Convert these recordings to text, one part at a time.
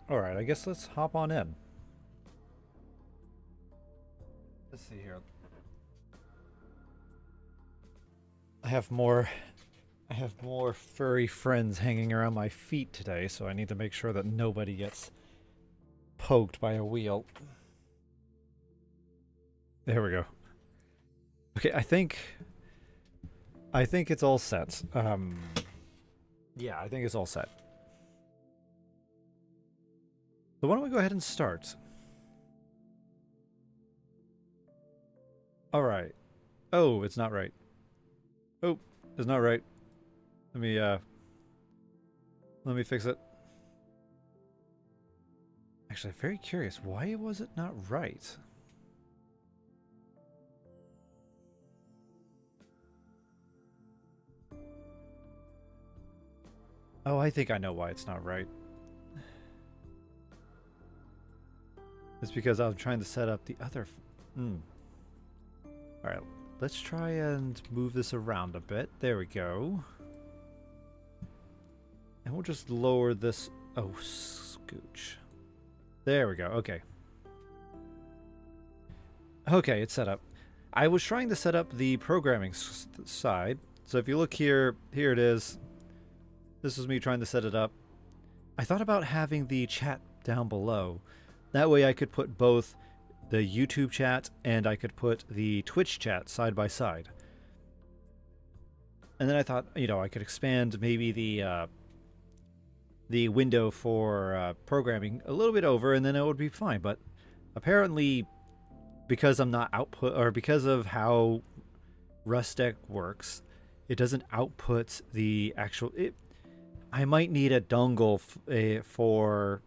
All right, I guess let's hop on in. Let's see here. I have more furry friends hanging around my feet today, so I need to make sure that nobody gets poked by a wheel. There we go. Okay, I think it's all set. Yeah, I think it's all set. So why don't we go ahead and start? All right. Oh, it's not right. Oh, it's not right. Let me fix it. Actually, I'm very curious. Why was it not right? Oh, I think I know why it's not right. It's because I was trying to set up the other... Alright, let's try and move this around a bit. There we go. And we'll just lower this... Oh, scooch. There we go, okay. Okay, it's set up. I was trying to set up the programming side. So if you look here, here it is. This is me trying to set it up. I thought about having the chat down below. That way I could put both the YouTube chat and I could put the Twitch chat side by side. And then I thought, you know, I could expand maybe the window for programming a little bit over, and then it would be fine. But apparently, because I'm not output, or because of how Rustdeck works, it doesn't output the actual... I might need a dongle for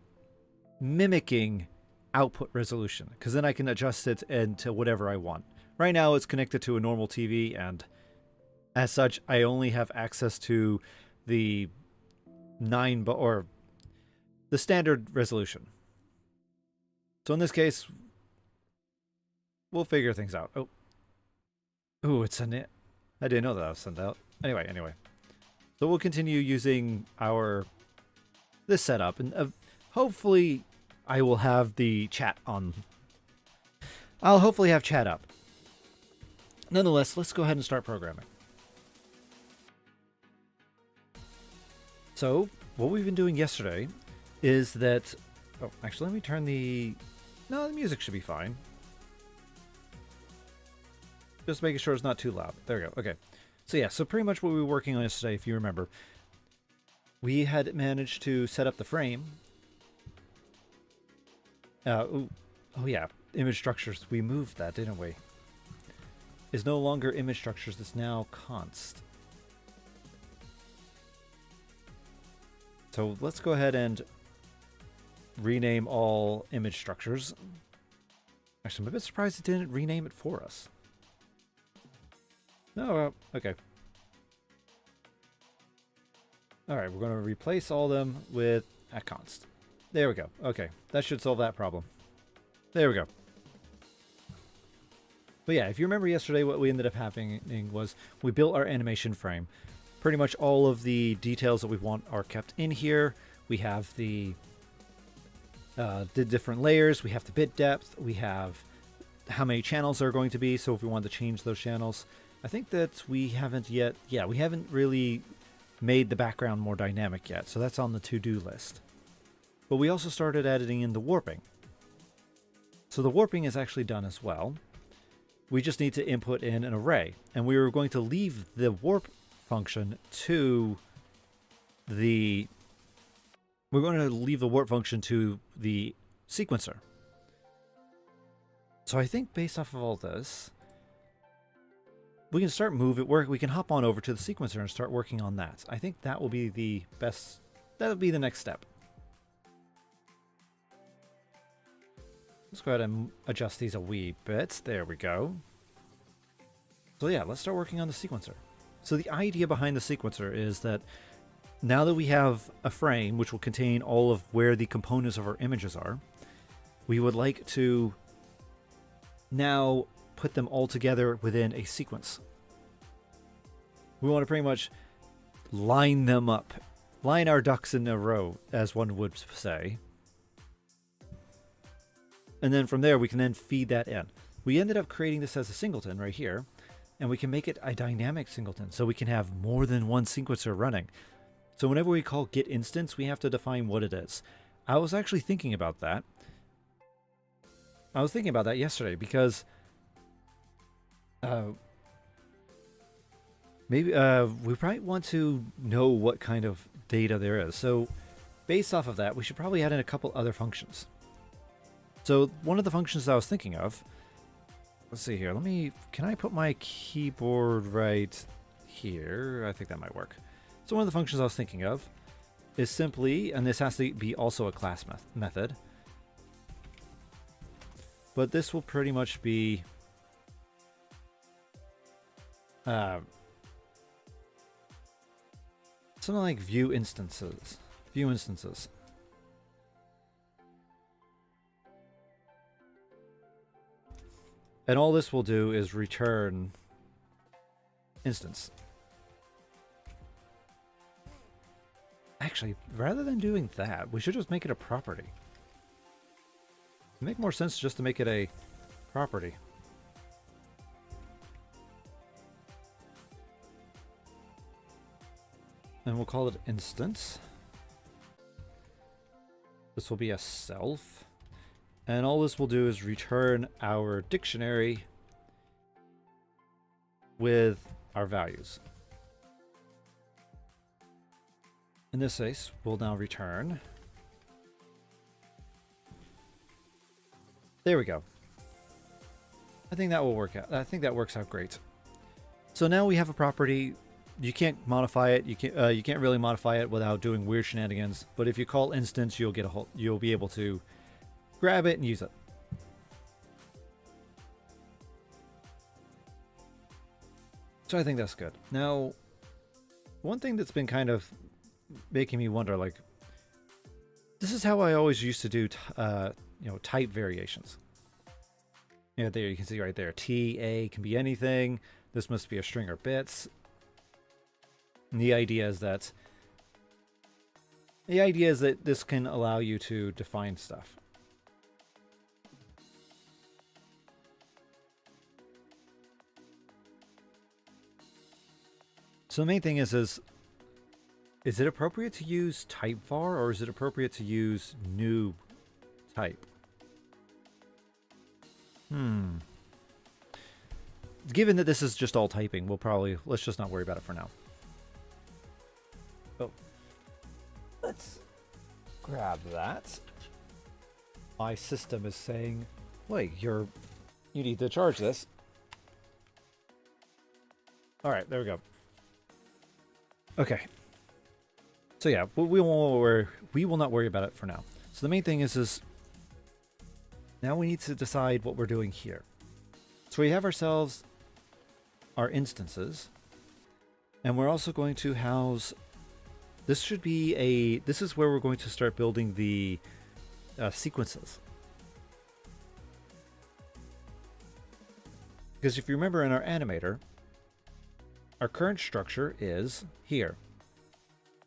mimicking output resolution, because then I can adjust it into whatever I want. Right now it's connected to a normal TV, and as such I only have access to the or the standard resolution. So in this case we'll figure things out. Oh, it's sent it. I didn't know that I was sent out. Anyway. So we'll continue using this setup, and hopefully I will have the chat on. I'll hopefully have chat up. Nonetheless, let's go ahead and start programming. So what we've been doing yesterday is that... Oh, actually, let me turn the... No, the music should be fine. Just making sure it's not too loud. There we go. Okay. So yeah, so pretty much what we were working on yesterday, if you remember, we had managed to set up the frame. Oh yeah, image structures. We moved that, didn't we? Is no longer image structures. It's now const. So let's go ahead and rename all image structures. Actually, I'm a bit surprised it didn't rename it for us. No, okay. Alright, we're going to replace all of them with a const. There we go. Okay, that should solve that problem. There we go. But yeah, if you remember yesterday, what we ended up having was we built our animation frame. Pretty much all of the details that we want are kept in here. We have the different layers. We have the bit depth. We have how many channels there are going to be. So if we want to change those channels, I think that we haven't yet. Yeah, we haven't really made the background more dynamic yet. So that's on the to-do list. But we also started editing in the warping. So the warping is actually done as well. We just need to input in an array. And we were going to leave the warp function to the... We're going to leave the warp function to the sequencer. So I think based off of all this, we can start we can hop on over to the sequencer and start working on that. I think that will be the best, that'll be the next step. Let's go ahead and adjust these a wee bit. There we go. So yeah, let's start working on the sequencer. So the idea behind the sequencer is that now that we have a frame which will contain all of where the components of our images are, we would like to now put them all together within a sequence. We want to pretty much line them up, line our ducks in a row, as one would say. And then from there, we can then feed that in. We ended up creating this as a singleton right here, and we can make it a dynamic singleton, so we can have more than one sequencer running. So whenever we call get instance, we have to define what it is. I was actually thinking about that. I was thinking about that yesterday because maybe we probably want to know what kind of data there is. So based off of that, we should probably add in a couple other functions. So one of the functions I was thinking of, let's see here. Can I put my keyboard right here? I think that might work. So one of the functions I was thinking of is simply, and this has to be also a class method, but this will pretty much be something like view instances. View instances. And all this will do is return instance. Actually, rather than doing that, we should just make it a property. It'd make more sense just to make it a property. And we'll call it instance. This will be a self. And all this will do is return our dictionary with our values. In this case, we'll now return. There we go. I think that will work out. I think that works out great. So now we have a property. You can't modify it. You can't really modify it without doing weird shenanigans. But if you call instance, you'll be able to grab it and use it. So I think that's good. Now, one thing that's been kind of making me wonder, like, this is how I always used to do, type variations. Yeah, there you can see right there. T, A can be anything. This must be a string or bits. And the idea is that this can allow you to define stuff. So the main thing is it appropriate to use typevar or is it appropriate to use new type? Given that this is just all typing, let's just not worry about it for now. Oh. Let's grab that. My system is saying, wait, you need to charge this. All right, there we go. Okay. So yeah, we will not worry about it for now. So the main thing is now we need to decide what we're doing here. So we have ourselves our instances, and we're also going to house. This is where we're going to start building the sequences. Because if you remember in our animator, our current structure is here.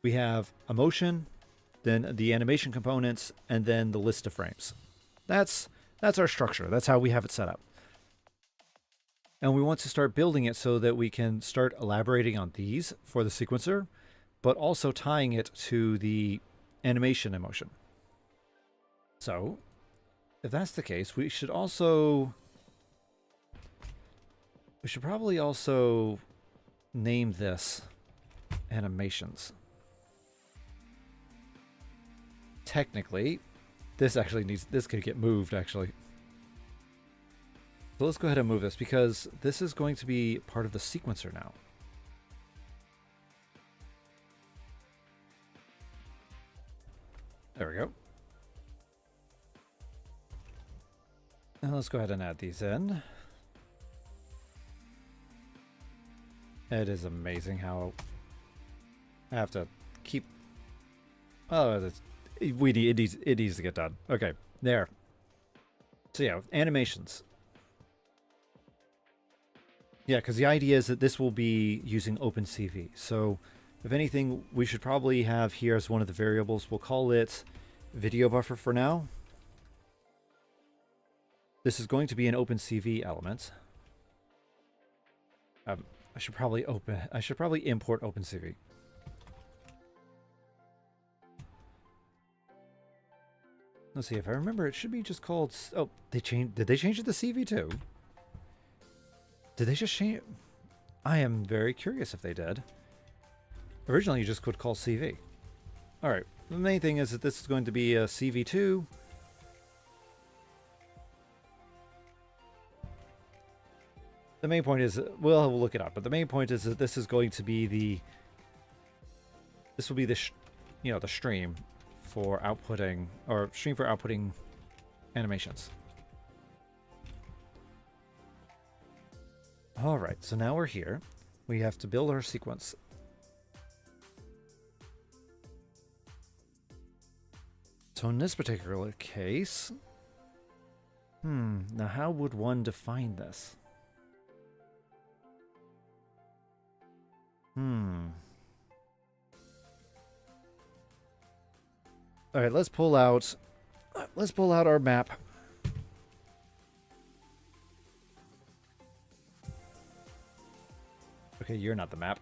We have a motion, then the animation components, and then the list of frames. That's our structure. That's how we have it set up. And we want to start building it so that we can start elaborating on these for the sequencer, but also tying it to the animation emotion. So, if that's the case, we should probably also name this animations. Technically, this could get moved actually. So let's go ahead and move this because this is going to be part of the sequencer now. There we go. Now let's go ahead and add these in. It is amazing how I have to keep... Oh, it needs to get done. Okay, there. So yeah, animations. Yeah, because the idea is that this will be using OpenCV. So if anything, we should probably have here as one of the variables, we'll call it video buffer for now. This is going to be an OpenCV element. I should probably import OpenCV. Let's see, if I remember, it should be just called... Oh, did they change it to CV too? Did they just change it? I am very curious if they did. Originally, you just could call CV. Alright, the main thing is that this is going to be a CV2. The main point is, we'll look it up, but the main point is that this is going to be the... This will be the, the stream for outputting, animations. Alright, so now we're here. We have to build our sequence. So in this particular case... now how would one define this? Alright, let's pull out our map. Okay, you're not the map.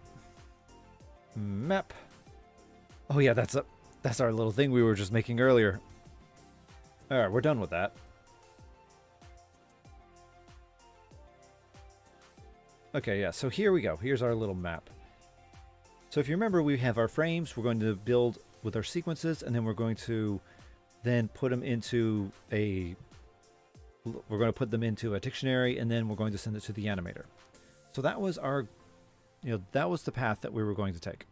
Map. Oh yeah, that's our little thing we were just making earlier. Alright, we're done with that. Okay, yeah, so here we go. Here's our little map. So if you remember, we have our frames. We're going to build with our sequences, and then we're going to then put them into a... We're going to put them into a dictionary, and then we're going to send it to the animator. So that was our... that was the path that we were going to take.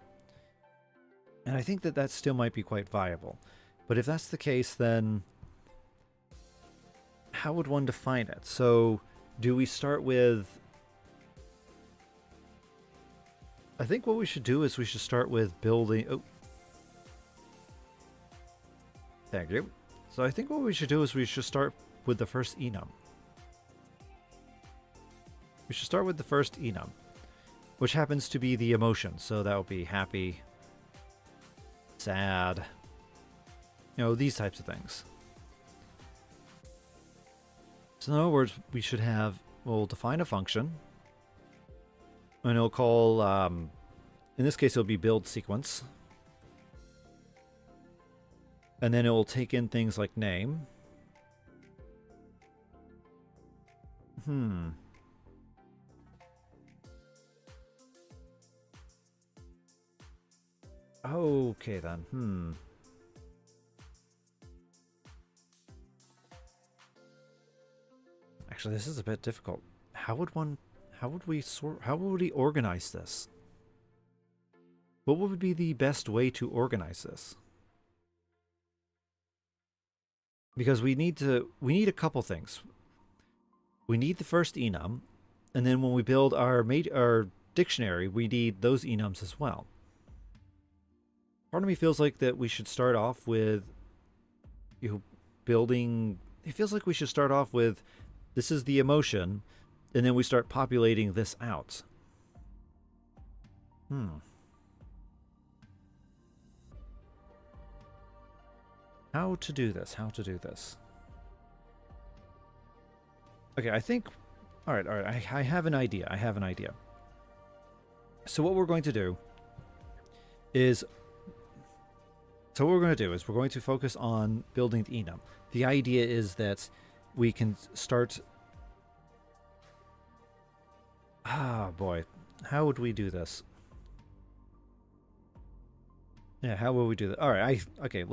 And I think that that still might be quite viable. But if that's the case, then how would one define it? So do we start with... I think what we should do is we should start with building... Oh. Thank you. So I think what we should do is we should start with the first enum. We should start with the first enum, which happens to be the emotion. So that would be happy, sad, these types of things. So in other words, we should have... We'll define a function. And it'll call, in this case, it'll be build sequence. And then it will take in things like name. Okay then, Actually, this is a bit difficult. How would we organize this? What would be the best way to organize this? Because we need a couple things. We need the first enum, and then when we build our dictionary, we need those enums as well. Part of me feels like that we should start off with building... It feels like we should start off with, this is the emotion, and then we start populating this out. How to do this? Okay, I think All right, all right. I have an idea. I have an idea. So what we're going to do is we're going to focus on building the enum. The idea is that we can start. Ah, boy, how would we do this? Yeah, how will we do that? All right, okay.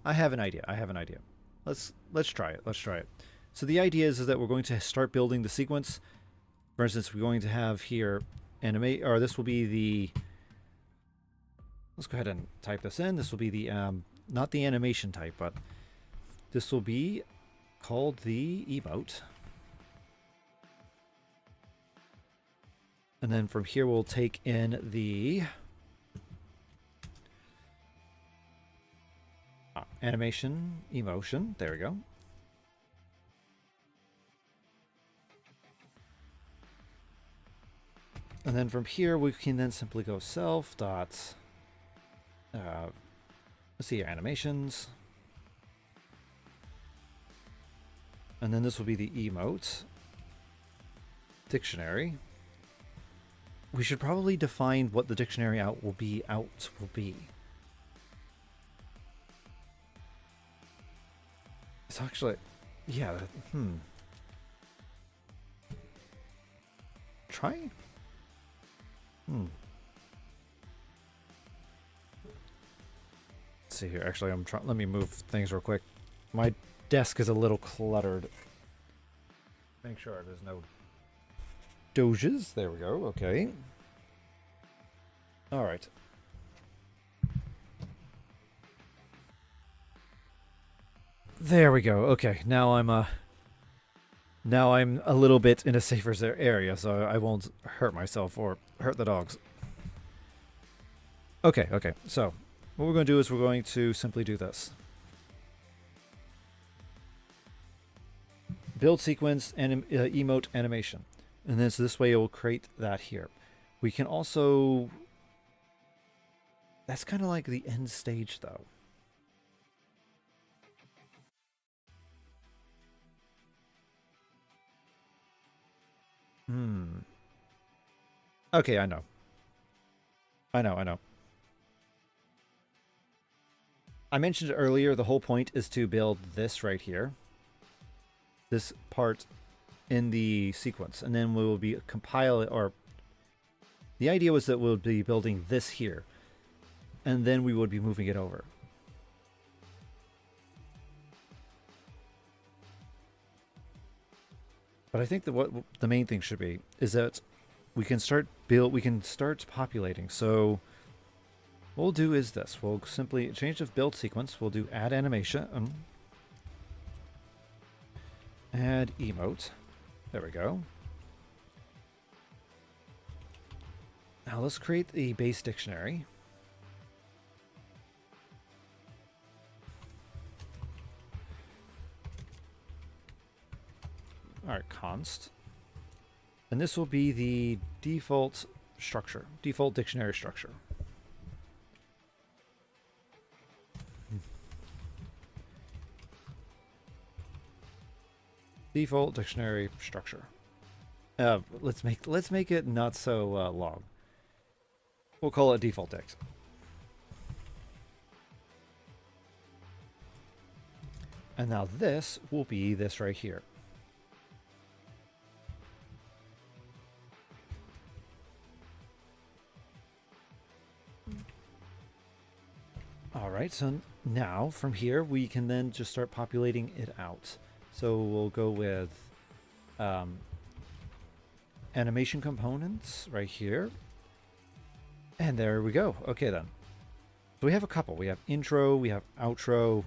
I have an idea. I have an idea. Let's try it. Let's try it. So the idea is that we're going to start building the sequence. For instance, we're going to have here animate, or this will be the. Let's go ahead and type this in. This will be the not the animation type, but this will be called the emote. And then from here we'll take in the animation emotion. There we go. And then from here we can then simply go self dot let's see, animations. And then this will be the emote dictionary. We should probably define what the dictionary out will be. It's actually, yeah. Try. Let's see here. Actually, I'm trying. Let me move things real quick. My desk is a little cluttered. Make sure there's no doges. There we go. Okay. All right. There we go. Okay. Now I'm a little bit in a safer area, so I won't hurt myself or hurt the dogs. Okay. Okay. So what we're going to do is we're going to simply do this. Build sequence and emote animation. And then so this way it will create that here. We can also... That's kind of like the end stage though. Okay, I know. I know. I mentioned earlier the whole point is to build this right here. This part in the sequence, and then we will be compile it, or the idea was that we'll be building this here, and then we would be moving it over. But I think that what the main thing should be is that we can start populating. So what we'll do is this. We'll simply change the build sequence. We'll do add animation. Add emote. There we go. Now let's create the base dictionary. Alright, const. And this will be the default structure, default dictionary structure. Default dictionary structure. Let's make it not so long. We'll call it default dict. And now this will be this right here. Alright, so now from here we can then just start populating it out. So we'll go with animation components right here. And there we go. Okay then. So we have a couple. We have intro, we have outro.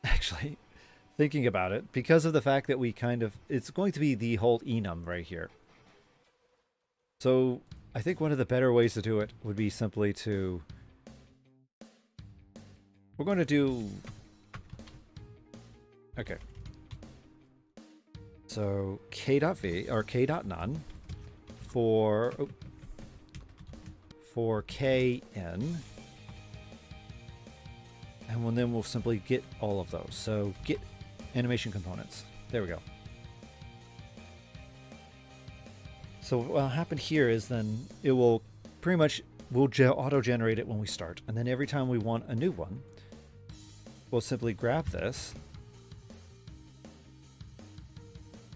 Actually, thinking about it, because of the fact that it's going to be the whole enum right here. So I think one of the better ways to do it would be simply to... We're going to do... Okay. So k.v or k.none for k in And then we'll simply get all of those. So get animation components. There we go. So what'll happen here is then it will pretty much, we'll auto-generate it when we start. And then every time we want a new one, we'll simply grab this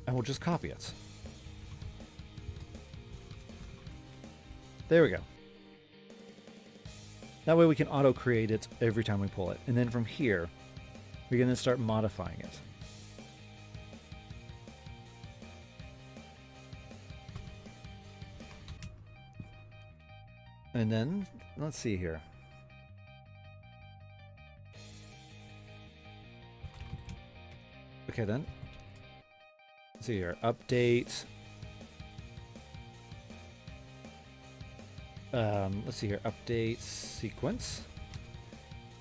and we'll just copy it. There we go. That way we can auto-create it every time we pull it. And then from here, we can then start modifying it. And then, let's see here. Okay then. Let's see here. Update. Let's see here. Update sequence.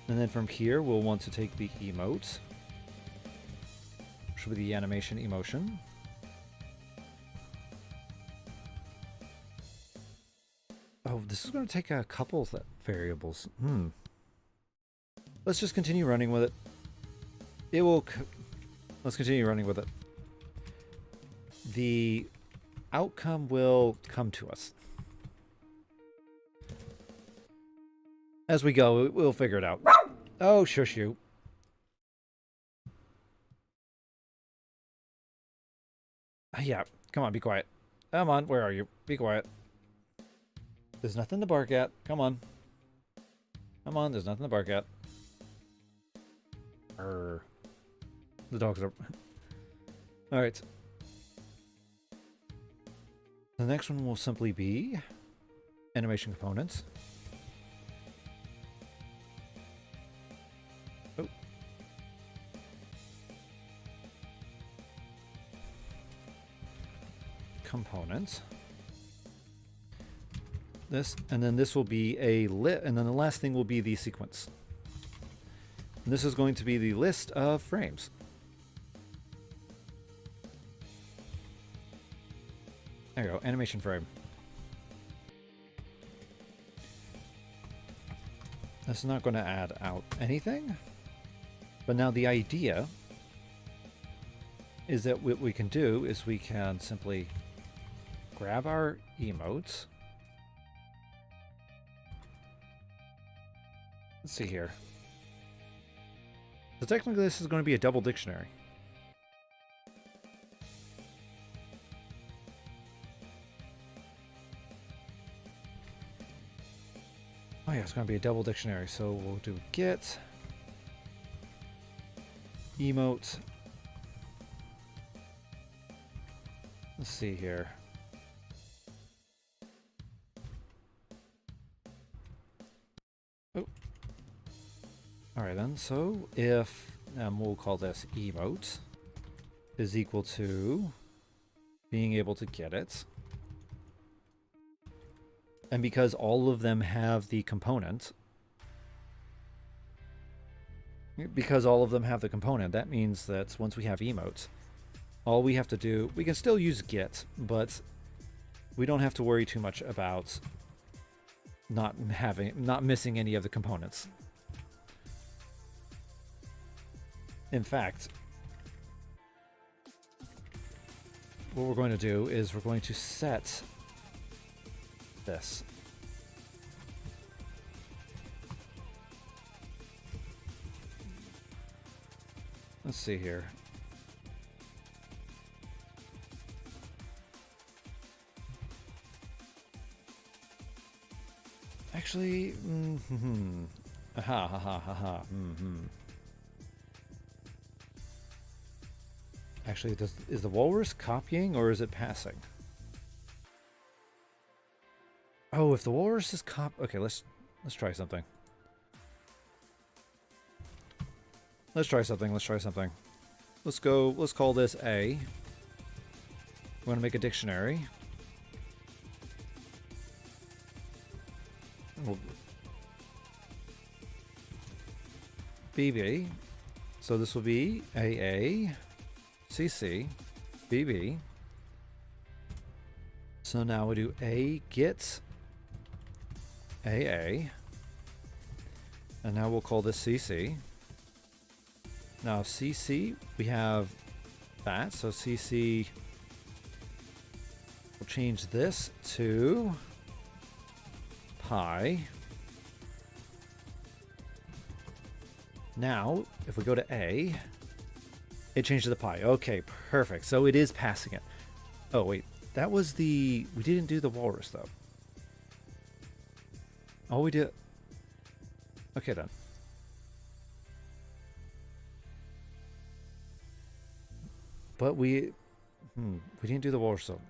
And then from here, we'll want to take the emote, which will be the animation emotion. Oh, this is going to take a couple of variables. Let's just continue running with it. Let's continue running with it. The outcome will come to us. As we go, we'll figure it out. Oh, shush you. Yeah, come on, be quiet. Come on, where are you? Be quiet. There's nothing to bark at. Come on. Come on, there's nothing to bark at. Arr. The dogs are... Alright. The next one will simply be animation components. Oh. Components. This, and then this will be a lit, and then the last thing will be the sequence. And this is going to be the list of frames. There you go, animation frame. That's not going to add out anything. But now the idea is that what we can do is we can simply grab our emotes. Let's see here. So technically this is going to be a double dictionary. Oh yeah, it's going to be a double dictionary. So we'll do get emote. Let's see here. Oh. Alright then, so if, we'll call this emote, is equal to being able to get it. And because all of them have the component, that means that once we have emotes, all we have to do, we can still use get, but we don't have to worry too much about not missing any of the components. In fact, what we're going to do is we're going to set this. Let's see here. Actually, aha, ha ha ha ha. Actually, is the walrus copying or is it passing? Oh, if the walrus is okay, let's try something. Let's try something. Let's call this A. We want to make a dictionary. BB. So this will be AA, CC, BB. So now we do A get AA. And now we'll call this CC. Now CC, we have that. So CC, we'll change this to pi. Now, if we go to A, it changed to the pi. Okay, perfect. So it is passing it. Oh, wait. That was the... We didn't do the walrus, though. All we did... Okay, then. But we... we didn't do the walrus, though.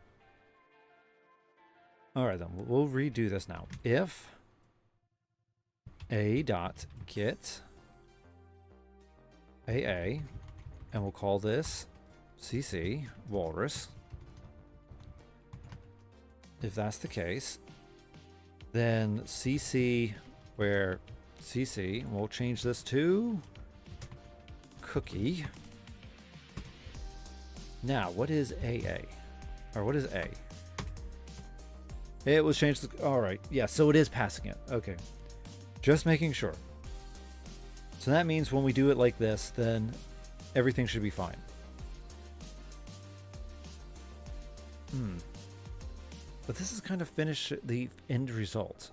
Alright, then. We'll redo this now. If A dot get AA, and we'll call this CC walrus. If that's the case, then CC, where CC, we'll change this to cookie. Now, what is AA? Or what is A? It was changed to, alright, yeah, so it is passing it. Okay. Just making sure. So that means when we do it like this, then everything should be fine. But this is kind of finish the end result.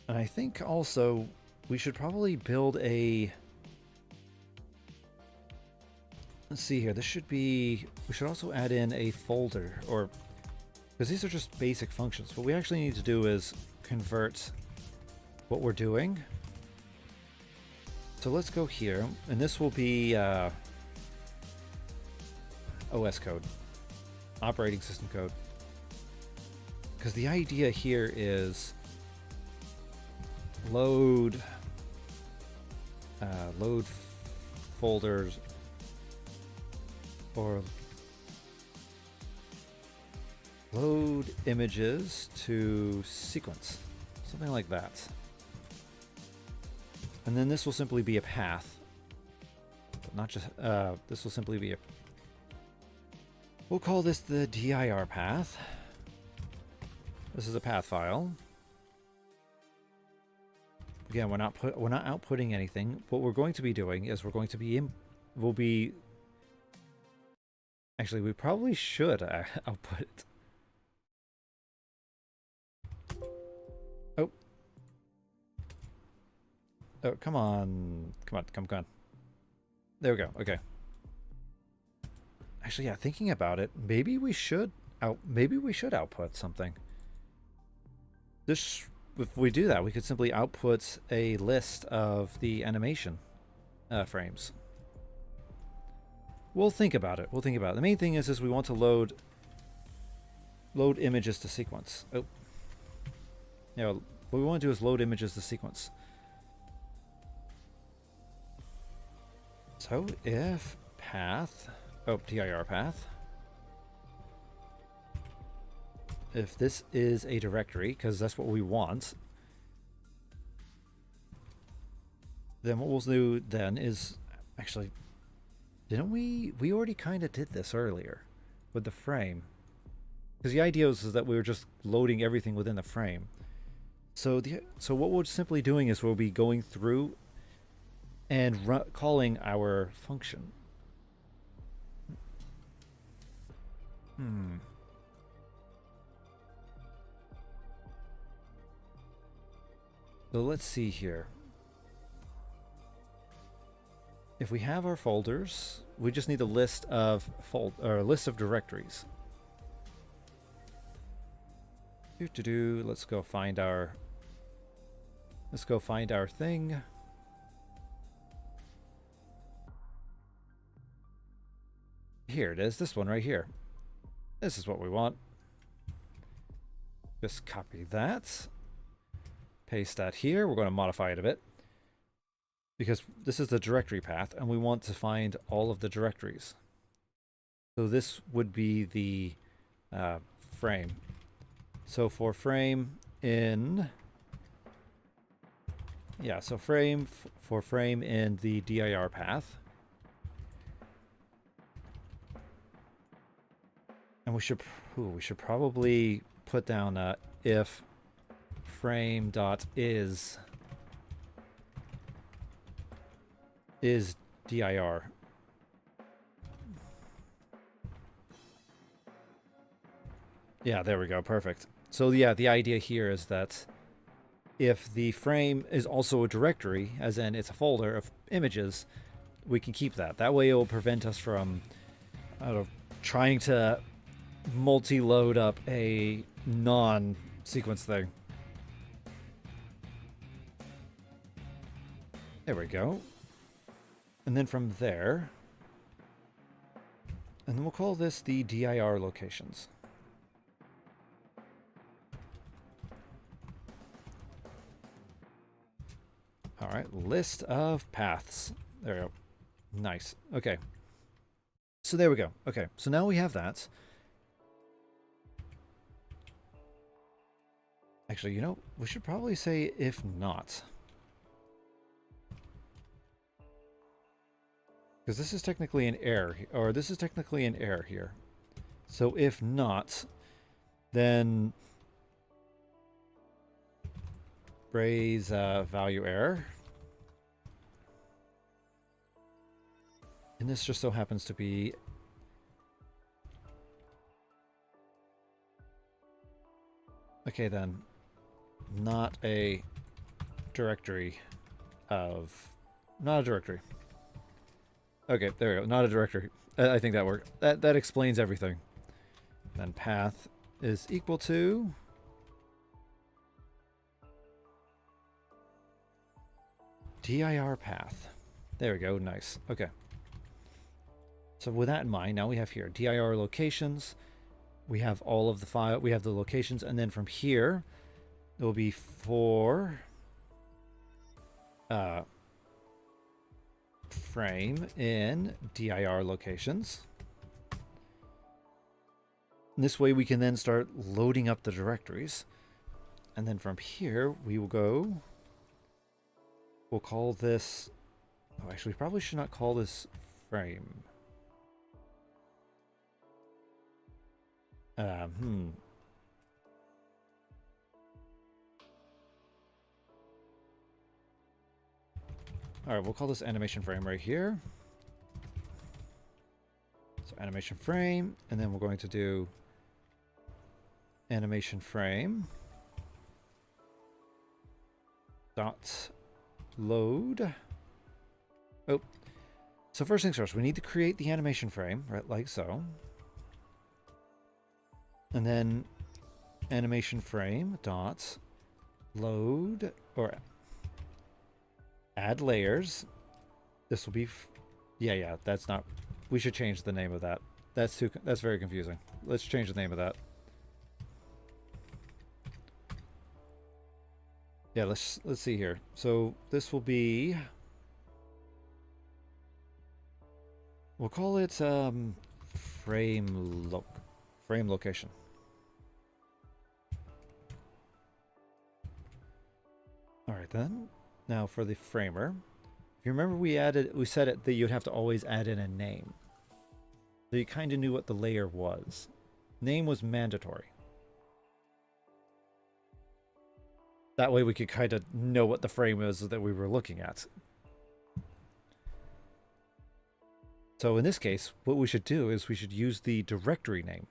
And I think also we should probably build a... Let's see here. This should be... We should also add in a folder, or... Because these are just basic functions. What we actually need to do is convert what we're doing. So let's go here, and this will be OS code, operating system code. Because the idea here is load folders, or load images to sequence, something like that. And then this will simply be a path, but not just, this will simply be a, we'll call this the dir path. This is a path file. Again, we're not outputting anything. What we're going to be doing is we're going to be actually, we probably should output it. Oh, come on. Come on. There we go. Okay. Actually, yeah, thinking about it, maybe we should output something. This, if we do that, we could simply output a list of the animation frames. We'll think about it. The main thing is we want to load images to sequence. Oh. Yeah, what we want to do is load images to sequence. So if path, dir path, if this is a directory, because that's what we want, then what we'll do then is, actually, didn't we already kind of did this earlier with the frame, because the idea is that we were just loading everything within the frame. So what we're simply doing is we'll be going through and calling our function. So let's see here. If we have our folders, we just need a list of directories. Let's go find our thing. Here it is, this one right here. This is what we want. Just copy that. Paste that here. We're going to modify it a bit, because this is the directory path, and we want to find all of the directories. So this would be the frame. So for frame in... Yeah, so for frame in the dir path. And we should probably put down if frame dot is dir. Yeah, there we go. Perfect. So yeah, the idea here is that if the frame is also a directory, as in it's a folder of images, we can keep that. That way it will prevent us from, I don't know, trying to multi-load up a non-sequence thing. There we go. And then from there, and then we'll call this the dir locations. All right, list of paths. There we go. Nice. Okay. So there we go. Okay, so now we have that. Actually, you know, we should probably say if not. Because this is technically an error, or this is technically an error here. So if not, then raise value error. And this just so happens to be okay then, not a directory of, not a directory. Okay, there we go. Not a directory. I think that worked. That explains everything. Then path is equal to dir path. There we go. Nice. Okay. So with that in mind, now we have here dir locations. We have all of the file. We have the locations, and then from here, there will be 4 frame in dir locations. And this way we can then start loading up the directories. And then from here we will go, we'll call this, oh actually we probably should not call this frame. Alright, we'll call this animation frame right here. So animation frame, and then we're going to do animation frame dot load. Oh, so first things first, we need to create the animation frame, right, like so. And then animation frame dot load or add layers. This will be yeah, that's not, we should change the name of that. That's very confusing. Let's change the name of that. Yeah, let's see here. So this will be, we'll call it frame location. All right then. Now for the framer, if you remember, we said it that you'd have to always add in a name, so you kind of knew what the layer was. Name was mandatory. That way we could kind of know what the frame was that we were looking at. So in this case, what we should do is we should use the directory name.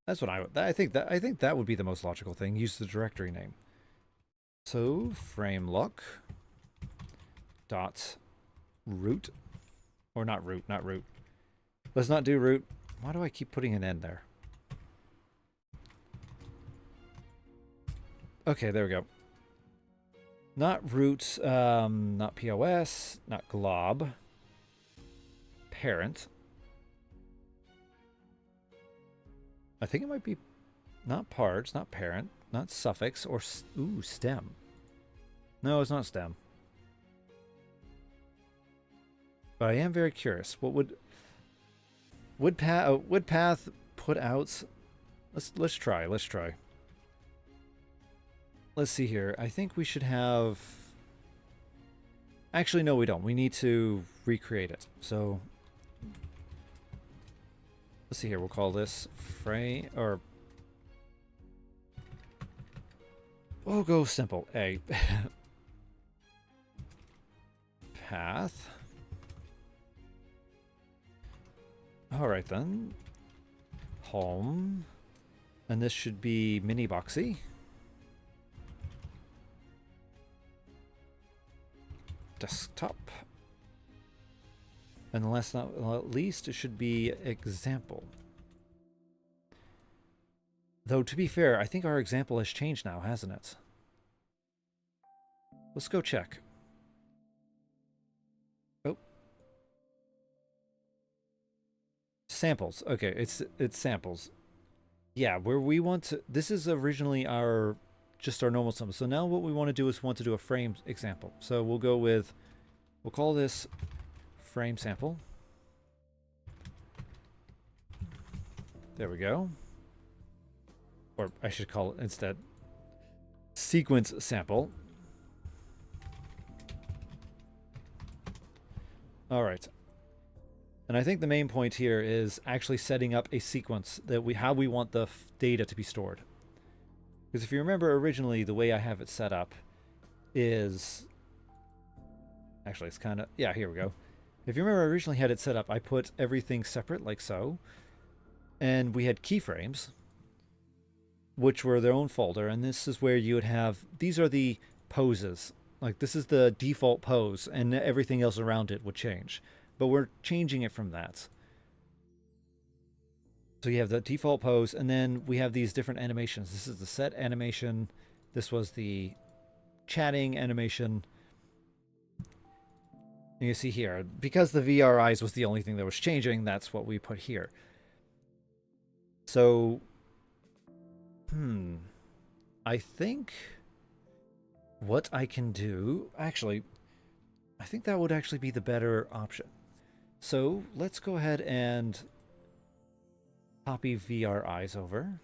That's what I think that would be the most logical thing. Use the directory name. So frame look dot root, or not root. Let's not do root. Why do I keep putting an N there? Okay, there we go. Not root, not POS, not glob. Parent. I think it might be not parts, not parent, not suffix, or ooh, stem. No, it's not stem. But I am very curious. What would path put out? Let's try. Let's see here. I think we should have. Actually, no, we don't. We need to recreate it. So let's see here. We'll call this frame, or we'll go simple. A path. All right then. Home. And this should be mini boxy. Desktop. And last not least, it should be example. Though, to be fair, I think our example has changed now, hasn't it? Let's go check. Oh. Samples. Okay, it's samples. Yeah, where we want to... This is originally our... just our normal symbol. So now what we want to do is want to do a frame example. So we'll go with... We'll call this frame sample. There we go. Or I should call it instead sequence sample. All right. And I think the main point here is actually setting up a sequence that how we want the data to be stored. Because if you remember originally, the way I have it set up is... Actually, it's kind of... Yeah, here we go. If you remember, I originally had it set up, I put everything separate, like so. And we had keyframes, which were their own folder. And this is where you would have... These are the poses. Like, this is the default pose, and everything else around it would change. But we're changing it from that. So you have the default pose, and then we have these different animations. This is the set animation. This was the chatting animation. And you see here, because the VR eyes was the only thing that was changing, that's what we put here. So, I think what I can do... Actually, I think that would actually be the better option. So let's go ahead and copy VR eyes over.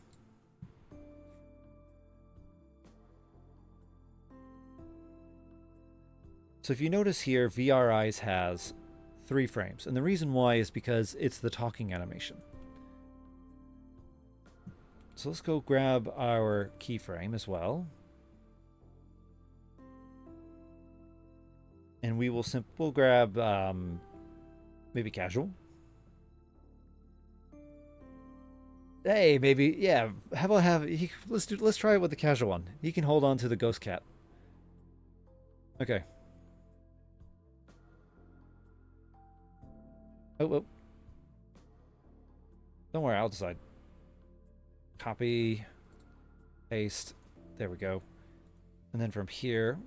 So if you notice here, VR eyes has 3 frames. And the reason why is because it's the talking animation. So let's go grab our keyframe as well. And we will we'll grab maybe casual. Hey, maybe, yeah. How about let's try it with the casual one. He can hold on to the ghost cat. Okay. Oh. Don't worry, I'll decide. Copy, paste. There we go. And then from here,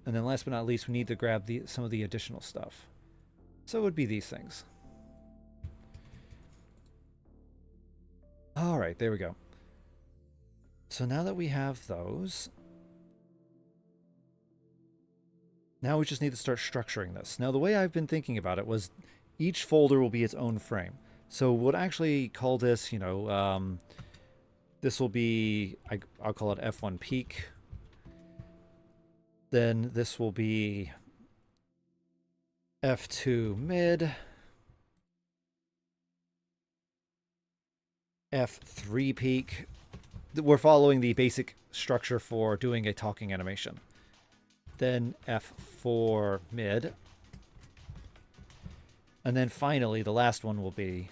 and then last but not least, we need to grab some of the additional stuff. So it would be these things. All right, there we go. So now that we have those, now we just need to start structuring this. Now, the way I've been thinking about it was each folder will be its own frame. So we'll actually call this, you know, this will be, I'll call it F1 peak. Then this will be F2 mid. F3 peak. We're following the basic structure for doing a talking animation. Then F4 mid. And then finally, the last one will be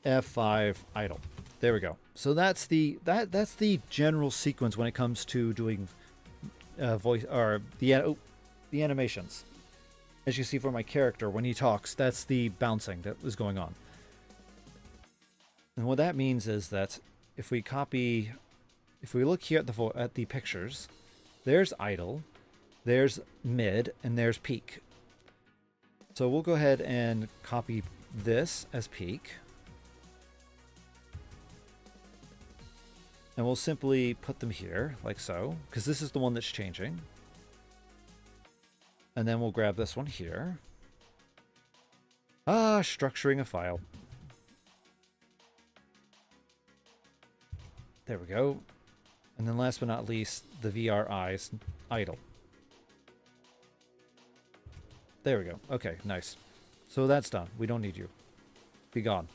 F5 idle. There we go. So that's the general sequence when it comes to doing voice or the animations. As you see for my character, when he talks, that's the bouncing that is going on. And what that means is that if we look here at the pictures, there's idle, there's mid, and there's peak. So we'll go ahead and copy this as peak. And we'll simply put them here, like so, because this is the one that's changing. And then we'll grab this one here. Structuring a file. There we go. And then last but not least, the VR eyes idle. There we go. Okay, nice. So that's done. We don't need you. Be gone.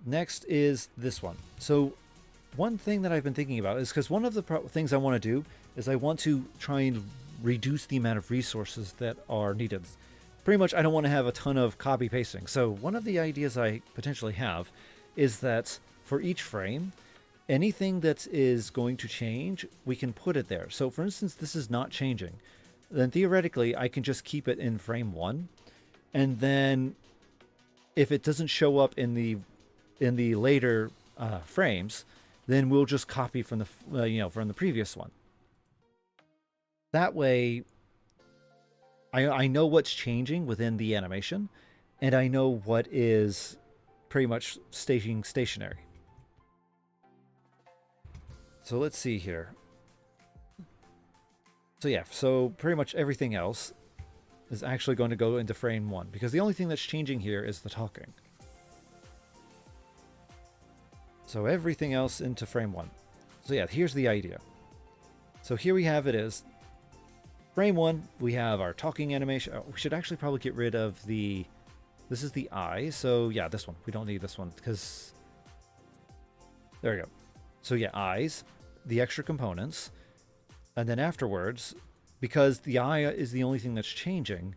Next is this one. So one thing that I've been thinking about is because one of the things I want to do is I want to try and reduce the amount of resources that are needed. Pretty much I don't want to have a ton of copy pasting. So one of the ideas I potentially have is that for each frame, anything that is going to change, we can put it there. So for instance, this is not changing. Then theoretically, I can just keep it in frame 1. And then if it doesn't show up in the later frames, then we'll just copy from the from the previous one. That way, I know what's changing within the animation, and I know what is pretty much staying stationary. So let's see here. So yeah, so pretty much everything else is actually going to go into frame 1, because the only thing that's changing here is the talking. So everything else into frame 1. So yeah, here's the idea. So here we have it is frame 1, we have our talking animation. Oh, we should actually probably get rid of the, this is the eye. So yeah, this one, we don't need this one because there we go. So yeah, eyes, the extra components. And then afterwards, because the eye is the only thing that's changing,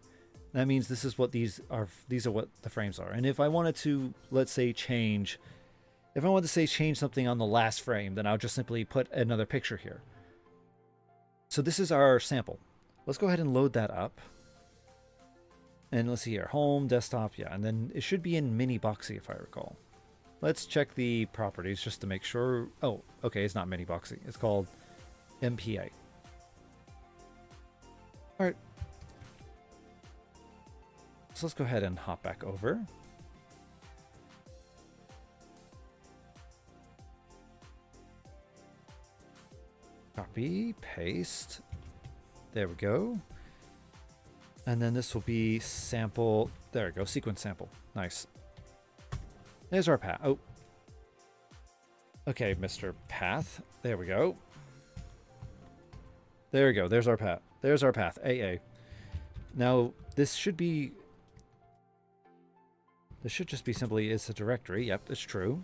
that means this is what these are what the frames are. And if I wanted to, let's say, change something on the last frame, then I'll just simply put another picture here. So this is our sample. Let's go ahead and load that up. And let's see here, home, desktop, yeah. And then it should be in Mini Boxy if I recall. Let's check the properties just to make sure. Oh, okay, it's not Mini Boxy. It's called MPA. All right. So let's go ahead and hop back over. Copy, paste. There we go. And then this will be sample. There we go, sequence sample. Nice. There's our path. Oh. Okay, Mr. Path. There we go. There we go. There's our path. There's our path. AA. Now, this should just be simply it's a directory. Yep, that's true.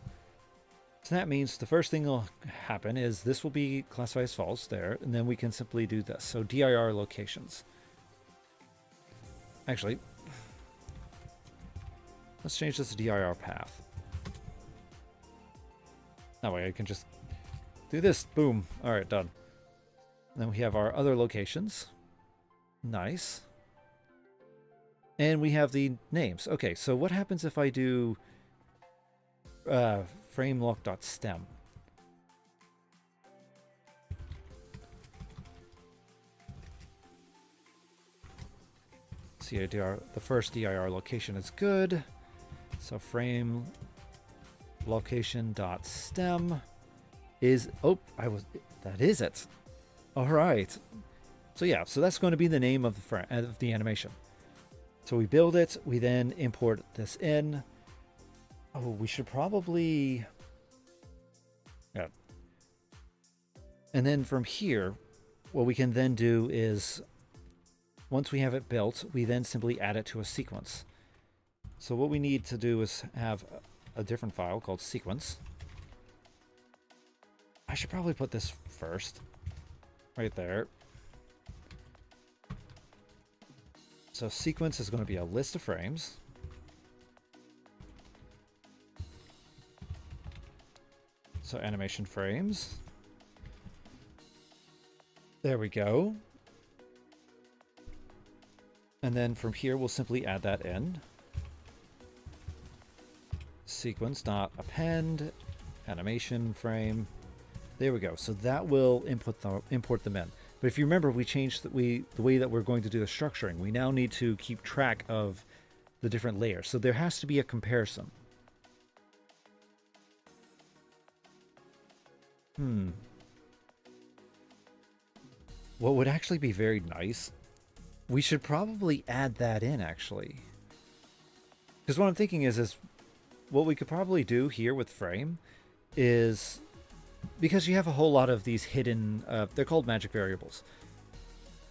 So that means the first thing that will happen is this will be classified as false there, and then we can simply do this. So dir locations. Actually, let's change this to dir path. That way I can just do this. Boom. All right, done. And then we have our other locations. Nice. And we have the names. Okay, so what happens if I do framelock.stem? CIDR, the first dir location is good. So frame location.stem is, oh, that is it. All right. So yeah, so that's going to be the name of the animation. So we build it, we then import this in. Oh, we should probably, yeah. And then from here, what we can then do is, once we have it built, we then simply add it to a sequence. So what we need to do is have a different file called sequence. I should probably put this first, right there. So sequence is going to be a list of frames. So animation frames. There we go. And then from here, we'll simply add that in. Sequence.append, animation frame. There we go. So that will import them in. But if you remember, we changed the way that we're going to do the structuring. We now need to keep track of the different layers. So there has to be a comparison. What would actually be very nice, we should probably add that in, actually. Because what I'm thinking is what we could probably do here with frame is, because you have a whole lot of these hidden, they're called magic variables.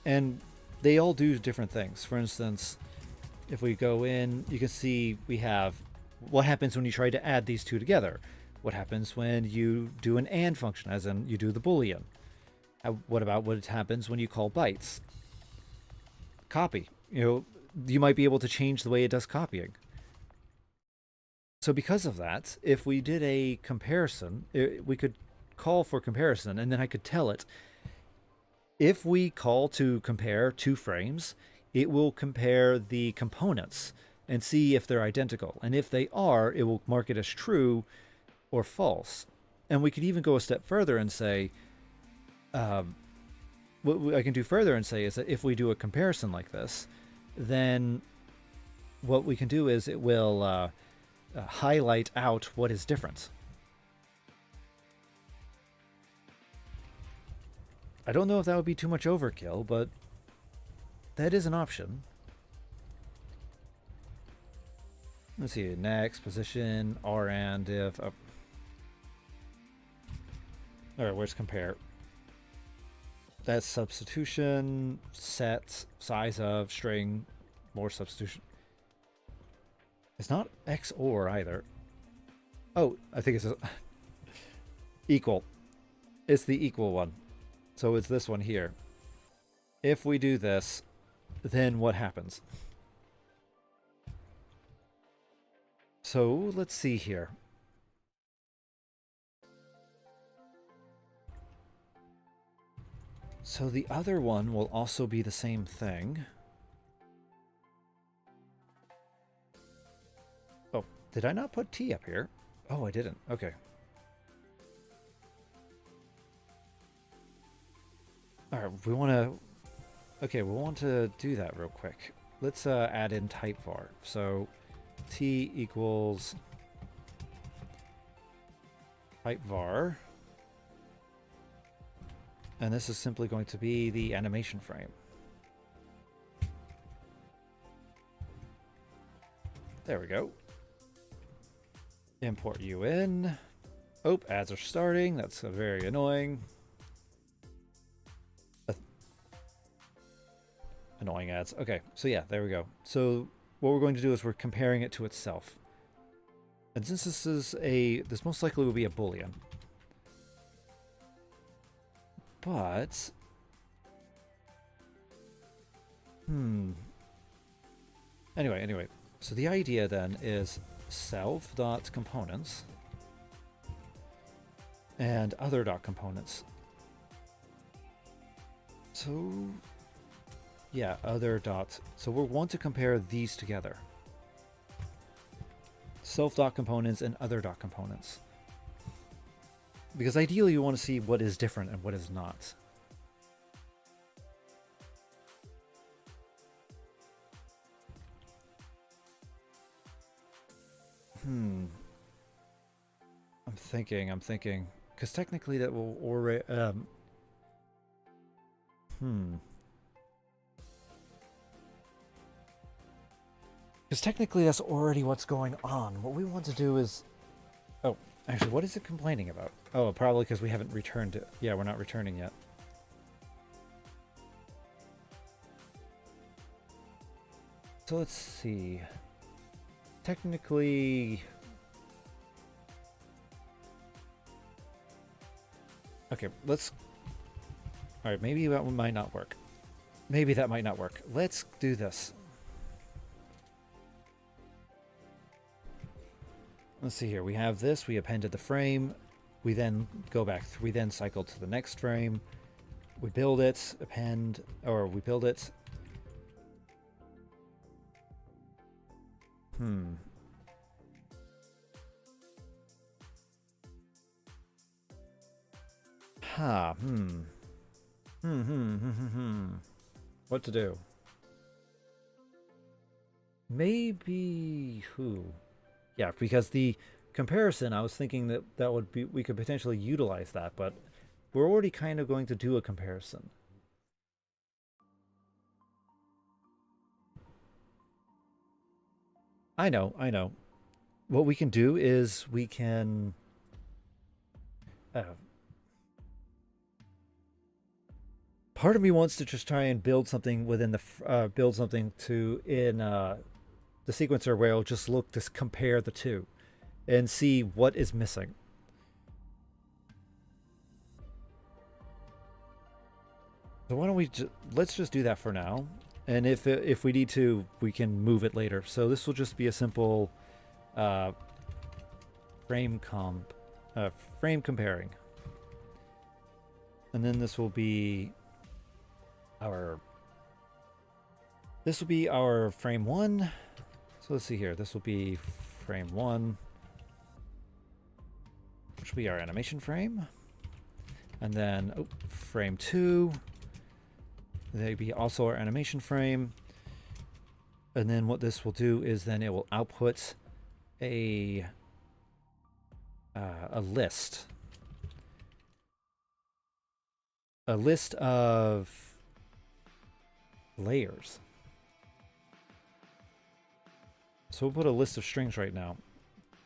And they all do different things. For instance, if we go in, you can see we have what happens when you try to add these two together. What happens when you do an AND function, as in you do the Boolean? What about what happens when you call bytes? Copy. You might be able to change the way it does copying. So because of that, if we did a comparison, we could call for comparison, and then I could tell it, if we call to compare two frames, it will compare the components and see if they're identical. And if they are, it will mark it as true or false. And we could even go a step further and say, what I can do further and say is that if we do a comparison like this, then what we can do is it will highlight out what is different. I don't know if that would be too much overkill, but that is an option. Let's see, next, position, R and if... Oh. Alright, where's compare? That's substitution, set, size of, string, more substitution. It's not XOR either. Oh, I think it's equal. It's the equal one. So it's this one here. If we do this, then what happens? So let's see here. So the other one will also be the same thing. Oh, did I not put T up here? Oh, I didn't. Okay. All right, we want to... Okay, we want to do that real quick. Let's add in type var. So T equals type var. And this is simply going to be the animation frame. There we go. Import you in. Oh, ads are starting. That's very annoying. Annoying ads. Okay, so yeah, there we go. So what we're going to do is we're comparing it to itself. And since this is this most likely will be a Boolean. But... Anyway. So the idea then is self.components and other.components. So... yeah, other dot. So we'll want to compare these together. Self.components and other.components. Because ideally you want to see what is different and what is not. I'm thinking. Because technically that will already... Because technically that's already what's going on. What we want to do is... Oh, actually, what is it complaining about? Oh, probably because we haven't returned it. Yeah, we're not returning yet. So let's see. Technically... Okay, let's... Alright, maybe that one might not work. Maybe that might not work. Let's do this. Let's see here. We have this. We appended the frame. We then go back. We then cycle to the next frame. We build it. Append. Or we build it. What to do? Maybe who? Yeah, because the comparison, I was thinking that would be, we could potentially utilize that, but we're already kind of going to do a comparison. I know. What we can do is we can... part of me wants to just try and build something within the build something to in the sequencer where it'll just look to compare the two and see what is missing. So why don't we let's just do that for now, and if we need to, we can move it later. So this will just be a simple frame comparing, and then this will be our frame 1. So let's see here. This will be frame 1, which will be our animation frame, and then frame 2. They'd be also our animation frame. And then what this will do is then it will output a list. A list of layers. So we'll put a list of strings right now.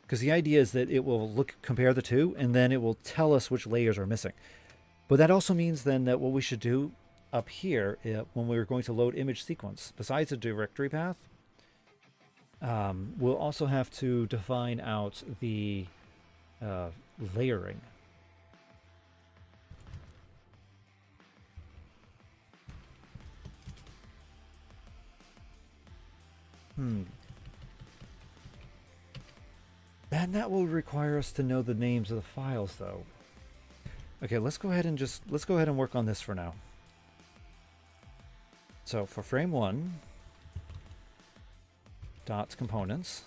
Because the idea is that it will compare the two, and then it will tell us which layers are missing. But that also means then that what we should do up here, when we're going to load image sequence, besides the directory path, we'll also have to define out the layering. And that will require us to know the names of the files, though. Okay, let's go ahead and work on this for now. So for frame 1, dot components,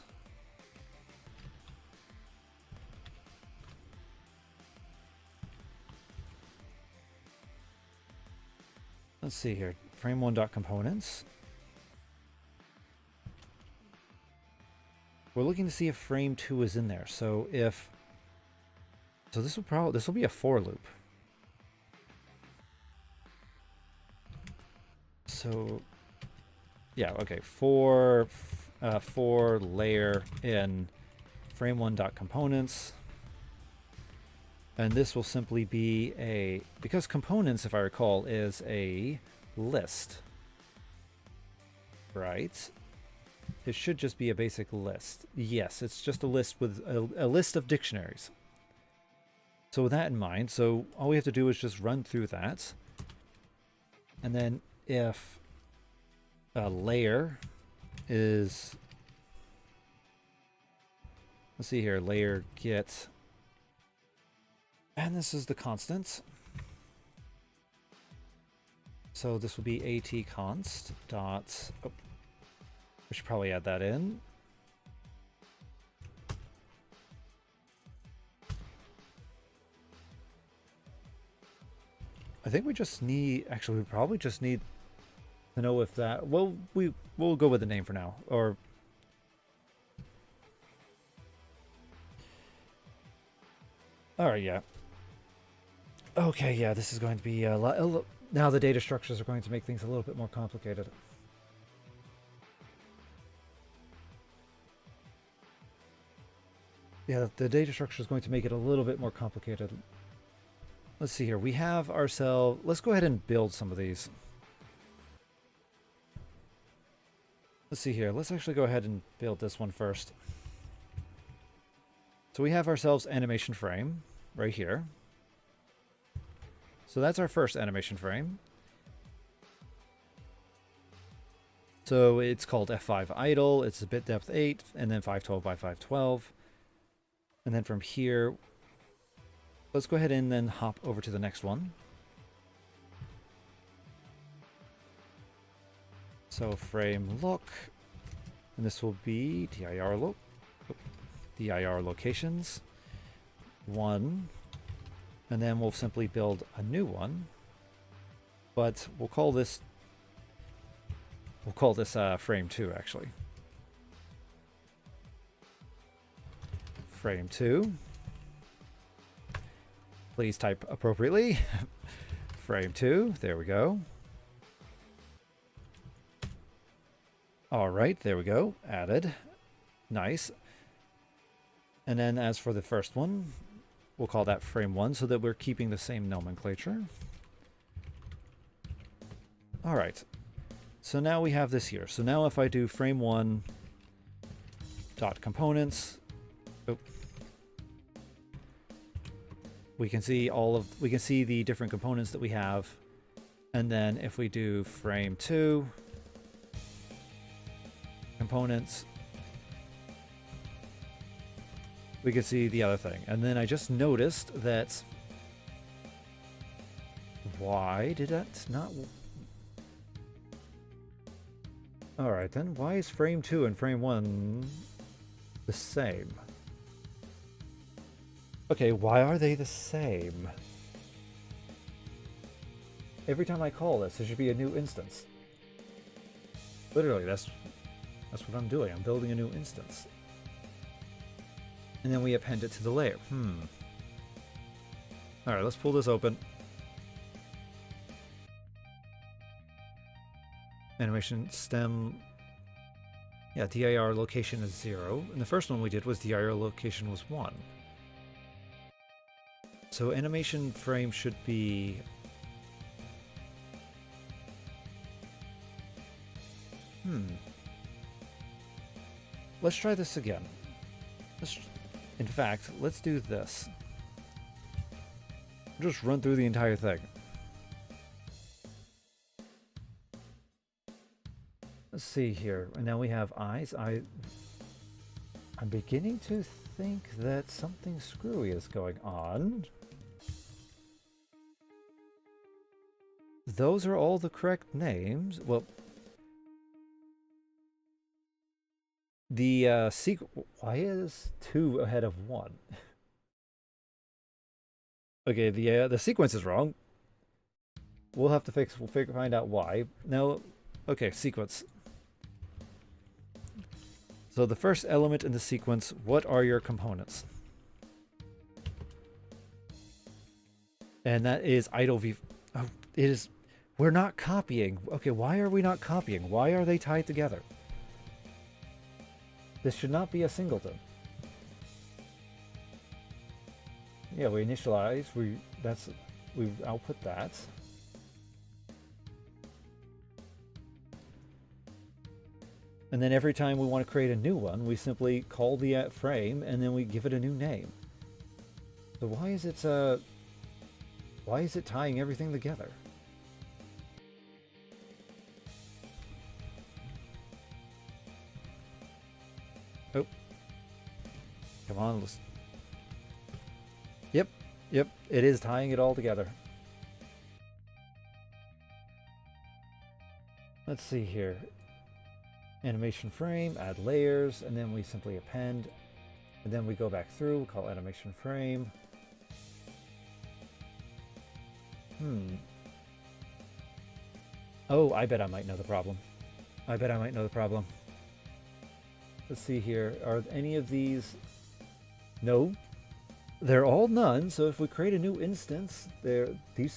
let's see here, frame 1 dot components. We're looking to see if frame 2 is in there. So this will be a for loop. So yeah, okay, for layer in frame 1 dot components, and this will simply be because components, if I recall, is a list, right? It should just be a basic list. Yes, it's just a list with a list of dictionaries. So with that in mind, so all we have to do is just run through that, and then if a layer is, let's see here, layer get, and this is the constant. So this will be at const dot, we should probably add that in. I think we just need, actually we probably just need to know if that, well, we'll go with the name for now, or all right, yeah. Okay, yeah, this is going to be a lot, now the data structures are going to make things a little bit more complicated. Yeah, the data structure is going to make it a little bit more complicated. Let's see here, we have ourselves, let's go ahead and build some of these. Let's see here. Let's actually go ahead and build this one first. So we have ourselves animation frame right here. So that's our first animation frame. So it's called F5 idle. It's a bit depth 8 and then 512 by 512. And then from here, let's go ahead and then hop over to the next one. So frame look, and this will be dir look, dir locations 1, and then we'll simply build a new one, but we'll call this frame 2 actually. Frame 2. Please type appropriately. Frame 2. There we go. All right, there we go. Added. Nice. And then as for the first one, we'll call that frame 1 so that we're keeping the same nomenclature. All right. So now we have this here. So now if I do frame one dot components, oh, we can see the different components that we have. And then if we do frame two components, we can see the other thing. And then I just noticed that, why did that not? All right, then why is frame 2 and frame 1 the same? Okay, why are they the same? Every time I call this, there should be a new instance. Literally, that's what I'm doing. I'm building a new instance. And then we append it to the layer. All right, let's pull this open. Animation stem. Yeah, dir location is 0. And the first one we did was dir location was 1. So animation frame should be... Let's try this again. In fact, let's do this. Just run through the entire thing. Let's see here. And now we have eyes. I'm beginning to think that something screwy is going on. Those are all the correct names. Well, the why is 2 ahead of 1? Okay, the sequence is wrong. We'll have to find out why. Now, okay, sequence. So the first element in the sequence, what are your components? And that is idle v. Oh, it is. We're not copying. Okay, why are we not copying? Why are they tied together? This should not be a singleton. Yeah, we initialize. We output that. And then every time we want to create a new one, we simply call the frame and then we give it a new name. So why is it tying everything together? Oh. Come on, let's... Yep, it is tying it all together. Let's see here. Animation frame, add layers, and then we simply append. And then we go back through, we call animation frame. Oh, I bet I might know the problem. Let's see here. Are any of these... No. They're all none, so if we create a new instance, we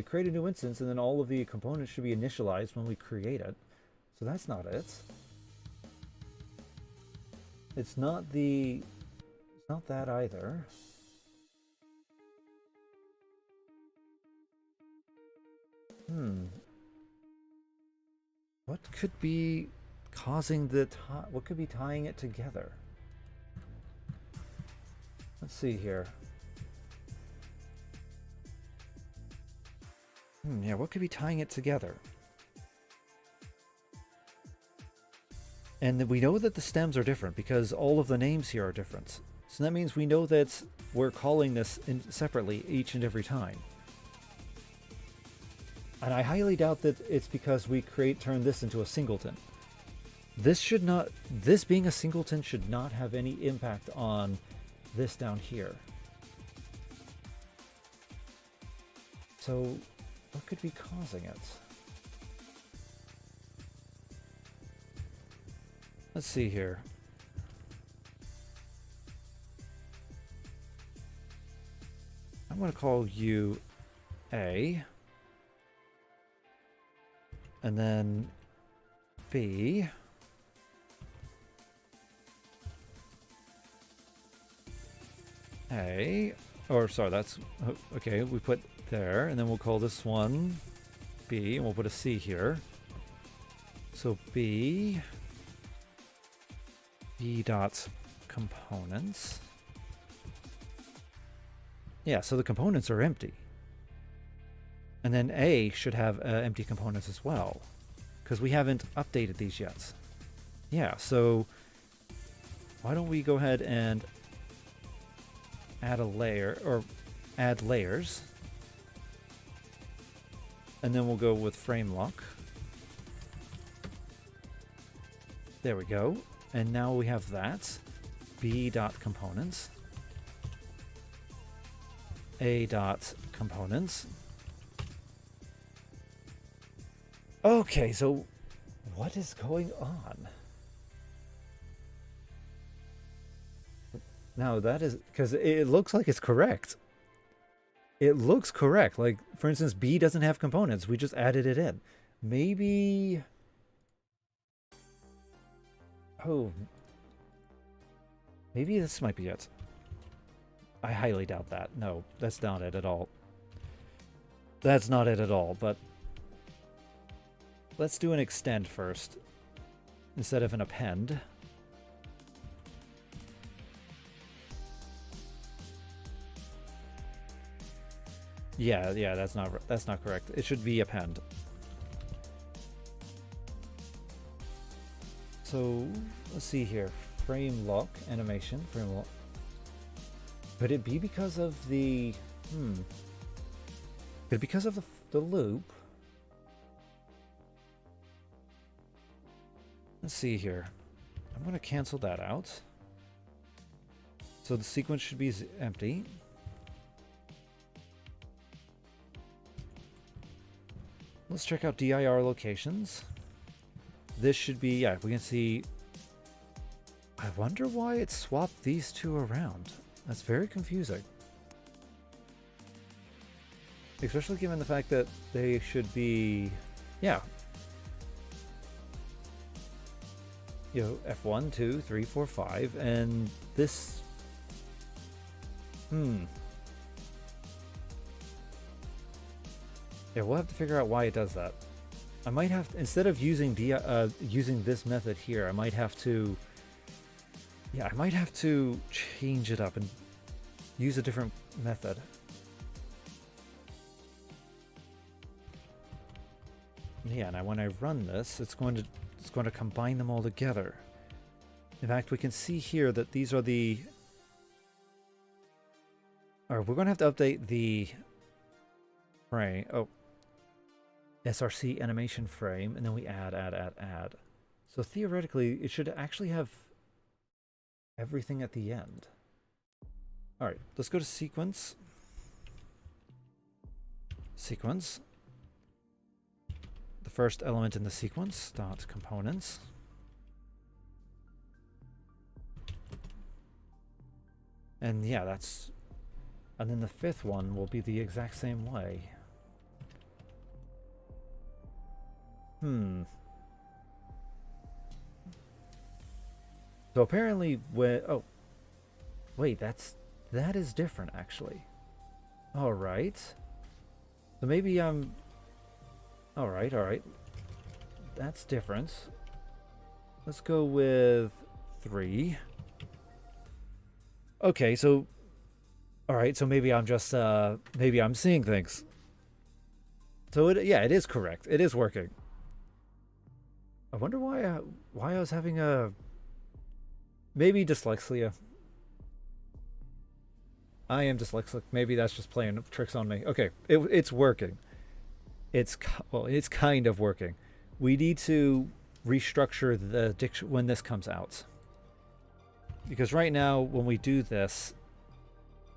create a new instance, and then all of the components should be initialized when we create it. So that's not it. It's not that either. What could be causing what could be tying it together? Let's see here. Yeah, what could be tying it together? And we know that the stems are different because all of the names here are different. So that means we know that we're calling this separately each and every time. And I highly doubt that it's because we turn this into a singleton. This being a singleton should not have any impact on this down here. So what could be causing it? Let's see here. I'm going to call you A. And then B. A. Or sorry, that's... Okay, we put there. And then we'll call this one B, and we'll put a C here. So B dot components. Yeah, so the components are empty. And then A should have empty components as well, because we haven't updated these yet. Yeah, so why don't we go ahead and add a layer, or add layers. And then we'll go with frame lock. There we go. And now we have that. B dot components. A dot components. Okay, so what is going on? No, that is because it looks like it's correct. It looks correct. Like, for instance, B doesn't have components. We just added it in. Maybe... Oh. Maybe this might be it. I highly doubt that. No, that's not it at all. That's not it at all, but... Let's do an extend first, instead of an append. Yeah, that's not correct. It should be append. So let's see here. Frame lock animation. Frame lock. Could it be because of the? Could it be because of the loop? Let's see here. I'm going to cancel that out. So the sequence should be empty. Let's check out DIR locations. This should be, yeah, we can see. I wonder why it swapped these two around. That's very confusing. Especially given the fact that they should be, yeah. You know, F1, 2, 3, 4, 5, and this. Yeah, we'll have to figure out why it does that. I might have to, instead of using using this method here, I might have to. Yeah, I might have to change it up and use a different method. Yeah, now when I run this, it's going to combine them all together. In fact, we can see here that these are the. Alright, we're going to have to update the frame. Oh. SRC animation frame, and then we add. So theoretically, it should actually have everything at the end. Alright, let's go to sequence. Sequence. The first element in the sequence, dot components. And yeah, that's... And then the fifth one will be the exact same way. So apparently when... Oh. Wait, that is different, actually. Alright. So maybe I'm... Alright. That's different. Let's go with 3. Okay, so... Alright, so maybe I'm just, maybe I'm seeing things. So yeah, it is correct. It is working. I wonder why I was having a... Maybe dyslexia. I am dyslexic. Maybe that's just playing tricks on me. Okay, it's working. It's kind of working. We need to restructure the diction when this comes out. Because right now, when we do this,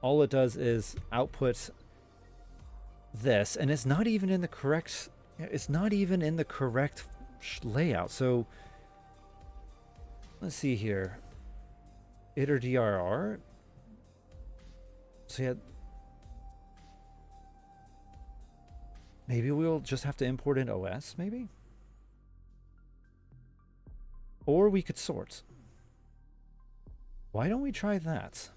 all it does is output this, and it's not even in the correct... It's not even in the correct layout. So let's see here. Iter DRR. So yeah, maybe we'll just have to import in OS, maybe? Or we could sort. Why don't we try that?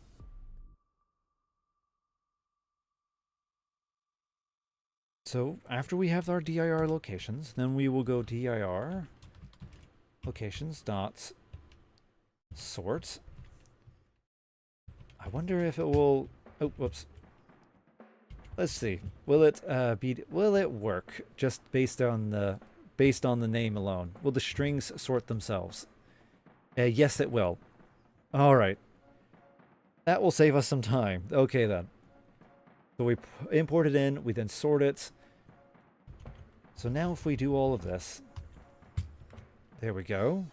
So after we have our dir locations, then we will go dir locations dot sort. I wonder if it will. Oh, whoops. Let's see. Will it Will it work just based on the name alone? Will the strings sort themselves? Yes, it will. All right. That will save us some time. Okay then. So we import it in. We then sort it. So now if we do all of this, there we go.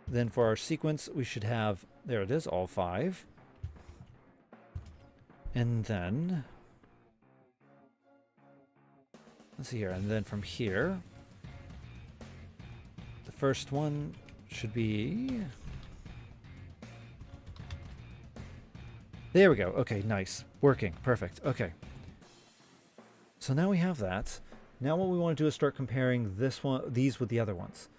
Then for our sequence, we should have, there it is, all 5. And then, let's see here, and then from here, the first one should be, there we go. Okay, nice. Working. Perfect. Okay. So now we have that. Now what we want to do is start comparing these with the other ones.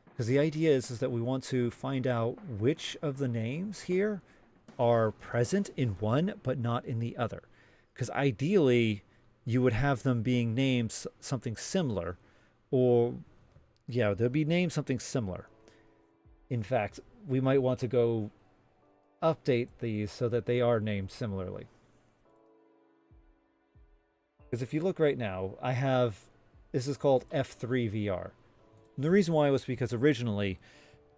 Because the idea is that we want to find out which of the names here are present in one but not in the other. Because ideally, you would have them being named something similar, or yeah, they'll be named something similar. In fact, we might want to go update these so that they are named similarly. Because if you look right now, I have, this is called F3VR. And the reason why was because originally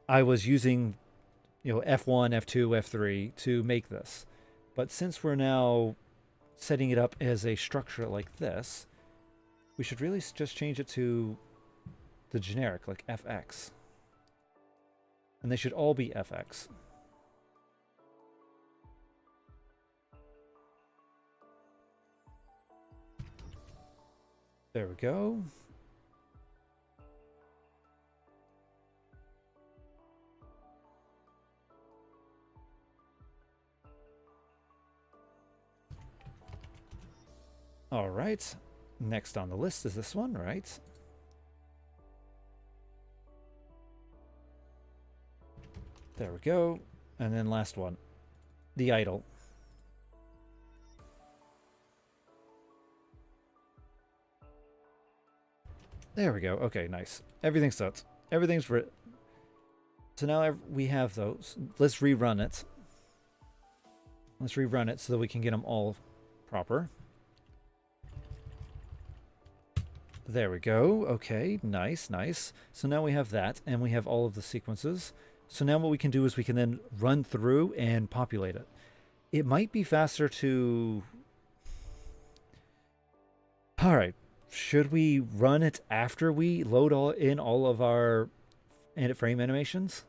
I was using, F1, F2, F3 to make this. But since we're now setting it up as a structure like this, we should really just change it to the generic, like FX. And they should all be FX. There we go. All right. Next on the list is this one, right? There we go. And then last one, the idle. There we go. Okay, nice. Everything's set. Everything's written. So now we have those. Let's rerun it. Let's rerun it so that we can get them all proper. There we go. Okay, nice, nice. So now we have that, and we have all of the sequences. So now what we can do is we can then run through and populate it. It might be faster to... All right. Should we run it after we load all of our frame animations?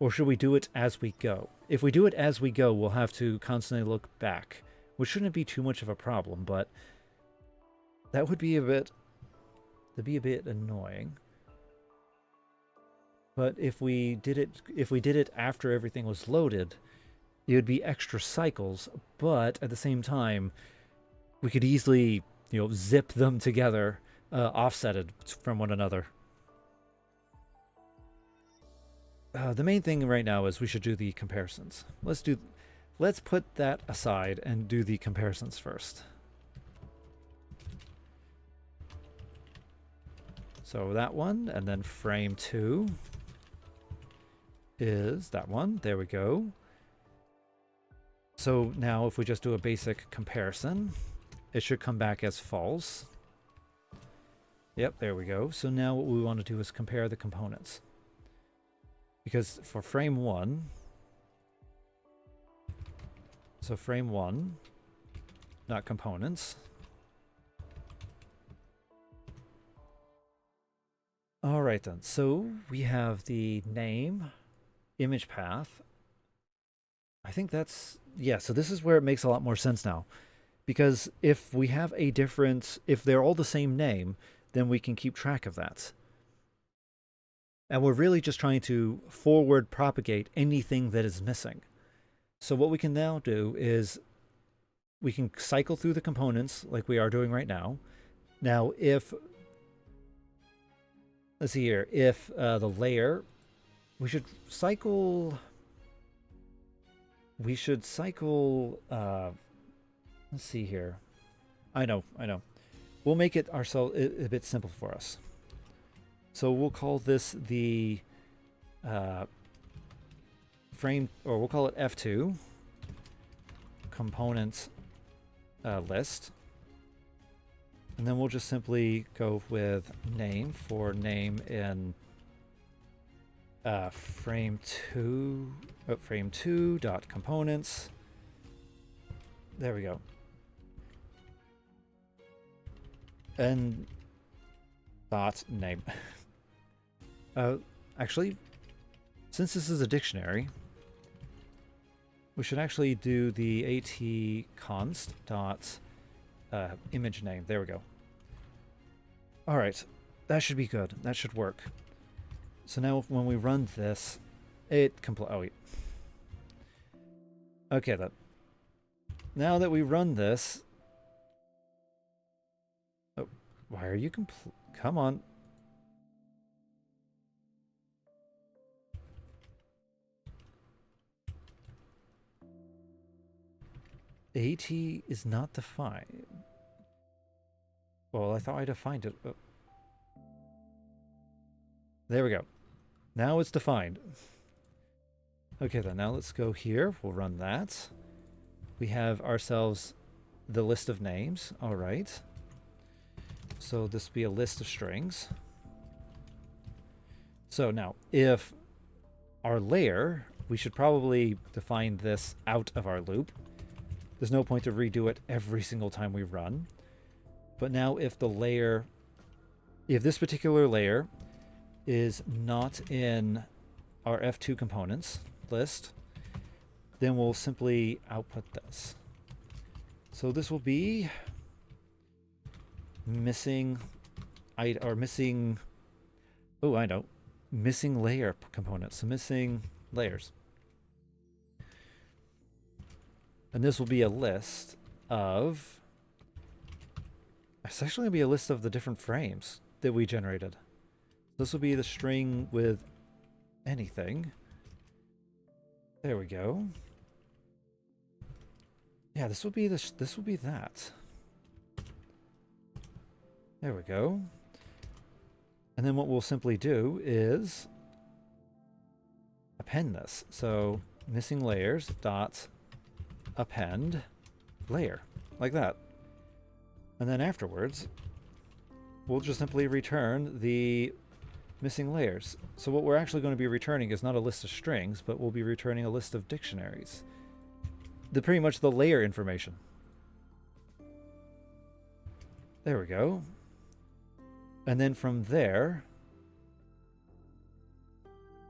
Or should we do it as we go? If we do it as we go, we'll have to constantly look back, which shouldn't be too much of a problem, but that would be a bit annoying. But if we did it after everything was loaded, it would be extra cycles, but at the same time, we could easily, zip them together, offsetted from one another. The main thing right now is we should do the comparisons. Let's put that aside and do the comparisons first. So that one, and then frame 2 is that one. There we go. So now if we just do a basic comparison, it should come back as false. Yep, there we go. So now what we want to do is compare the components. Because for frame 1, so frame 1, not components. All right then, so we have the name, image path. I think that's, yeah, so this is where it makes a lot more sense now. Because if we have if they're all the same name, then we can keep track of that. And we're really just trying to forward propagate anything that is missing. So what we can now do is we can cycle through the components like we are doing right now. Now, let's see here, if the layer, we should cycle, let's see here. I know, I know. We'll make it ourselves a bit simple for us. So we'll call this the frame, or we'll call it F2 components list. And then we'll just simply go with name for name in frame2 dot components. There we go. And dot name. Actually, since this is a dictionary, we should actually do the at const dot image name. There we go. All right, that should be good. That should work. So now when we run this, it oh wait. Okay then. Now that we run this, oh, why are you come on. AT is not defined. Well, I thought I defined it. Oh. There we go. Now it's defined. Okay then, now let's go here. We'll run that. We have ourselves the list of names. All right. So this will be a list of strings. So now, if our layer, we should probably define this out of our loop. There's no point to redo it every single time we run. But now if the layer, if this particular layer is not in our F2 components list, then we'll simply output this. So this will be missing, missing layer components, so missing layers. And this will be a list of, it's actually going to be a list of the different frames that we generated. This will be the string with anything. There we go. Yeah, this will be this will be that. There we go. And then what we'll simply do is append this. So missing layers dot append layer, like that. And then afterwards, we'll just simply return the missing layers. So what we're actually going to be returning is not a list of strings, but we'll be returning a list of dictionaries. Pretty much the layer information. There we go. And then from there,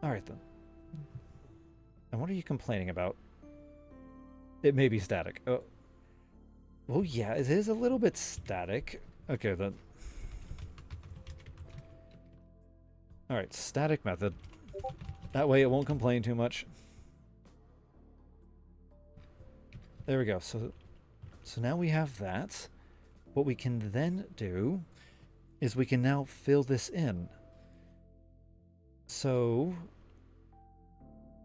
all right then. And what are you complaining about? It may be static. Oh yeah, it is a little bit static. Okay then. All right, static method. That way it won't complain too much. There we go. So now we have that. What we can then do is we can now fill this in. So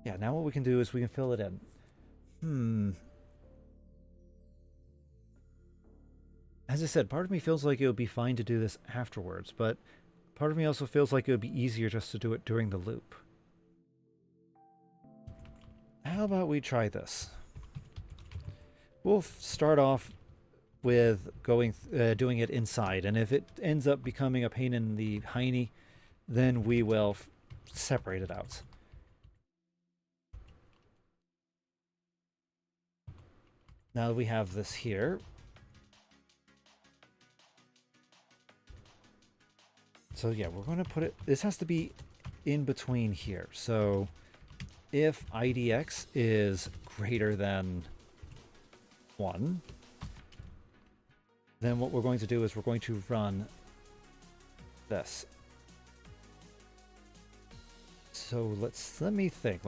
yeah, now what we can do is we can fill it in. As I said, part of me feels like it would be fine to do this afterwards, but part of me also feels like it would be easier just to do it during the loop. How about we try this? We'll start off with doing it inside, and if it ends up becoming a pain in the hiney, then we will separate it out. Now that we have this here, so yeah, we're going to put it, this has to be in between here. So if IDX is greater than 1, then what we're going to do is we're going to run this. So let me think.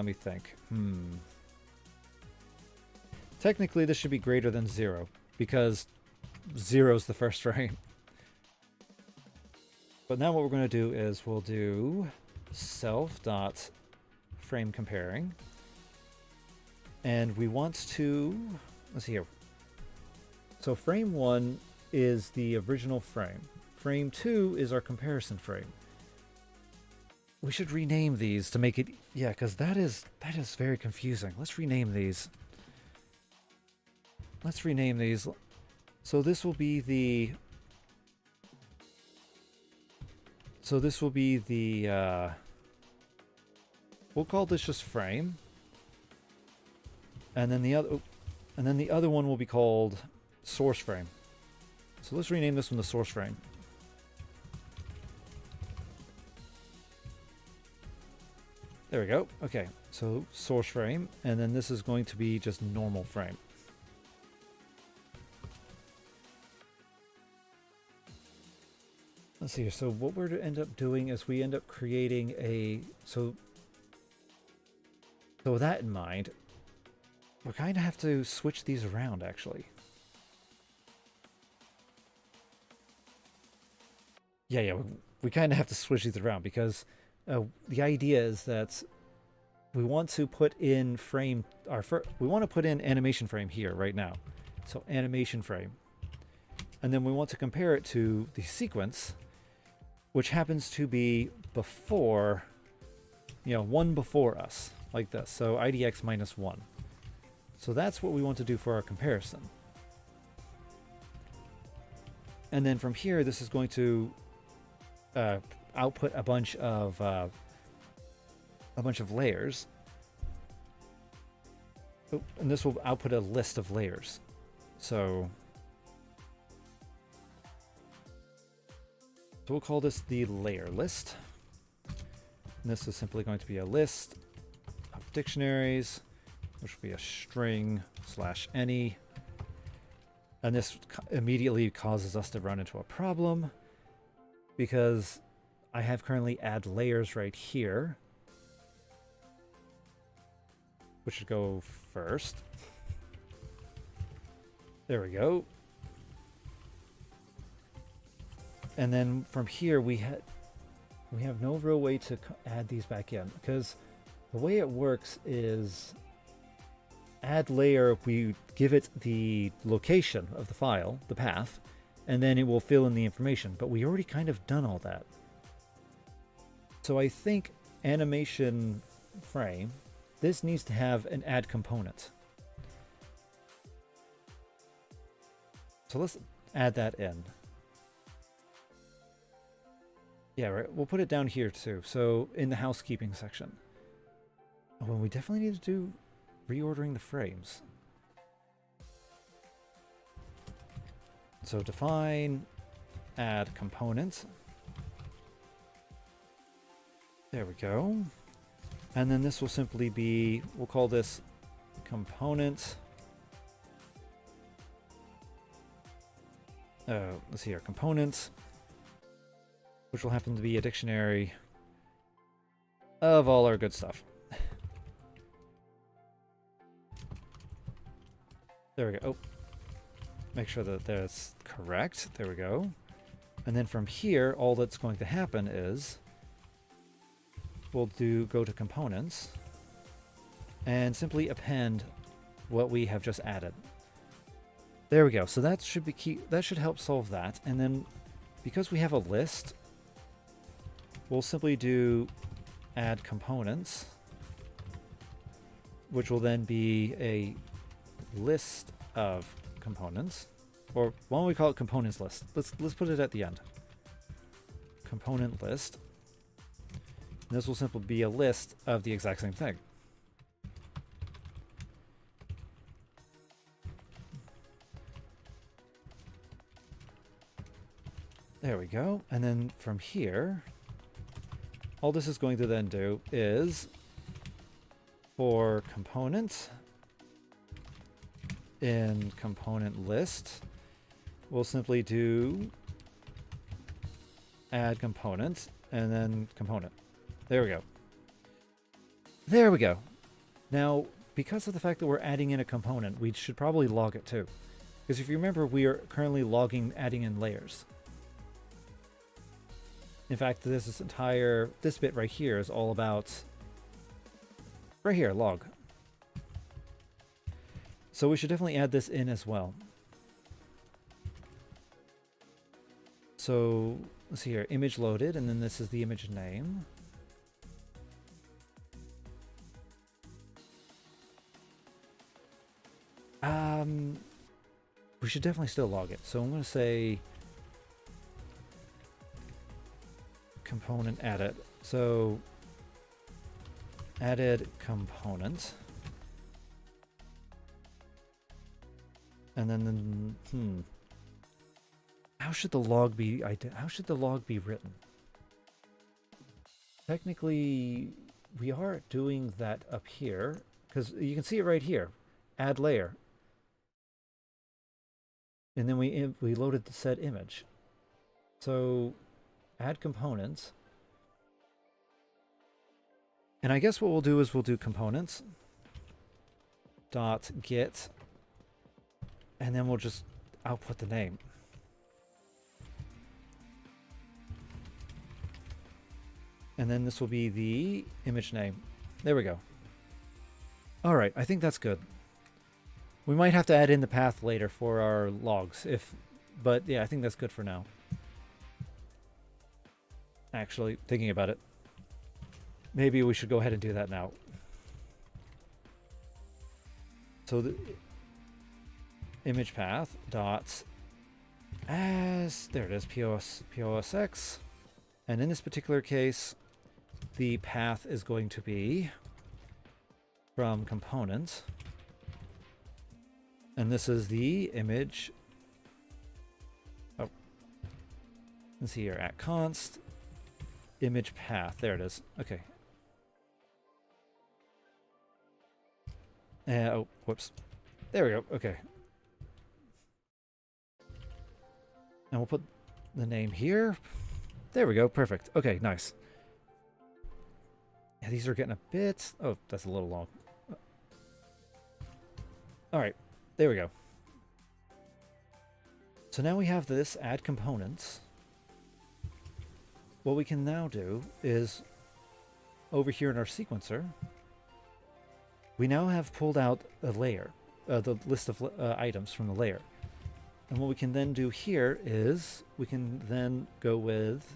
Technically this should be greater than 0 because 0 is the first frame. But now what we're going to do is we'll do self.frame comparing. And we want to, let's see here. So frame 1 is the original frame. Frame 2 is our comparison frame. We should rename these to make it... Yeah, because that is very confusing. Let's rename these. Let's rename these. So this will be the... So this will be the... we'll call this just frame. And then the other one will be called source frame. So let's rename this one the source frame. There we go. Okay, so source frame, and then this is going to be just normal frame. Let's see here. So what we're to end up doing is we end up creating a... So with that in mind, we kind of have to switch these around, actually. Yeah, we kind of have to switch these around because the idea is that we want to put in we want to put in animation frame here right now. So animation frame. And then we want to compare it to the sequence, which happens to be before, one before us, like this. So IDX minus 1. So that's what we want to do for our comparison. And then from here, this is going to output a bunch of layers. Oh, and this will output a list of layers. So we'll call this the layer list. And this is simply going to be a list of dictionaries, which will be a string /any. And this immediately causes us to run into a problem because I have currently add layers right here, which should go first. There we go. And then from here we have no real way to add these back in, because the way it works is add layer, we give it the location of the file, the path, and then it will fill in the information. But we already kind of done all that. So I think animation frame, this needs to have an add component. So let's add that in. Yeah, right. We'll put it down here too. So in the housekeeping section. Well, we definitely need to do reordering the frames. So define add component. There we go. And then this will simply be, we'll call this component. Let's see here, components, which will happen to be a dictionary of all our good stuff. There we go. Oh, make sure that that's correct. There we go. And then from here, all that's going to happen is we'll go to components and simply append what we have just added. There we go. So that should be key. That should help solve that. And then because we have a list, we'll simply do add components, which will then be a list of components. Or why don't we call it components list? Let's put it at the end. Component list. And this will simply be a list of the exact same thing. There we go. And then from here, all this is going to then do is for components in component list, we'll simply do add component and then component. There we go. There we go. Now, because of the fact that we're adding in a component, we should probably log it too. Because if you remember, we are currently logging, adding in layers. In fact, this bit right here is all about, right here, log. So we should definitely add this in as well. So let's see here, image loaded, and then this is the image name. We should definitely still log it. So I'm going to say component added. So added component. And then how should the log be written? Technically, we are doing that up here because you can see it right here. Add layer. And then we loaded the said image. So add components. And I guess what we'll do is we'll do components dot get, and then we'll just output the name. And then this will be the image name. There we go. All right, I think that's good. We might have to add in the path later for our logs, but yeah, I think that's good for now. Actually, thinking about it, maybe we should go ahead and do that now. So the image path dot as, there it is, POSX, and in this particular case, the path is going to be from component. And this is the image. Oh, let's see here, at const image path. There it is. Okay. Oh, whoops. There we go. Okay. And we'll put the name here. There we go. Perfect. Okay, nice. Yeah, these are getting a bit... Oh, that's a little long. All right. There we go. So now we have this add components. What we can now do is over here in our sequencer, we now have pulled out a layer, the list of items from the layer. And what we can then do here is we can then go with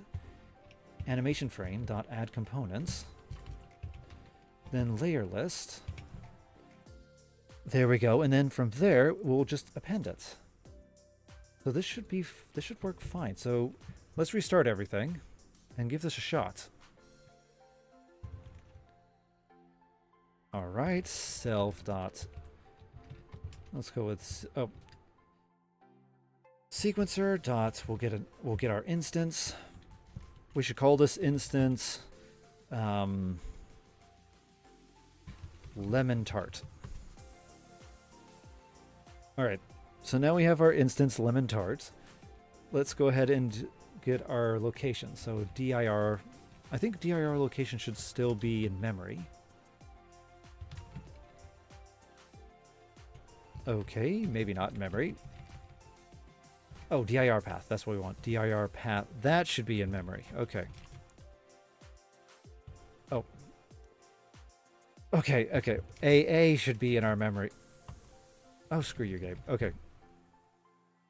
animation frame dot add components, then layer list. There we go, and then from there we'll just append it. So this should work fine. So let's restart everything and give this a shot. All right, self dot. Let's go with sequencer dot. We'll get our instance. We should call this instance lemon tart. All right, so now we have our instance lemon tart. Let's go ahead and get our location. So dir, I think dir location should still be in memory. Okay, maybe not in memory. Oh, dir path, that's what we want. Dir path, that should be in memory. Okay. Oh. Okay, okay. AA should be in our memory. Oh, screw you, Gabe. Okay.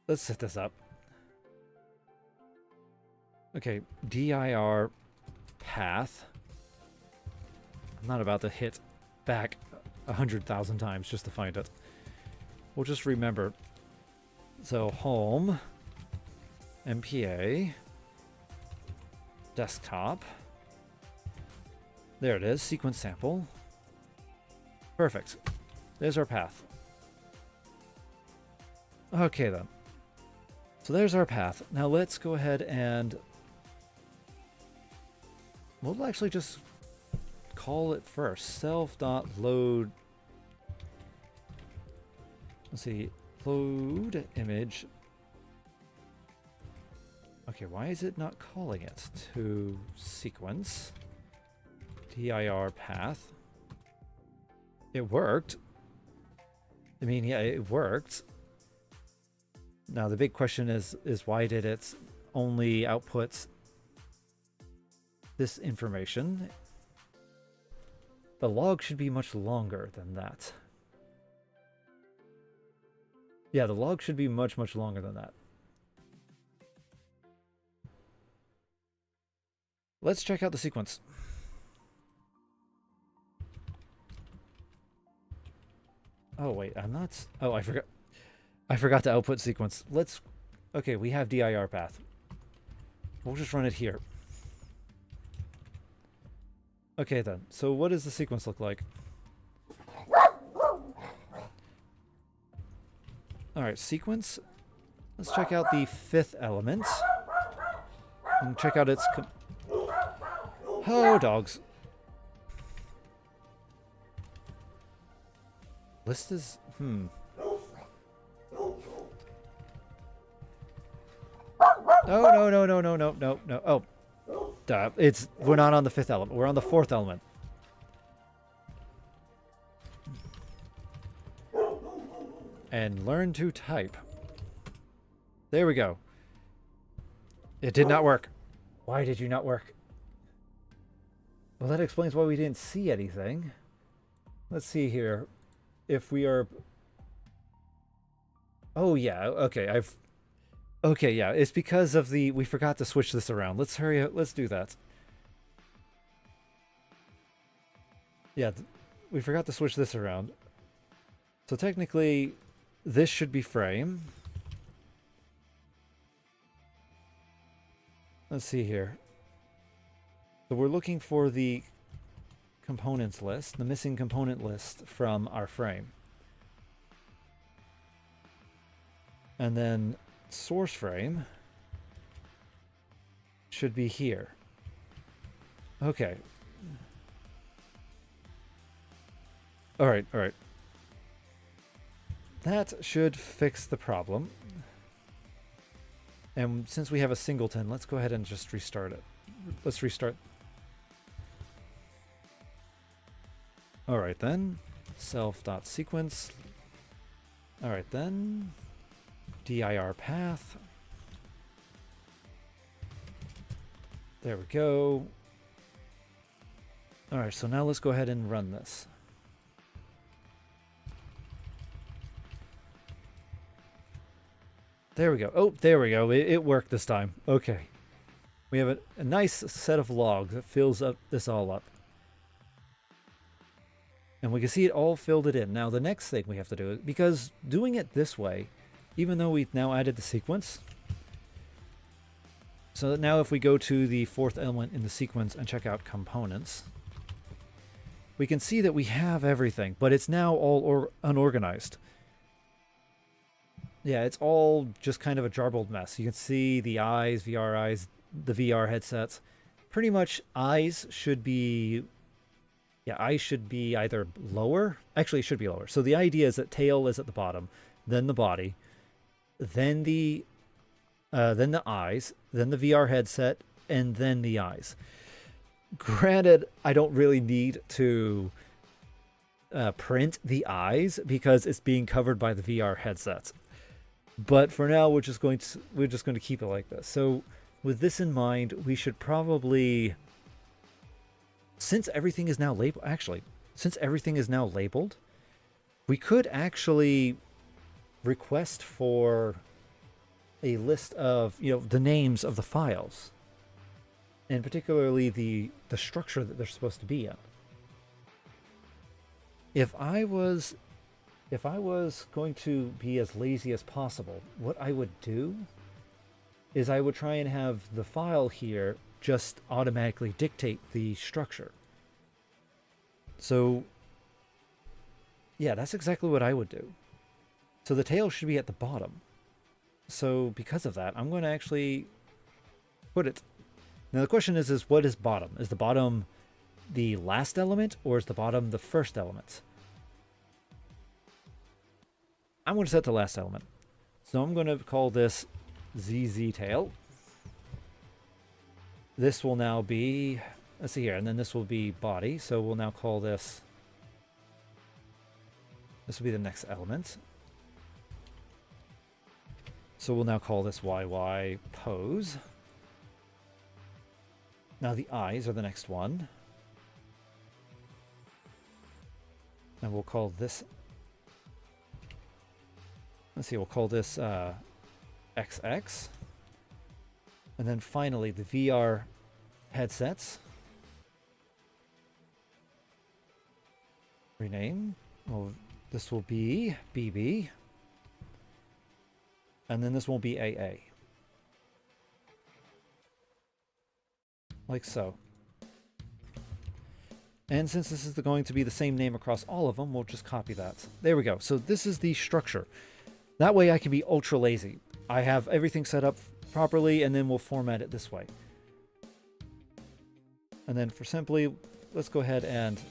Let's set this up. Okay, dir path. I'm not about to hit back 100,000 times just to find it. We'll just remember. So home, MPA, desktop. There it is, sequence sample. Perfect. There's our path. Okay then. So there's our path. Now let's go ahead and we'll actually just call it first. Self.load. Let's see. Load image. Okay, why is it not calling it to sequence? dir path. It worked. I mean, yeah, it worked. Now the big question is why did it only output this information? The log should be much longer than that. Yeah, the log should be much, much longer than that. let's check out the sequence. Oh wait, I'm not. Oh, I forgot. I forgot to output sequence. Let's. Okay, we have dir path. We'll just run it here. Okay then. So what does the sequence look like? All right, sequence. Let's check out the 5th element and check out its. Oh, dogs. List is Oh, no. Oh, duh. We're not on the 5th element. We're on the 4th element. And learn to type. There we go. It did not work. Why did you not work? Well, that explains why we didn't see anything. Let's see here. If we are... Oh, yeah. Okay, Okay, yeah. It's because of the... We forgot to switch this around. Let's hurry up. Let's do that. Yeah, we forgot to switch this around. So technically, this should be frame. Let's see here. So we're looking for the components list, the missing component list from our frame. And then source frame should be here. Okay. All right. That should fix the problem. And since we have a singleton, let's go ahead and just restart it. Let's restart. All right then, self.sequence. All right then, dir path. There we go. All right, so now let's go ahead and run this. There we go. Oh, there we go. It worked this time. Okay. We have a nice set of logs that fills up this all up. And we can see it all filled it in. Now the next thing we have to do is, because doing it this way, even though we've now added the sequence, so that now if we go to the 4th element in the sequence and check out components, we can see that we have everything, but it's now all unorganized. Yeah, it's all just kind of a jarbled mess. You can see the eyes, VR eyes, the VR headsets. Pretty much eyes should be... Yeah, eyes should be either lower. Actually, it should be lower. So the idea is that tail is at the bottom, then the body, then the eyes, then the VR headset, and then the eyes. Granted, I don't really need to print the eyes because it's being covered by the VR headsets. But for now, we're just going to keep it like this. So with this in mind, we should probably, since everything is now labeled, we could actually request for a list of, the names of the files, and particularly the structure that they're supposed to be in. If I was going to be as lazy as possible, what I would do is I would try and have the file here just automatically dictate the structure. So, yeah, that's exactly what I would do. So the tail should be at the bottom. So because of that, I'm going to actually put it. Now the question is what is bottom? Is the bottom the last element, or is the bottom the first element? I'm going to set the last element. So I'm going to call this ZZ tail. This will now be, let's see here, and then this will be body. So we'll now call this will be the next element. So we'll now call this YY pose. Now the eyes are the next one. And we'll call this, let's see, we'll call this XX. And then finally the VR headsets. Rename. Well, this will be BB. And then this won't be AA. Like so. And since this is going to be the same name across all of them, we'll just copy that. There we go. So this is the structure. That way I can be ultra lazy. I have everything set up properly, and then we'll format it this way. And then for simply, let's go ahead and...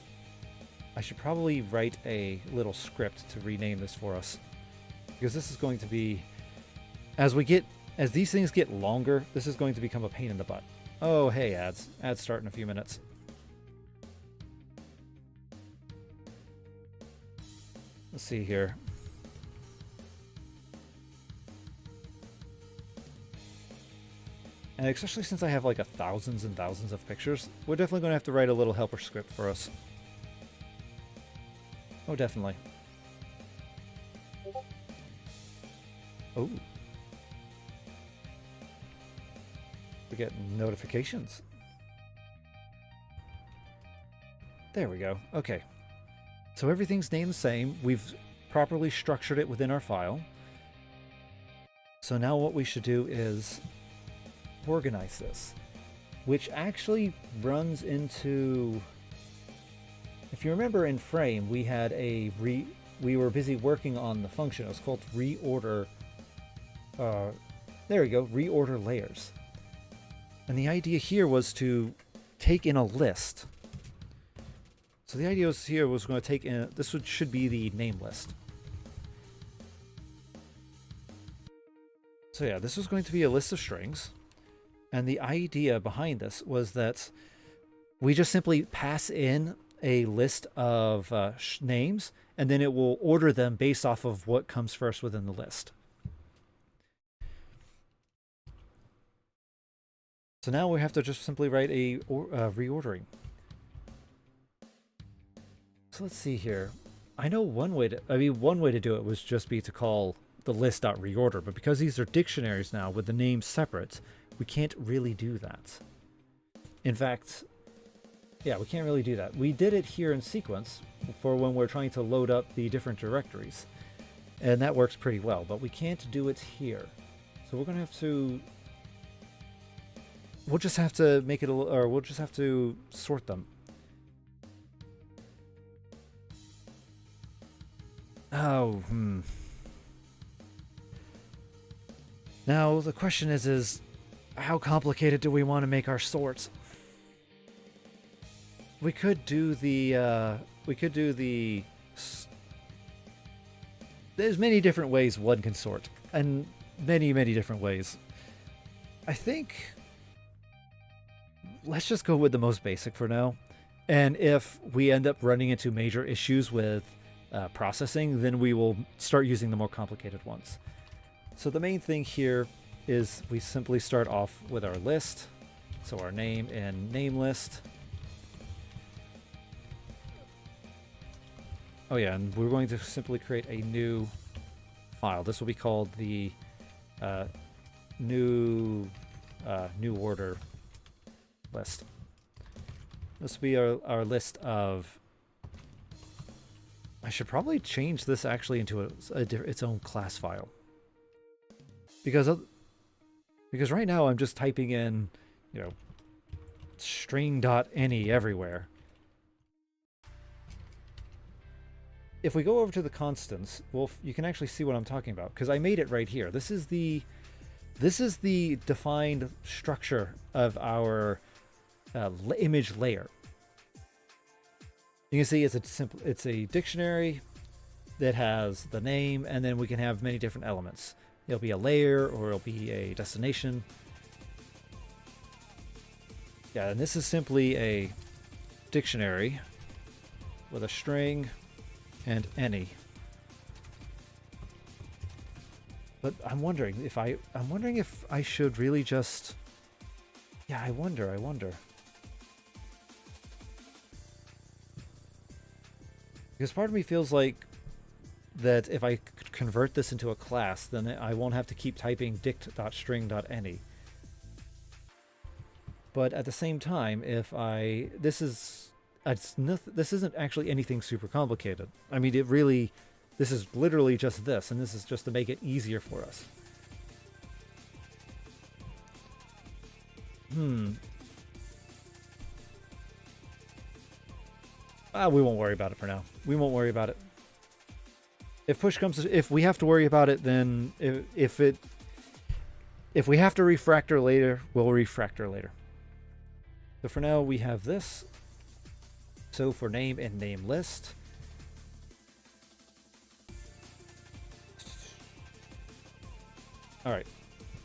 I should probably write a little script to rename this for us. Because this is going to be... As these things get longer, this is going to become a pain in the butt. Oh, hey, ads. Ads start in a few minutes. Let's see here. And especially since I have like thousands and thousands of pictures, we're definitely going to have to write a little helper script for us. Oh, definitely. Oh. We get notifications. There we go. Okay. So everything's named the same. We've properly structured it within our file. So now what we should do is organize this, which actually runs into... If you remember in Frame, we had we were busy working on the function. It was called reorder. There we go, reorder layers. And the idea here was to take in a list. So the idea was here was going to take in, should be the name list. So yeah, this was going to be a list of strings. And the idea behind this was that we just simply pass in a list of names, and then it will order them based off of what comes first within the list. So now we have to just simply write a reordering. So let's see here. I know one way to do it was just be to call the list.reorder, but because these are dictionaries now with the names separate, we can't really do that. In fact, yeah, we can't really do that. We did it here in sequence for when we're trying to load up the different directories, and that works pretty well, but we can't do it here. So we're going to have to... We'll just have to make it or we'll just have to sort them. Oh, Now the question is how complicated do we want to make our sorts? We could do the there's many different ways one can sort, and many different ways. I think let's just go with the most basic for now, and if we end up running into major issues with processing, then we will start using the more complicated ones. So the main thing here is we simply start off with our list, so our name and name list. Oh yeah, and we're going to simply create a new file. This will be called the new order list. This will be our list of... I should probably change this actually into its own class file. Because right now I'm just typing in, you know, string.any everywhere. If we go over to the constants, well, you can actually see what I'm talking about, because I made it right here. This is the defined structure of our image layer. You can see it's a dictionary that has the name, and then we can have many different elements. It'll be a layer, or it'll be a destination. Yeah, and this is simply a dictionary with a string and any. But I'm wondering if I should really just... Yeah, I wonder. Because part of me feels like that if I convert this into a class, then I won't have to keep typing dict.string.any. But at the same time, if I this isn't actually anything super complicated. I mean, this is literally just this, and this is just to make it easier for us. We won't worry about it for now. We won't worry about it. If push comes to, if we have to worry about it, then if we have to refactor later, we'll refactor later. So for now, we have this. So for name and name list. All right.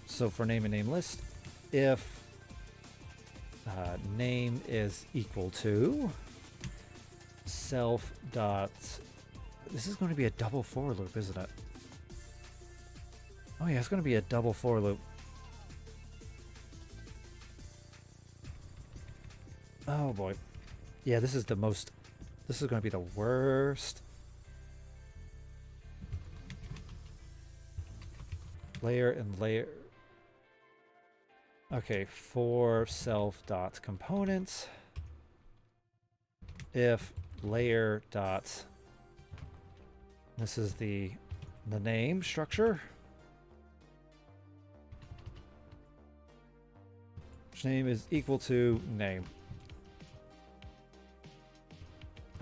So for name and name list, if name is equal to self dot, this is going to be a double for loop, isn't it? Oh yeah, it's going to be a double for loop. Oh boy. Yeah, this is going to be the worst. Layer and layer. Okay, for self dot components. If layer dot, this is the name structure. Which name is equal to name.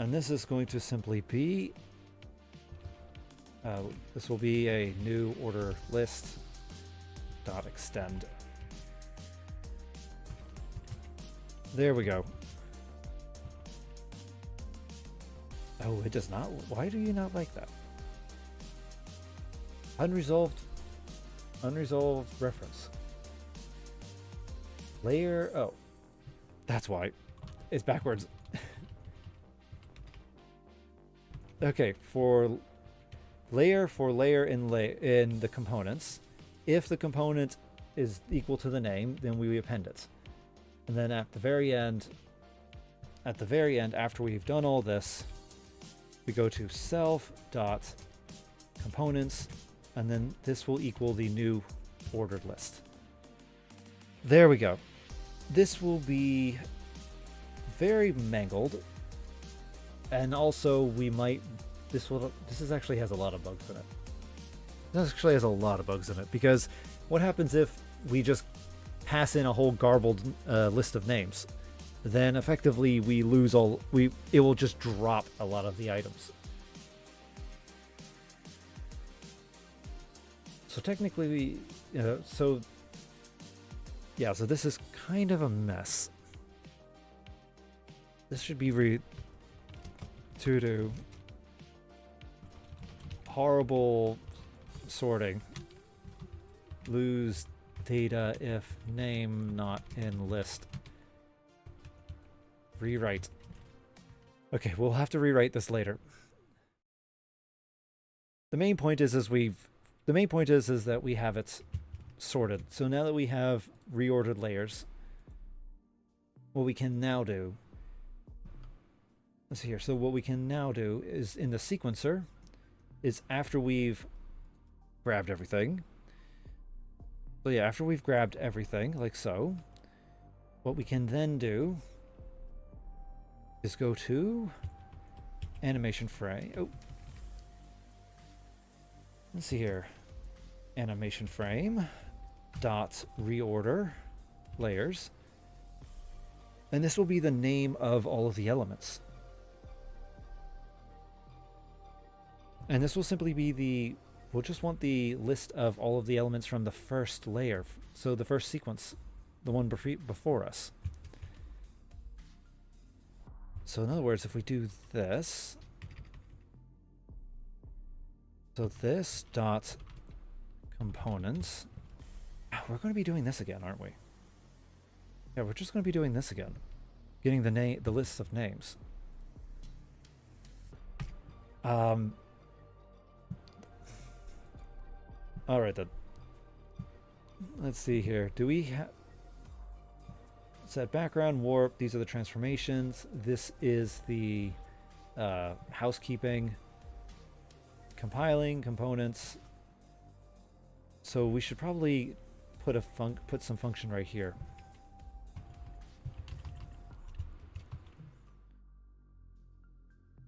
And this is going to simply be, this will be a new order list dot extend. There we go. Oh, it does not. Why do you not like that? Unresolved reference. Layer. Oh, that's why. It's backwards. Okay, for layer in the components, if the component is equal to the name, then we append it. And then at the very end, after we've done all this, we go to self dot components, and then this will equal the new ordered list. There we go. This will be very mangled. And also this actually has a lot of bugs in it. This actually has a lot of bugs in it, because what happens if we just pass in a whole garbled list of names? Then effectively we lose it will just drop a lot of the items. So technically so this is kind of a mess. This should be to do horrible sorting. Lose data if name not in list. Rewrite. Okay, we'll have to rewrite this later. The main point is that we have it sorted. So now that we have reordered layers, what we can now do, let's see here. So what we can now do is in the sequencer is after we've grabbed everything. So yeah, after we've grabbed everything like so, what we can then do is go to animation frame. Oh, let's see here. Animation frame dot reorder layers. And this will be the name of all of the elements. And this will simply be we'll just want the list of all of the elements from the first layer. So the first sequence, the one before us. So in other words, if we do this, so this dot components, we're going to be doing this again, aren't we? Yeah, we're just going to be doing this again, getting the list of names. All right then. Let's see here. Do we have set background warp? These are the transformations. This is the housekeeping, compiling components. So we should probably put some function right here.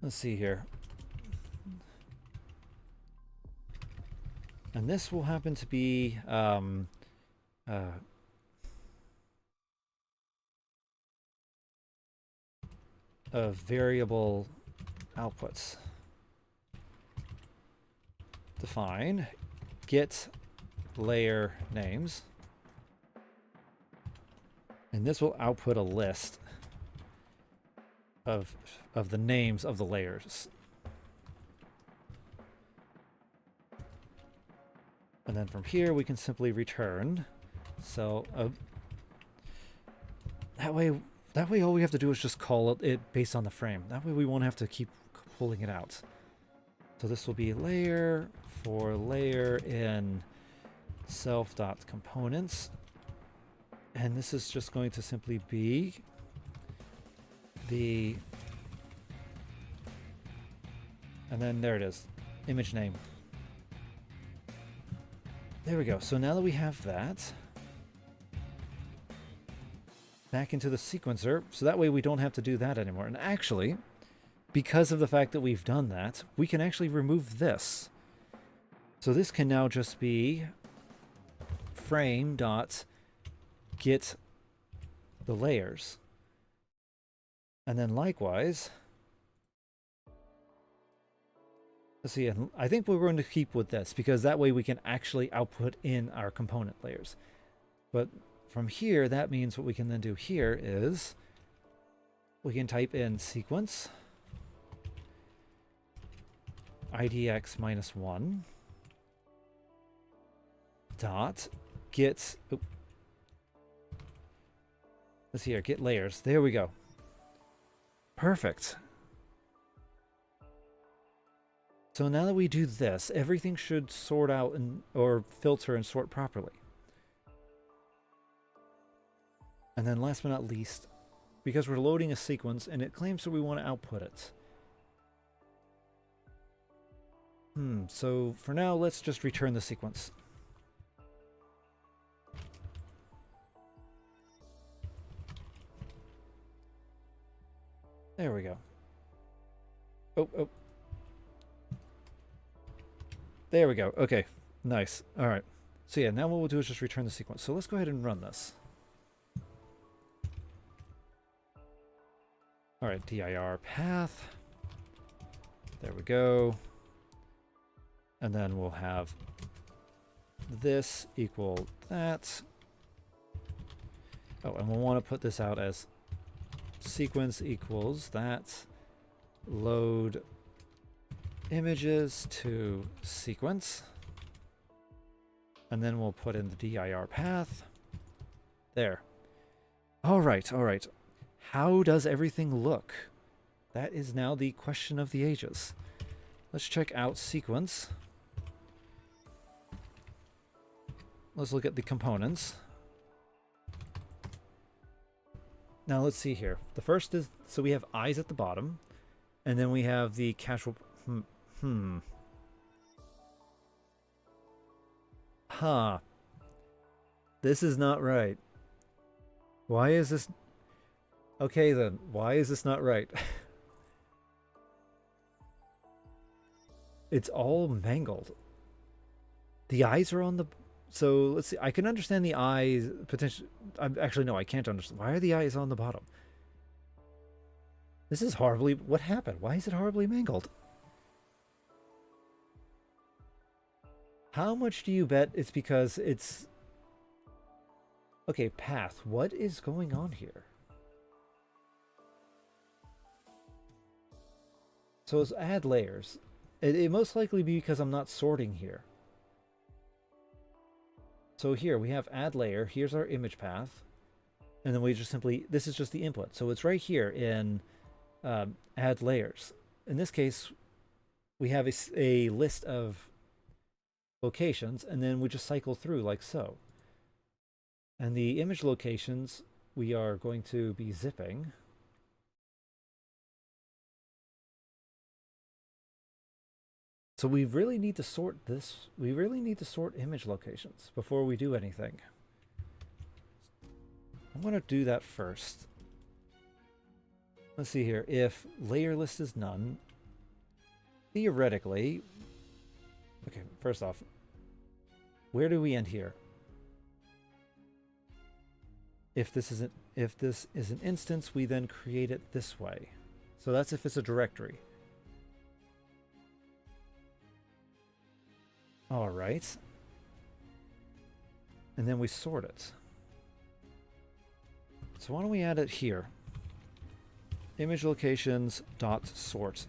Let's see here. And this will happen to be of variable outputs. Define get layer names, and this will output a list of the names of the layers. And then from here we can simply return. So that way all we have to do is just call it based on the frame. That way we won't have to keep pulling it out. So this will be layer for layer in self.components. And this is just going to simply be the, and then there it is, image name. There we go. So now that we have that, back into the sequencer, so that way we don't have to do that anymore. And actually, because of the fact that we've done that, we can actually remove this. So this can now just be frame.get the layers. And then likewise, let's see, I think we're going to keep with this because that way we can actually output in our component layers. But from here, that means what we can then do here is we can type in sequence idx -1 dot get, let's see here, get layers. There we go. Perfect. So now that we do this, everything should sort out and or filter and sort properly. And then last but not least, because we're loading a sequence and it claims that we want to output it. So for now, let's just return the sequence. There we go. Oh. There we go. Okay, nice. All right. So yeah, now what we'll do is just return the sequence. So let's go ahead and run this. All right, dir path. There we go. And then we'll have this equal that. Oh, and we'll want to put this out as sequence equals that load images to sequence. And then we'll put in the dir path. There. All right. How does everything look? That is now the question of the ages. Let's check out sequence. Let's look at the components. Now let's see here. The first is, so we have eyes at the bottom, and then we have the casual, This is not right. Why is this? Okay then, why is this not right? It's all mangled. The eyes are on the... So let's see. I can understand the eyes potentially. Actually, no, I can't understand. Why are the eyes on the bottom? This is horribly... What happened? Why is it horribly mangled? How much do you bet it's because it's... Okay, path. What is going on here? So it's add layers. It most likely be because I'm not sorting here. So here we have add layer. Here's our image path. And then we just simply, this is just the input. So it's right here in add layers. In this case, we have a list of locations, and then we just cycle through like so. And the image locations, we are going to be zipping. So we really need to sort this. We really need to sort image locations before we do anything. I'm going to do that first. Let's see here. If layer list is none, theoretically, okay, first off, where do we end here? If this is an instance, we then create it this way. So that's if it's a directory. All right. And then we sort it. So why don't we add it here? Image locations dot sort.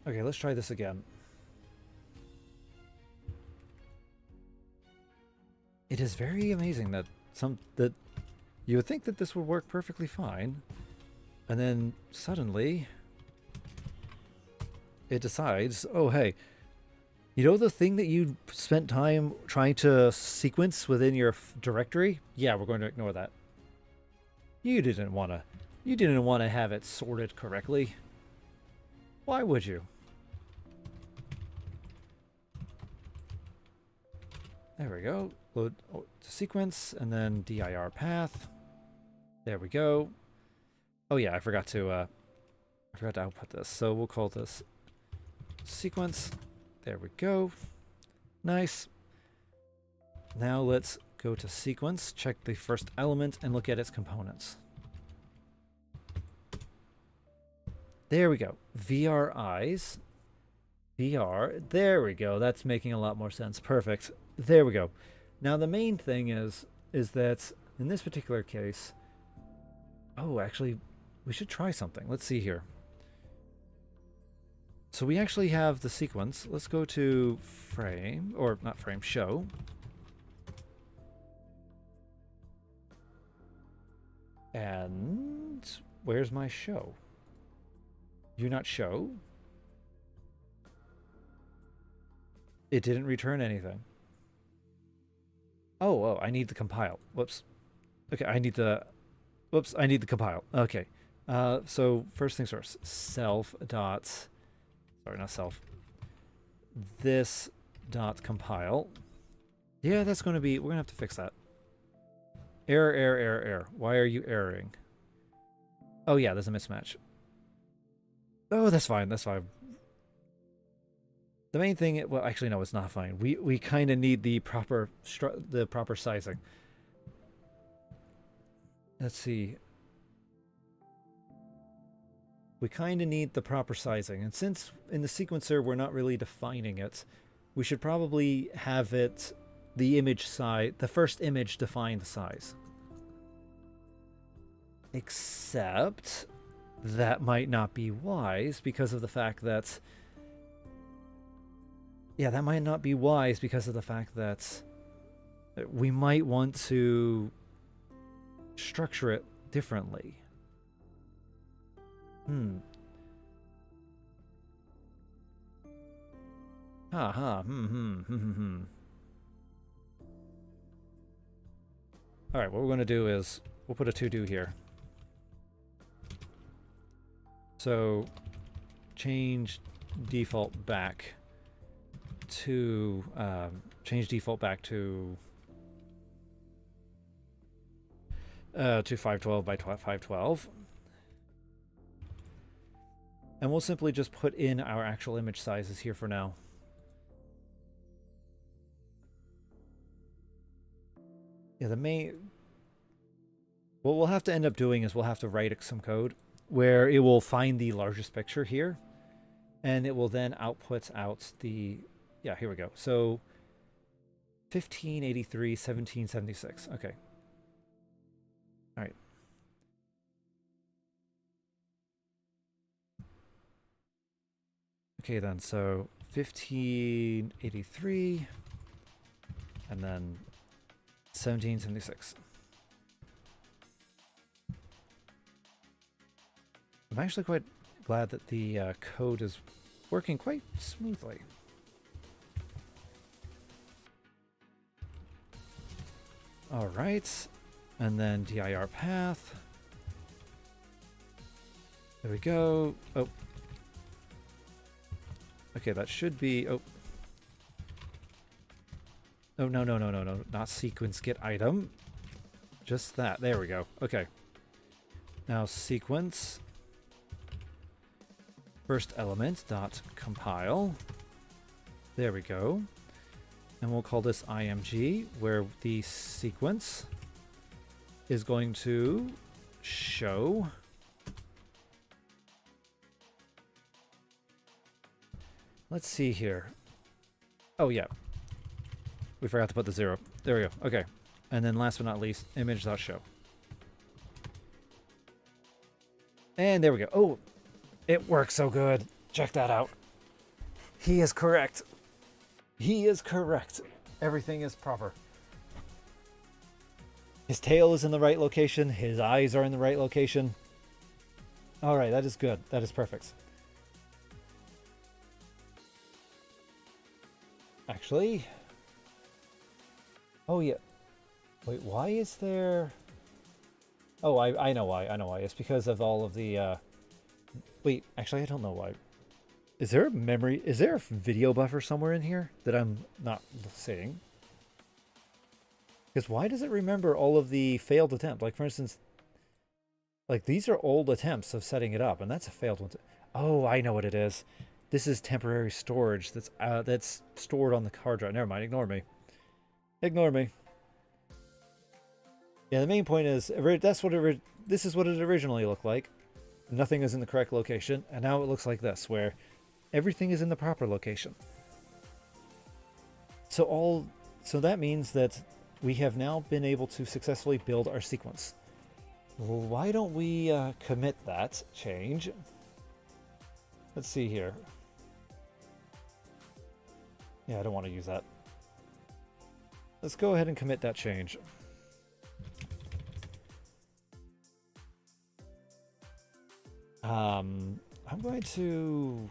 Okay, let's try this again. It is very amazing that you would think that this would work perfectly fine, and then suddenly it decides, oh hey, you know the thing that you spent time trying to sequence within your directory? Yeah, we're going to ignore that. You didn't want to have it sorted correctly. Why would you? There we go. Load to sequence and then dir path. There we go. Oh yeah, I forgot to output this. So we'll call this sequence. There we go. Nice. Now let's go to sequence, check the first element, and look at its components. There we go. VRIs. VR. There we go. That's making a lot more sense. Perfect. There we go. Now the main thing is that in this particular case, oh, actually, we should try something. Let's see here. So we actually have the sequence. Let's go to frame, or not frame, show. And where's my show? Do not show. It didn't return anything. Oh, I need the compile. Whoops. Okay, I need the compile. Okay. So first things first. Self dot, sorry, not self. This dot compile. Yeah, that's going to be, we're going to have to fix that. Error. Why are you erroring? Oh yeah, there's a mismatch. Oh, that's fine. That's fine. The main thing, well, actually, no, it's not fine. We kind of need the proper sizing. Let's see. We kind of need the proper sizing, and since in the sequencer we're not really defining it, we should probably have it the image size, the first image define the size. Except that might not be wise because of the fact that that might not be wise because of the fact that we might want to structure it differently. All right, what we're going to do is we'll put a to-do here. So change default back to 512 by 512, and we'll simply just put in our actual image sizes here for now. Yeah, what we'll have to end up doing is we'll have to write some code where it will find the largest picture here, and it will then output out the, yeah, here we go. So 1583, 1776. Okay. All right. Okay, then, so 1583 and then 1776. I'm actually quite glad that the code is working quite smoothly. All right, and then dir path. There we go. Oh. Okay, that should be, oh. Oh, no, not sequence get item. Just that, there we go. Okay. Now sequence. first element dot compile. There we go. And we'll call this img, where the sequence is going to show let's see here. Oh yeah. We forgot to put the 0. There we go. Okay. And then last but not least, image.show. And there we go. Oh, it works so good. Check that out. He is correct. He is correct. Everything is proper. His tail is in the right location. His eyes are in the right location. All right, that is good. That is perfect. Actually, oh yeah. Wait, why is there... Oh, I know why. I know why. It's because of all of the... Wait, actually, I don't know why. Is there a memory... Is there a video buffer somewhere in here that I'm not seeing? Because why does it remember all of the failed attempts? Like, for instance... Like, these are old attempts of setting it up, and that's a failed one. Oh, I know what it is. This is temporary storage that's stored on the hard drive. Never mind, ignore me. Ignore me. Yeah, the main point is this is what it originally looked like. Nothing is in the correct location, and now it looks like this, where everything is in the proper location. So that means that we have now been able to successfully build our sequence. Well, why don't we commit that change? Let's see here. Yeah, I don't want to use that. Let's go ahead and commit that change. I'm going to...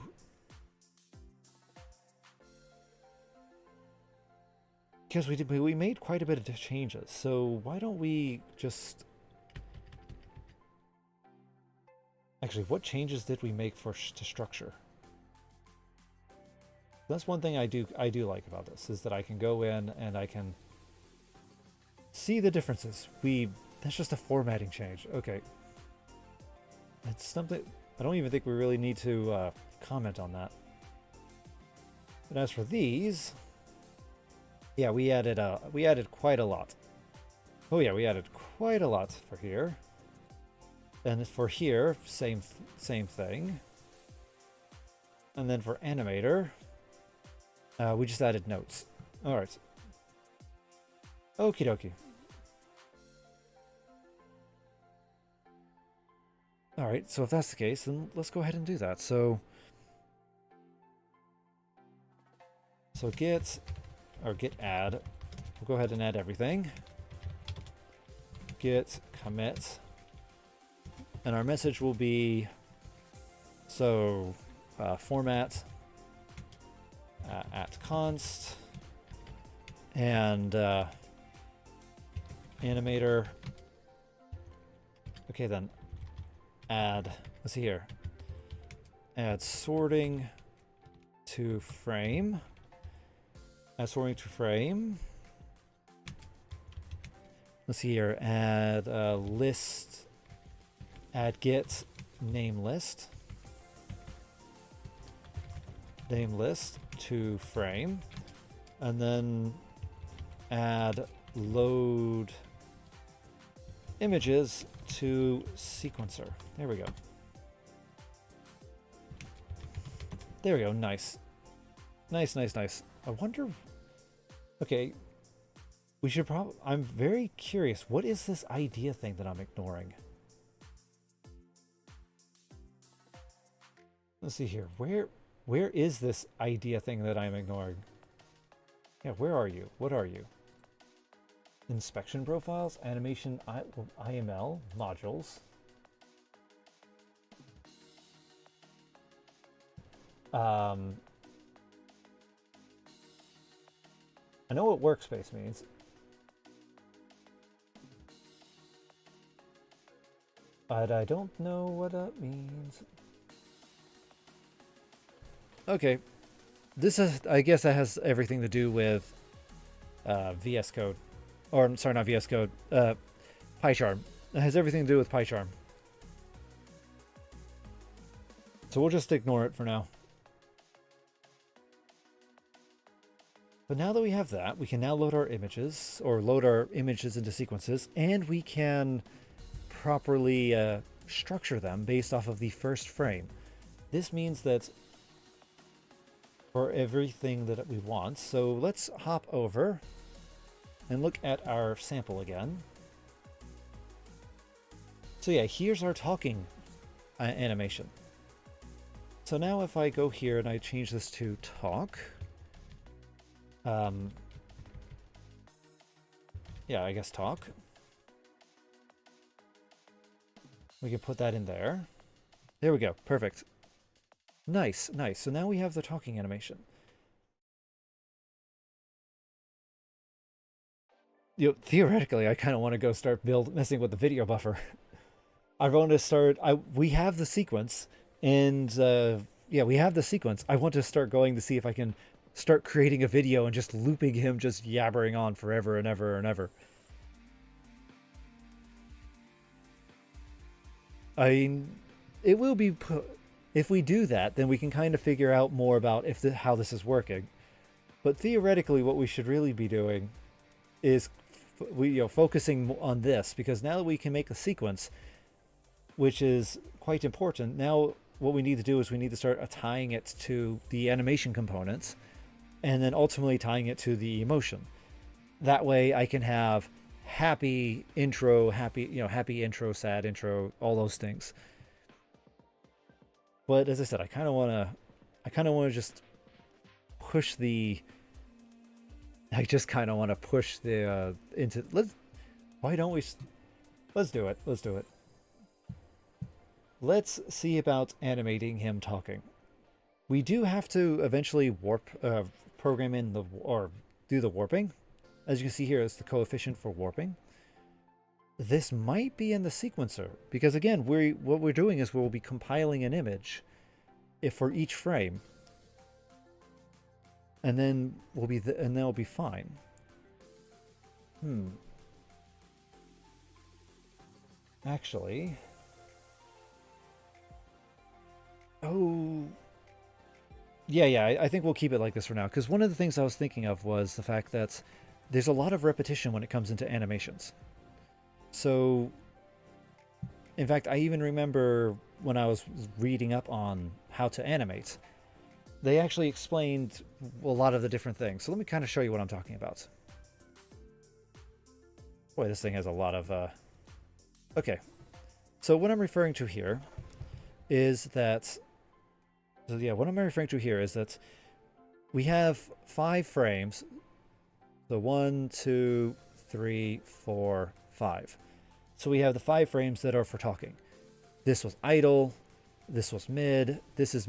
Because we made quite a bit of changes, so why don't we just... Actually, what changes did we make to structure? That's one thing I do like about this, is that I can go in and I can see the differences. That's just a formatting change. Okay. It's something I don't even think we really need to comment on that. But as for these, yeah, we added quite a lot. Oh yeah, we added quite a lot for here. And for here, same thing. And then for animator, we just added notes. All right. Okie dokie. All right, so if that's the case, then let's go ahead and do that. So git add. We'll go ahead and add everything. Git commit. And our message will be, format at const and animator. Okay, then add, let's see here, add sorting to frame. Add sorting to frame. Let's see here, add list. Add git name list to frame, and then add load images to sequencer. There we go. There we go. Nice. Nice. I wonder. Okay. We should probably. I'm very curious. What is this idea thing that I'm ignoring? Let's see here. Where is this idea thing that I'm ignoring? Yeah, where are you? What are you? Inspection profiles, animation, IML, modules. I know what workspace means. But I don't know what that means. Okay, this is, I guess that has everything to do with VS Code, or sorry, not VS Code, PyCharm. It has everything to do with PyCharm. So we'll just ignore it for now. But now that we have that, we can now load our images, or load our images into sequences, and we can properly structure them based off of the first frame. This means that for everything that we want, so let's hop over and look at our sample again. So yeah, here's our talking animation. So now if I go here and I change this to talk, yeah, I guess talk. We can put that in there. There we go. Perfect. Nice, nice. So now we have the talking animation. You know, theoretically, I kind of want to go start messing with the video buffer. I want to start. We have the sequence, and yeah, we have the sequence. I want to start going to see if I can start creating a video and just looping him, just yabbering on forever and ever and ever. I mean, it will be if we do that, then we can kind of figure out more about how this is working. But theoretically, what we should really be doing is focusing on this, because now that we can make a sequence, which is quite important, now what we need to do is we need to start tying it to the animation components, and then ultimately tying it to the emotion. That way I can have happy intro, happy intro, sad intro, all those things. But as I said, I kind of want to just push the into let's do it. Let's see about animating him talking. We do have to eventually program in do the warping. As you can see here, it's the coefficient for warping. This might be in the sequencer, because again, what we're doing is we'll be compiling an image for each frame, and then we'll be fine. Actually, yeah, I think we'll keep it like this for now, because one of the things I was thinking of was the fact that there's a lot of repetition when it comes into animations. So, in fact, I even remember when I was reading up on how to animate, they actually explained a lot of the different things. So let me kind of show you what I'm talking about. Boy, this thing has a lot of... Okay, so what I'm referring to here is that... So yeah, what I'm referring to here is that we have 5 frames. So 1, 2, 3, 4, 5. So we have the 5 frames that are for talking. This was idle, this was mid, this is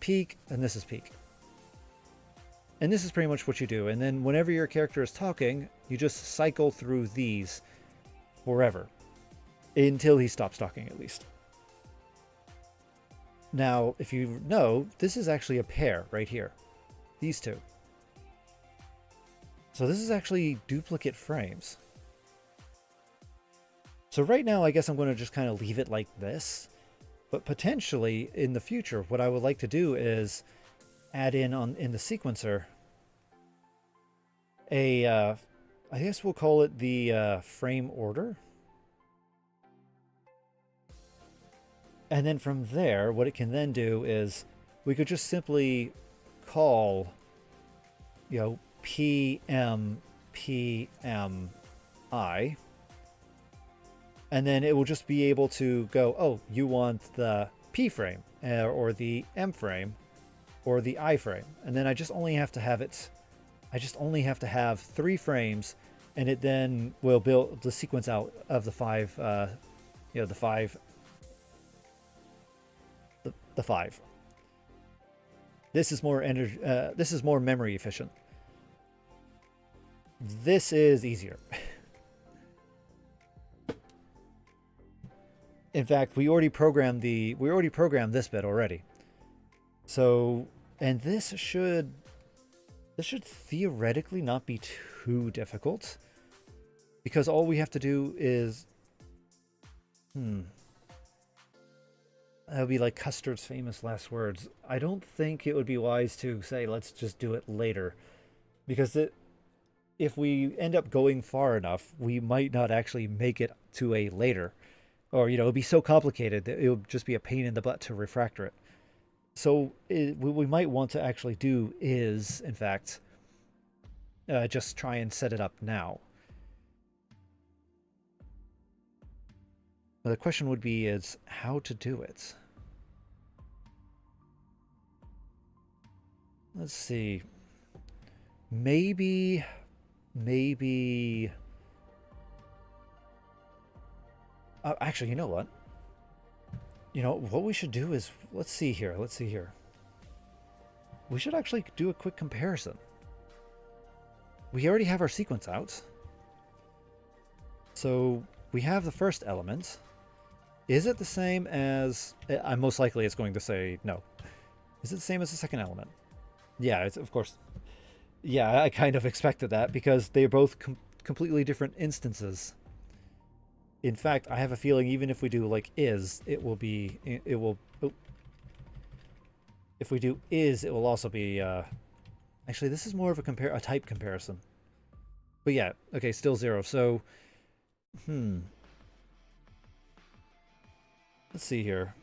peak, and this is peak. And this is pretty much what you do. And then whenever your character is talking, you just cycle through these forever. Until he stops talking, at least. Now, if you know, this is actually a pair right here. These two. So this is actually duplicate frames. So right now, I guess I'm going to just kind of leave it like this. But potentially, in the future, what I would like to do is add in the sequencer I guess we'll call it the frame order. And then from there, what it can then do is we could just simply call, PM, PMI. And then it will just be able to go, oh, you want the P frame, or the M frame, or the I frame. And then I just only have to have 3 frames, and it then will build the sequence out of the 5, the 5. The 5. This is more energy. This is more memory efficient. This is easier. In fact, we already programmed this bit already. So, and this should theoretically not be too difficult, because all we have to do is that would be like Custer's famous last words. I don't think it would be wise to say, let's just do it later. Because if we end up going far enough, we might not actually make it to a later. Or, it'd be so complicated that it would just be a pain in the butt to refactor it. So what we might want to actually do is, in fact, just try and set it up now. Now the question would be is how to do it. Let's see. Maybe... actually, you know what? What we should do is, let's see here. We should actually do a quick comparison. We already have our sequence out. So we have the first element. Is it the same as... most likely it's going to say no. Is it the same as the second element? Yeah, it's of course. Yeah, I kind of expected that because they're both completely different instances. In fact, I have a feeling even if we do like is, it will... Oh. If we do is, it will also be... Actually, this is more of a type comparison. But yeah, okay, still 0. So, let's see here.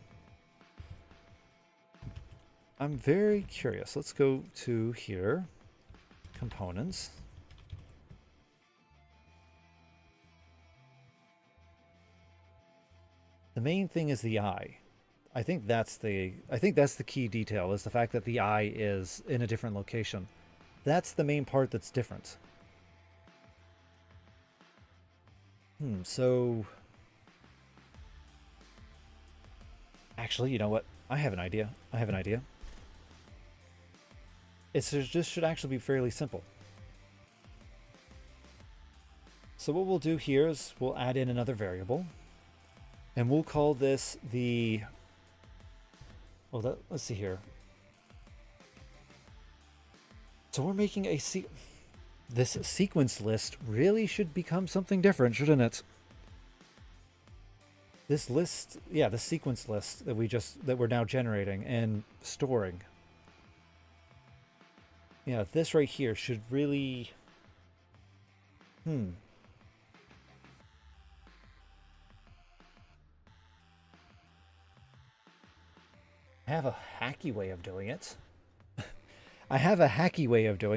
I'm very curious. Let's go to here. Components. The main thing is the eye. I think that's the key detail, is the fact that the eye is in a different location. That's the main part that's different. So actually, you know what? I have an idea. This should actually be fairly simple. So what we'll do here is we'll add in another variable, and we'll call this the... Well, let's see here. So we're making this sequence list really should become something different, shouldn't it? This list, yeah, the sequence list that we're now generating and storing. Yeah, this right here should really... I have a hacky way of doing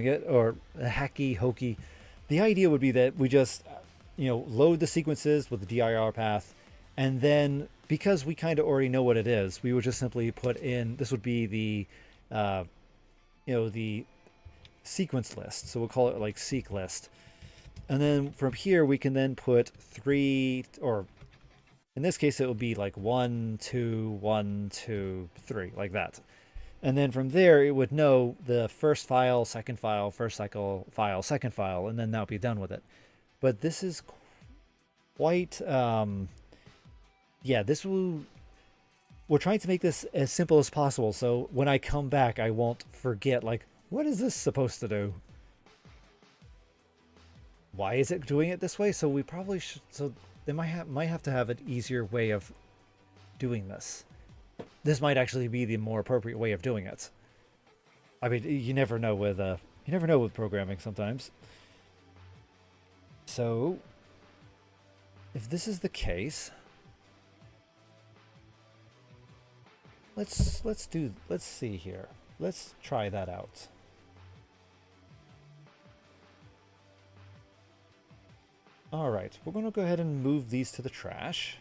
it. Or a hacky hokey. The idea would be that we just, load the sequences with the dir path, and then because we kind of already know what it is, we would just simply put in, this would be the, the sequence list. So we'll call it like seq list. And then from here, we can then put 3, or in this case, it would be like 1, 2, 1, 2, 3, like that. And then from there, it would know the first file, second file, first cycle file, second file, and then that would be done with it. But this is quite, yeah, we're trying to make this as simple as possible. So when I come back, I won't forget, like, what is this supposed to do? Why is it doing it this way? So we probably should, so they might have to have an easier way of doing this. This might actually be the more appropriate way of doing it. I mean, you never know with programming sometimes. So if this is the case, let's see here. Let's try that out. All right, we're going to go ahead and move these to the trash.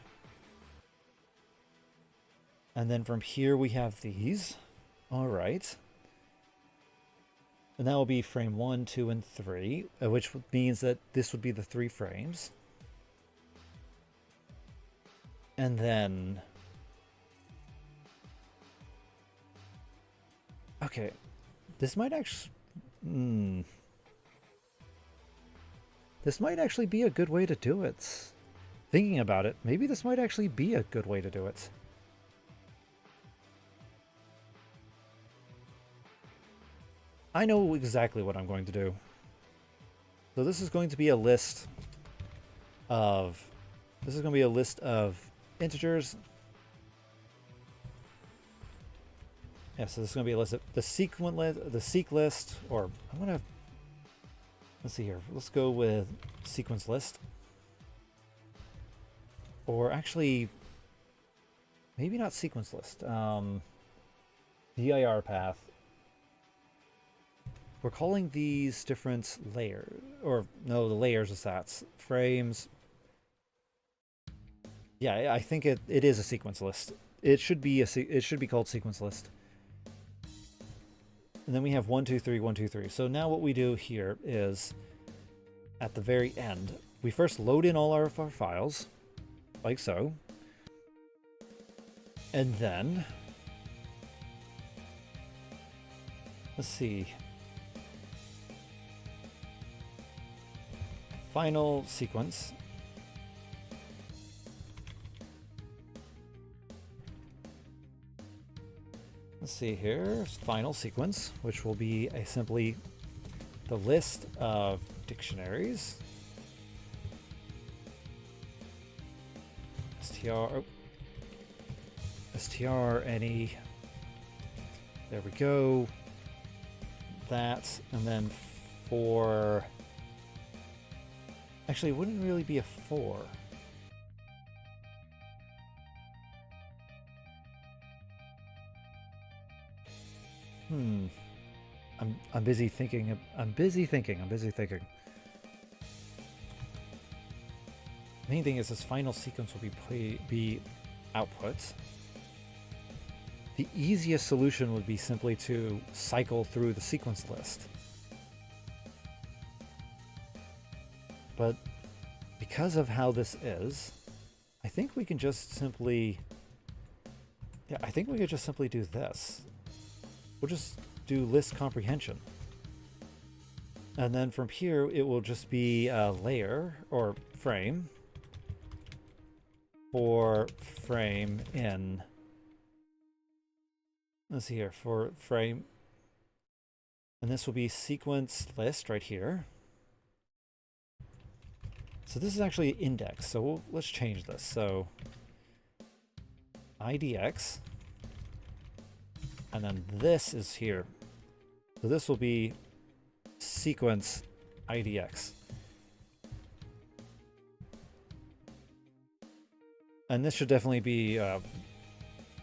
And then from here we have these. All right. And that will be frame 1, 2, and 3, which means that this would be the 3 frames. And then... okay, this might actually... This might actually be a good way to do it. Thinking about it, maybe this might actually be a good way to do it. I know exactly what I'm going to do. So this is going to be a list of... integers. Yeah, so this is going to be a list of the sequence list, the seq list, or I'm going to, let's see here. Let's go with sequence list. Or actually, maybe not sequence list. DIR path. We're calling these different layers, or no, the layers of sats. Frames. Yeah, I think it is a sequence list. It should be it should be called sequence list. And then we have 1, 2, 3, 1, 2, 3. So now what we do here is, at the very end, we first load in all of our files, like so. And then, let's see. Final sequence. Let's see here, final sequence, which will be simply the list of dictionaries. str any. There we go. That, and then for. Actually, it wouldn't really be a for. I'm busy thinking. I'm busy thinking. Main thing is this final sequence will be output. The easiest solution would be simply to cycle through the sequence list. But because of how this is, I think we can just simply... Yeah, I think we could just simply do this. We'll just do list comprehension. And then from here, it will just be a layer or frame for frame in. Let's see here, for frame. And this will be sequence list right here. So this is actually index. So let's change this. So IDX. And then this is here. So this will be sequence IDX. And this should definitely be,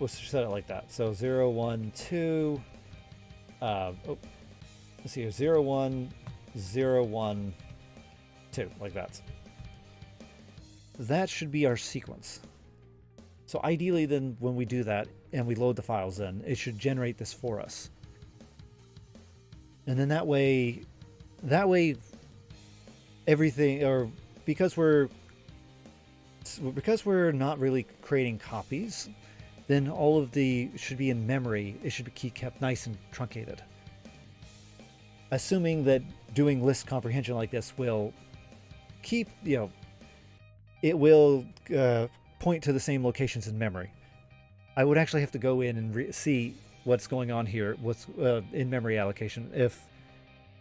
let's set it like that. So 0, 1, 2, let's see here, 0, 1, 0, 1, 2, like that. That should be our sequence. So ideally then when we do that and we load the files in, it should generate this for us. And then that way everything, or because we're not really creating copies, then all of the should be in memory. It should be kept nice and truncated. Assuming that doing list comprehension like this will keep, it will point to the same locations in memory. I would actually have to go in and see what's going on here, what's in memory allocation, if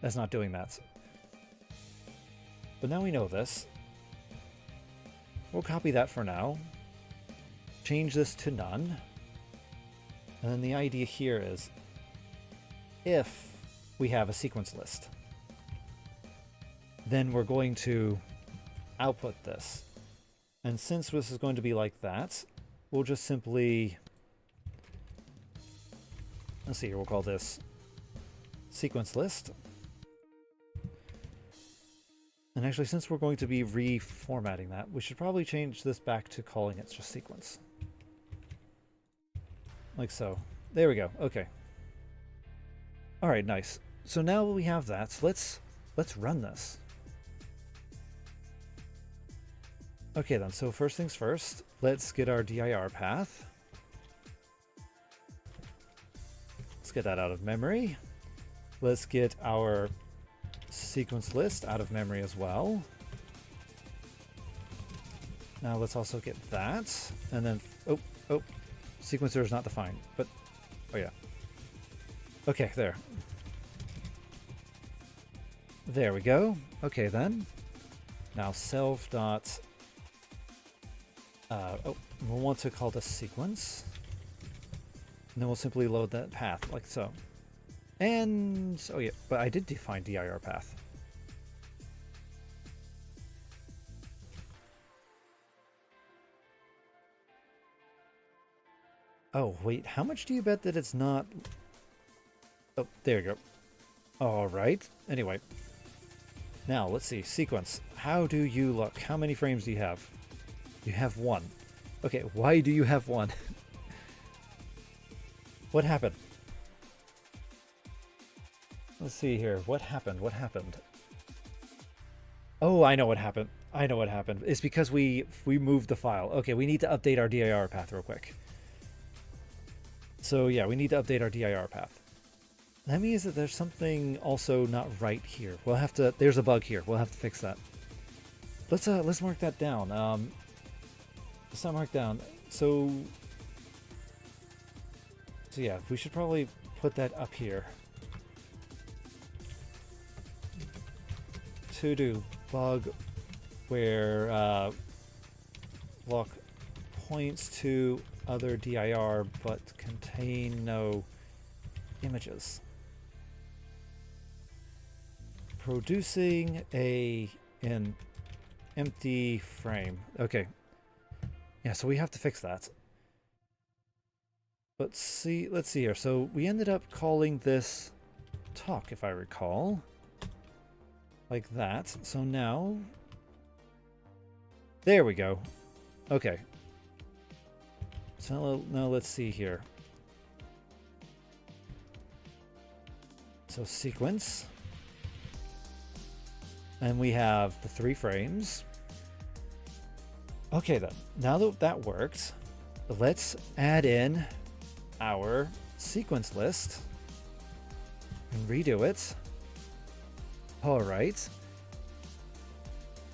that's not doing that. But now we know this. We'll copy that for now. Change this to none. And then the idea here is if we have a sequence list, then we're going to output this. And since this is going to be like that, we'll just simply, let's see here, we'll call this sequence list. And actually, since we're going to be reformatting that, we should probably change this back to calling it just sequence. Like so. There we go. Okay. All right, nice. So now we have that. So let's run this. Okay then, so first things first, let's get our dir path. Let's get that out of memory. Let's get our sequence list out of memory as well. Now let's also get that, and then, oh, sequencer is not defined, but, oh yeah. Okay, there. There we go. Okay then. Now self dot, we'll want to call this sequence. And then we'll simply load that path like so. And, oh yeah, but I did define dir path. Oh, wait, how much do you bet that it's not? Oh, there you go. All right. Anyway. Now, let's see. Sequence. How do you look? How many frames do you have? You have one. Okay, why do you have one? What happened? Let's see here. What happened? What happened? Oh, I know what happened. I know what happened. It's because we moved the file. Okay, we need to update our dir path real quick. So yeah, we need to update our dir path. That means that there's something also not right here. We'll have to. There's a bug here. We'll have to fix that. Let's mark that down. Let's not mark down. So yeah, we should probably put that up here. To do bug where block points to other dir but contain no images. Producing an empty frame. Okay. Yeah, so we have to fix that. Let's see here. So we ended up calling this talk, if I recall. Like that. So now there we go. Okay. So now let's see here. So sequence. And we have the 3 frames. Okay then. Now that that worked, let's add in our sequence list and redo it. All right.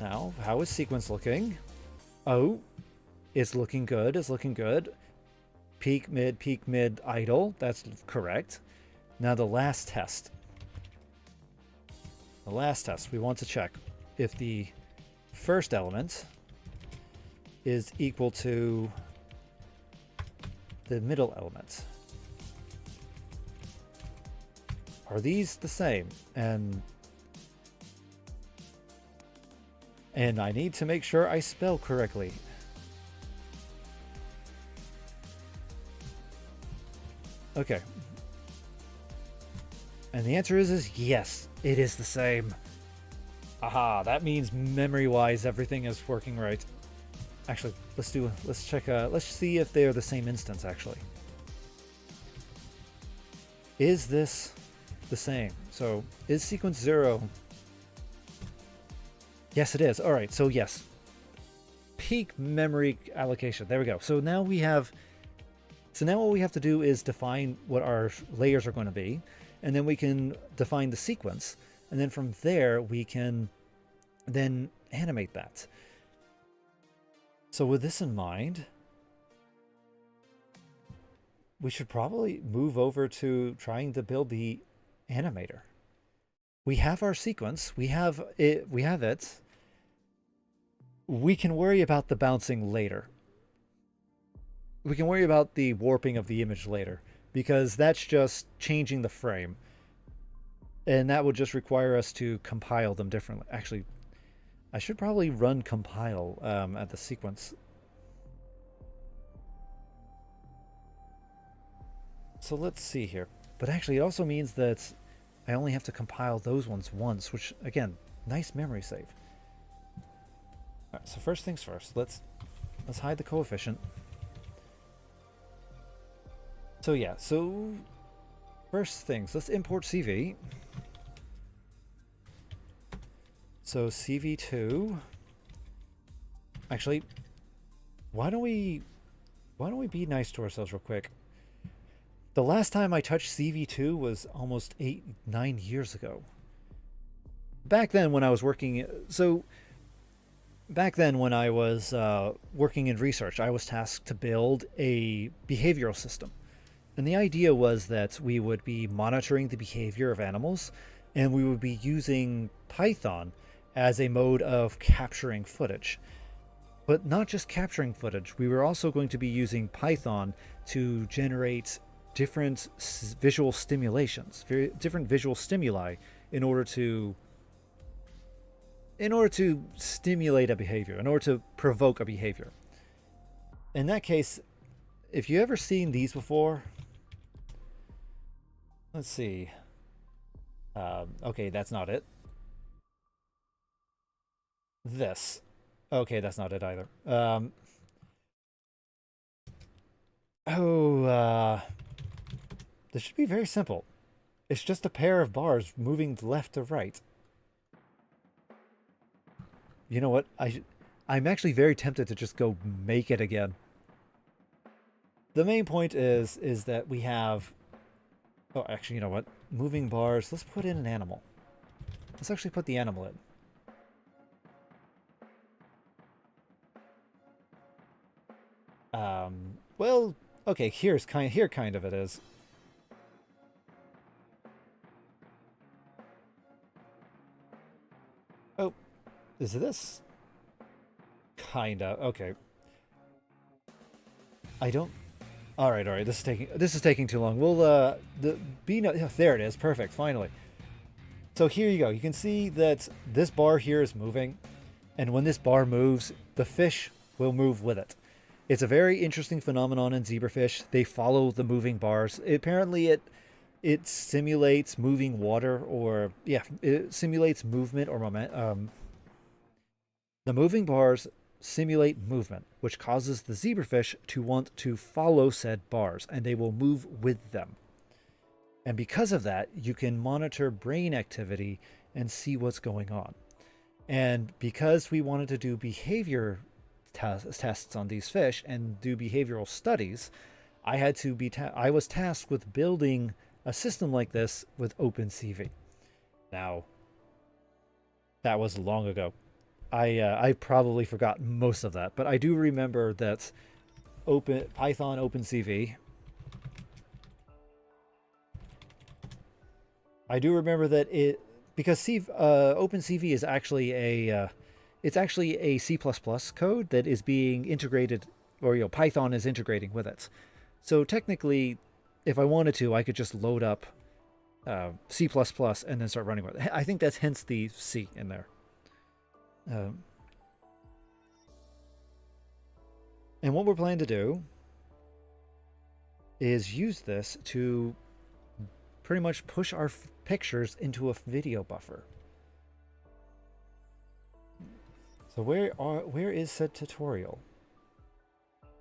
Now, how is sequence looking? Oh, it's looking good. It's looking good. Peak, mid, idle. That's correct. Now the last test. The last test, we want to check if the first element is equal to the middle element. Are these the same? And I need to make sure I spell correctly. Okay. And the answer is yes, it is the same. Aha, that means memory-wise everything is working right. Actually, let's check, let's see if they are the same instance, actually. Is this the same? So, is sequence 0? Yes, it is. All right, so yes. Peak memory allocation. There we go. So now we have... So now what we have to do is define what our layers are going to be, and then we can define the sequence, and then from there we can then animate that. So with this in mind, we should probably move over to trying to build the animator. We have our sequence, we have it. We can worry about the bouncing later. We can worry about the warping of the image later, because that's just changing the frame. And that would just require us to compile them differently. Actually, I should probably run compile at the sequence. So let's see here. But actually, it also means that I only have to compile those ones once, which, again, nice memory save. All right, so first things first, let's hide the coefficient. So yeah, so first things, let's import CV. So CV2. Actually, why don't we be nice to ourselves real quick? The last time I touched CV2 was almost 8-9 years ago. Back then when I was working, working in research, I was tasked to build a behavioral system. And the idea was that we would be monitoring the behavior of animals, and we would be using Python as a mode of capturing footage. But not just capturing footage, we were also going to be using Python to generate different visual stimulations, very different visual stimuli in order to stimulate a behavior, in order to provoke a behavior. In that case, if you ever seen these before, let's see. Okay, that's not it. This. Okay, that's not it either. Oh, this should be very simple. It's just a pair of bars moving left to right. You know what? I'm actually very tempted to just go make it again. The main point is that we have. Oh, actually, you know what? Moving bars. Let's put in an animal. Let's actually put the animal in. Well, okay. Here kind of it is. Oh, is this? Kinda. Okay. I don't. All right, all right. This is taking too long. We'll the B note. Oh, there it is. Perfect. Finally. So here you go. You can see that this bar here is moving, and when this bar moves, the fish will move with it. It's a very interesting phenomenon in zebrafish. They follow the moving bars. Apparently, it simulates moving water, or yeah, it simulates movement or moment. The moving bars simulate movement, which causes the zebrafish to want to follow said bars, and they will move with them. And because of that, you can monitor brain activity and see what's going on. And because we wanted to do behavior tests on these fish and do behavioral studies, I was tasked with building a system like this with OpenCV. Now, that was long ago. I probably forgot most of that, but I do remember that Python OpenCV. I do remember that because OpenCV is actually it's actually a C++ code that is being integrated, or Python is integrating with it. So technically, if I wanted to, I could just load up C++ and then start running with it. I think that's hence the C in there. And what we're planning to do is use this to pretty much push our pictures into a video buffer. So where is said tutorial?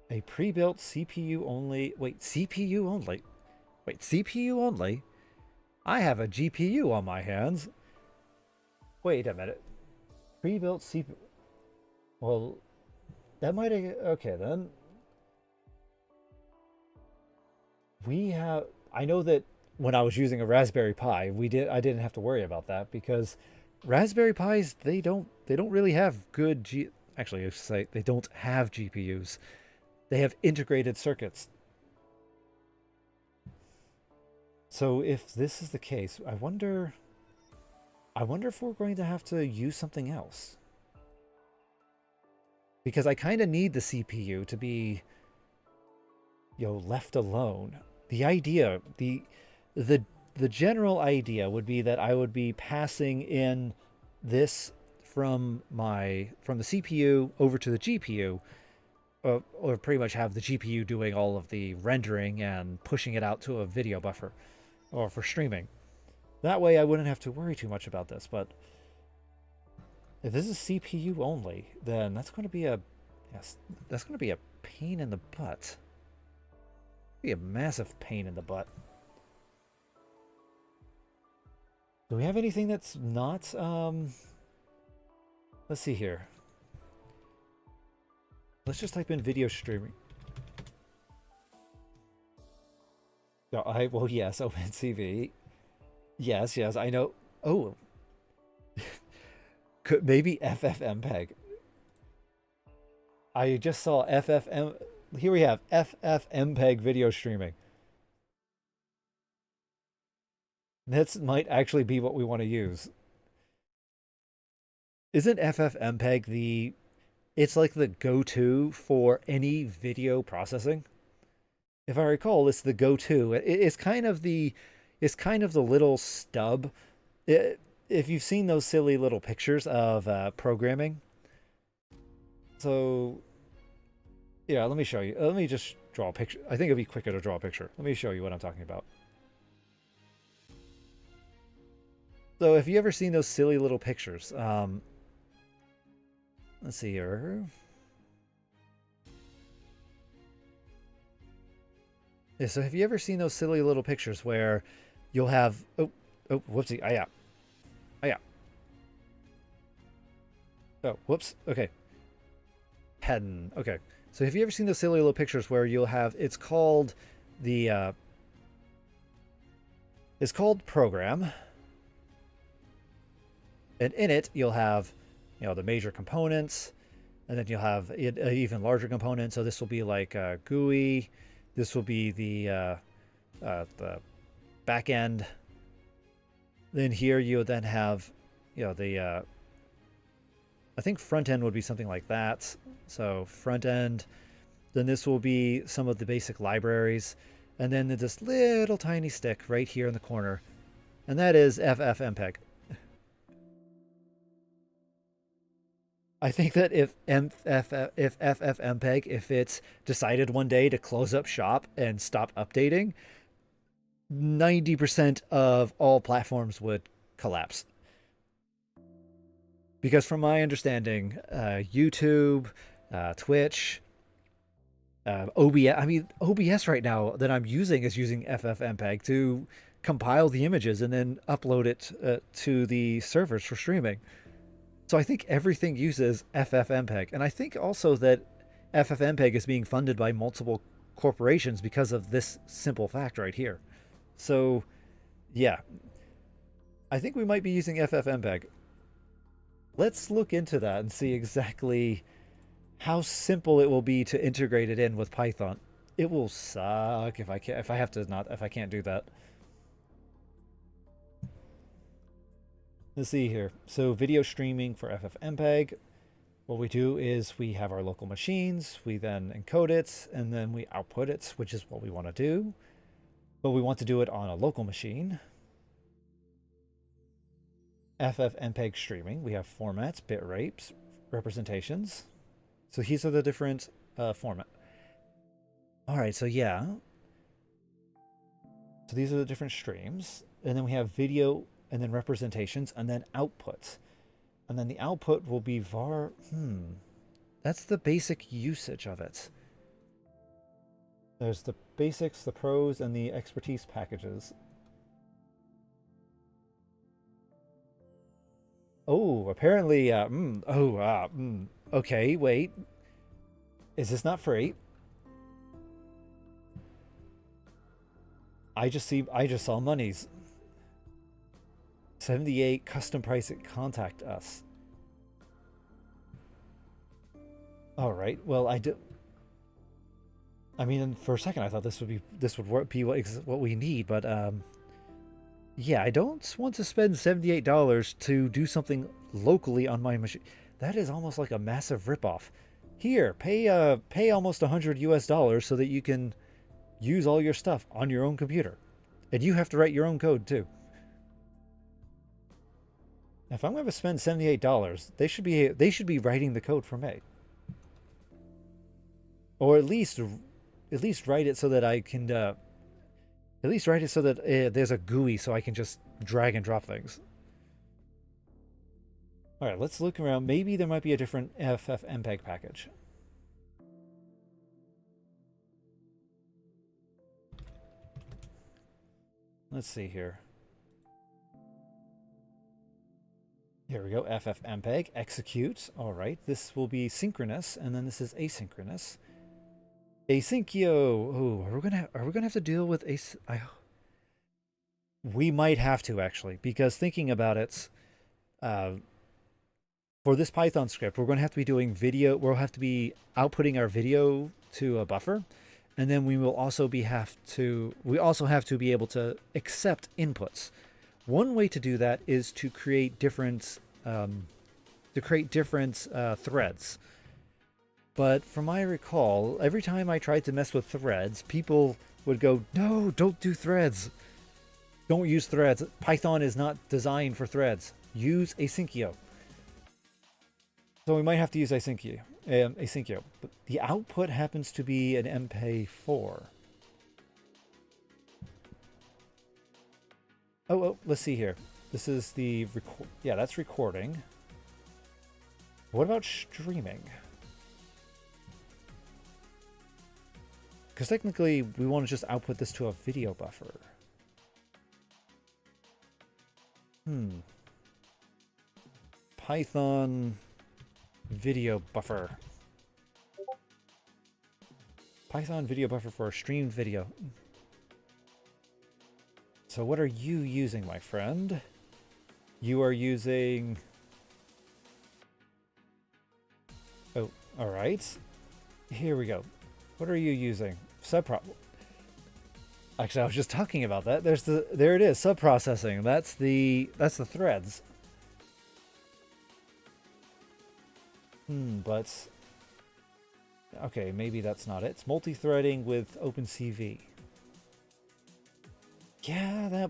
A pre-built CPU only. Wait, CPU only? Wait, CPU only? I have a GPU on my hands. Wait a minute. Pre-built CPU. Well, that might. Okay, then. We have. I know that when I was using a Raspberry Pi, I didn't have to worry about that because Raspberry Pis they don't really have good actually I should say they don't have GPUs. They have integrated circuits. So if this is the case, I wonder if we're going to have to use something else. Because I kind of need the CPU to be left alone. The idea, the general idea would be that I would be passing in this from the CPU over to the GPU, or pretty much have the GPU doing all of the rendering and pushing it out to a video buffer or for streaming. That way I wouldn't have to worry too much about this. But if this is CPU only, then that's going to be a pain in the butt. Be a massive pain in the butt. Do we have anything that's not let's see here. Let's just type in video streaming. Well, yes, OpenCV. Yes, I know. Oh. Maybe FFmpeg. I just saw FFM. Here we have FFmpeg video streaming. That might actually be what we want to use. Isn't FFmpeg it's like the go-to for any video processing? if I recall, it's the go-to. It's kind of the little stub. If you've seen those silly little pictures of programming, so yeah, let me show you. Let me just draw a picture. I think it'd be quicker to draw a picture. Let me show you what I'm talking about. So if you ever seen those silly little pictures, let's see here. Yeah, so have you ever seen those silly little pictures where you'll have whoopsie, yeah, yeah, oh whoops, okay, pen, okay. So have you ever seen those silly little pictures where you'll have the it's called program, and in it you'll have the major components, and then you'll have even larger components. So this will be like GUI. This will be the back end. Then here you then have, the I think front end would be something like that. So front end. Then this will be some of the basic libraries, and then this little tiny stick right here in the corner, and that is FFmpeg. I think that if FFmpeg, if it's decided one day to close up shop and stop updating, 90% of all platforms would collapse. Because from my understanding, YouTube, Twitch, OBS, I mean, OBS right now that I'm using is using FFmpeg to compile the images and then upload it to the servers for streaming. So I think everything uses FFmpeg. And I think also that FFmpeg is being funded by multiple corporations because of this simple fact right here. So, yeah, I think we might be using FFmpeg. Let's look into that and see exactly how simple it will be to integrate it in with Python. It will suck if I can't do that. Let's see here. So video streaming for FFmpeg. What we do is we have our local machines, we then encode it, and then we output it, which is what we want to do. But we want to do it on a local machine. FFmpeg streaming. We have formats, bit rates, representations. So these are the different format. All right, so yeah. So these are the different streams. And then we have video, and then representations, and then outputs. And then the output will be var. That's the basic usage of it. There's the basics, the pros, and the expertise packages. Oh, apparently, okay, wait. Is this not free? I just saw monies. 78 custom pricing, contact us. All right. Well, I mean, for a second, I thought this would be what we need, but yeah, I don't want to spend $78 to do something locally on my machine. That is almost like a massive ripoff. Here, pay almost $100 so that you can use all your stuff on your own computer, and you have to write your own code too. If I'm going to spend $78, they should be writing the code for me, or at least write it so that I can at least write it so that there's a GUI so I can just drag and drop things. All right, let's look around. Maybe there might be a different FFmpeg package. Let's see here. Here we go, FFmpeg, execute. All right, this will be synchronous, and then this is asynchronous. Asyncio. Oh, are we gonna have to deal with we might have to, actually, because thinking about it, for this Python script, we're going to have to be doing video. We'll have to be outputting our video to a buffer, and then we also have to be able to accept inputs. One way to do that is to create different threads. But from my recall, every time I tried to mess with threads, people would go, no, don't do threads. Don't use threads. Python is not designed for threads. Use Asyncio. So we might have to use Asyncio. But the output happens to be an MPEG-4. Oh, let's see here. This is the yeah, that's recording. What about streaming? Because technically, we want to just output this to a video buffer. Python video buffer. Python video buffer for a streamed video. So what are you using, my friend? You are using... Oh, all right. Here we go. What are you using? Subprop. Actually, I was just talking about that. There it is, subprocessing. That's the threads. But okay, maybe that's not it. It's multi-threading with OpenCV. Yeah,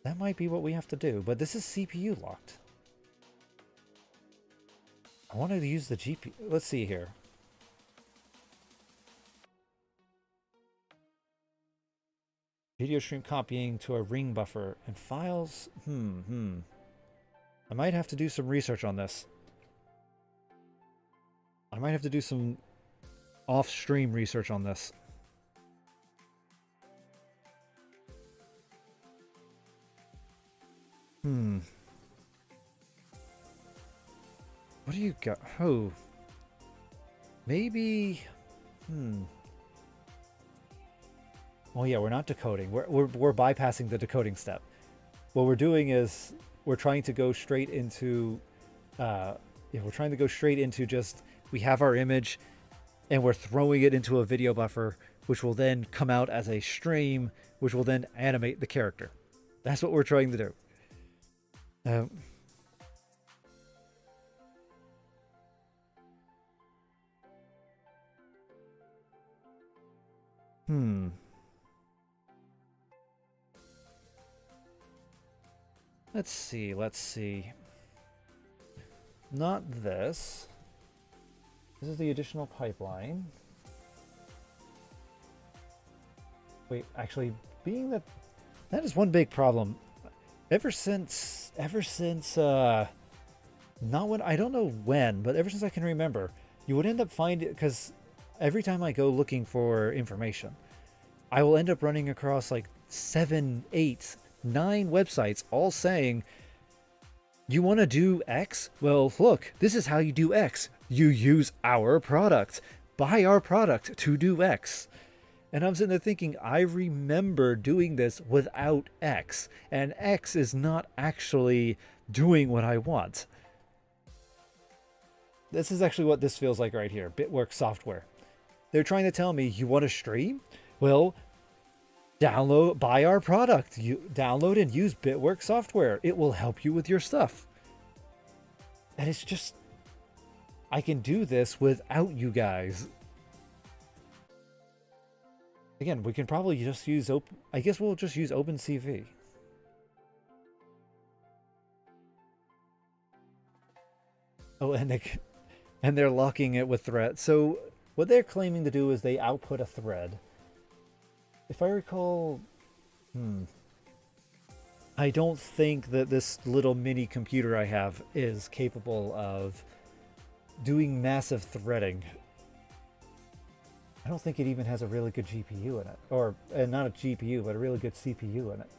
that might be what we have to do, but this is CPU locked. I wanted to use the GPU. Let's see here. Video stream copying to a ring buffer and files. I might have to do some research on this. I might have to do some off-stream research on this. What do you got? Oh. Maybe... Well, yeah, we're not decoding. We're bypassing the decoding step. What we're doing is we're trying to go straight into... we're trying to go straight into just... We have our image, and we're throwing it into a video buffer, which will then come out as a stream, which will then animate the character. That's what we're trying to do. Let's see. Not this. This is the additional pipeline. Wait, actually, being that is one big problem. Ever since not when, I don't know when, but ever since I can remember, you would end up finding, because every time I go looking for information, I will end up running across like 7, 8, 9 websites all saying, you want to do X? Well, look, this is how you do X. You use our product. Buy our product to do X. And I'm sitting there thinking, I remember doing this without X, and X is not actually doing what I want. This is actually what this feels like right here, Bitworks software. They're trying to tell me, you want to stream? Well, buy our product. You download and use Bitworks software. It will help you with your stuff. And it's just, I can do this without you guys. Again, we can probably just use I guess we'll just use OpenCV. Oh, and they're locking it with thread. So what they're claiming to do is they output a thread. If I recall, I don't think that this little mini computer I have is capable of doing massive threading. I don't think it even has a really good GPU in it. Or, not a GPU, but a really good CPU in it.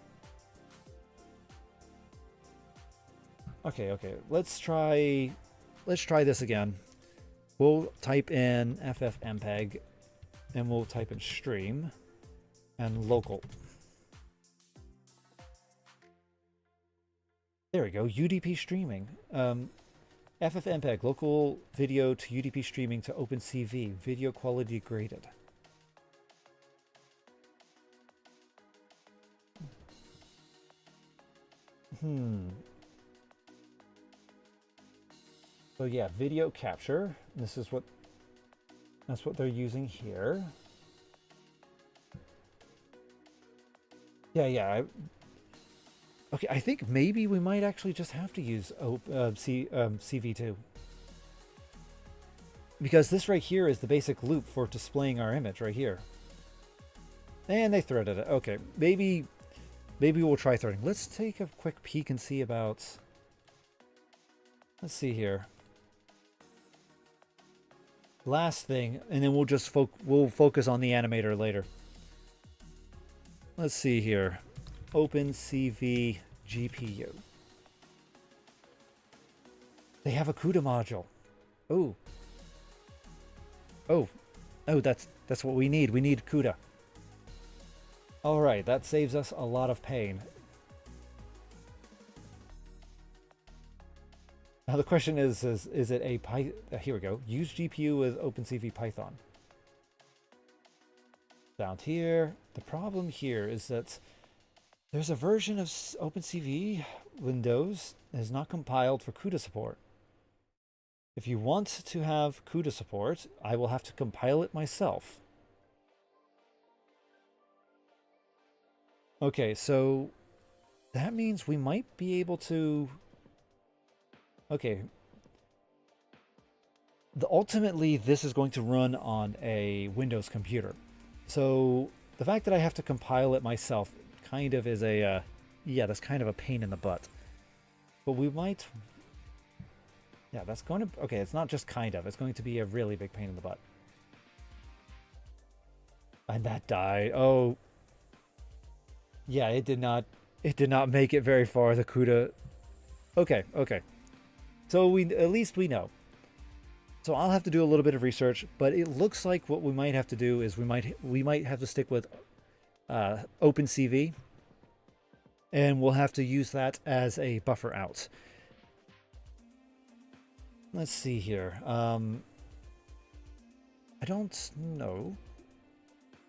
Okay, let's try this again. We'll type in FFmpeg, and we'll type in stream and local. There we go, UDP streaming. FFmpeg, local video to UDP streaming to OpenCV, video quality graded. So yeah, video capture. This is what That's what they're using here. Yeah. Okay, I think maybe we might actually just have to use CV2. Because this right here is the basic loop for displaying our image right here. And they threaded it. Okay, maybe we'll try threading. Let's take a quick peek and see about... Let's see here. Last thing, and then we'll just we'll focus on the animator later. Let's see here. OpenCV GPU. They have a CUDA module. Oh. Oh, that's what we need. We need CUDA. All right, that saves us a lot of pain. Now the question is it a here we go. Use GPU with OpenCV Python. Down here, the problem here is that there's a version of OpenCV Windows that is not compiled for CUDA support. If you want to have CUDA support, I will have to compile it myself. Okay, so that means we might be able to... Okay. Ultimately, this is going to run on a Windows computer. So the fact that I have to compile it myself kind of is a... yeah, that's kind of a pain in the butt. But we might... Yeah, that's going to... Okay, it's not just kind of. It's going to be a really big pain in the butt. And that died. Oh. Yeah, it did not make it very far, the CUDA. Okay. So at least we know. So I'll have to do a little bit of research, but it looks like what we might have to do is we might have to stick with OpenCV, and we'll have to use that as a buffer out. Let's see here. I don't know.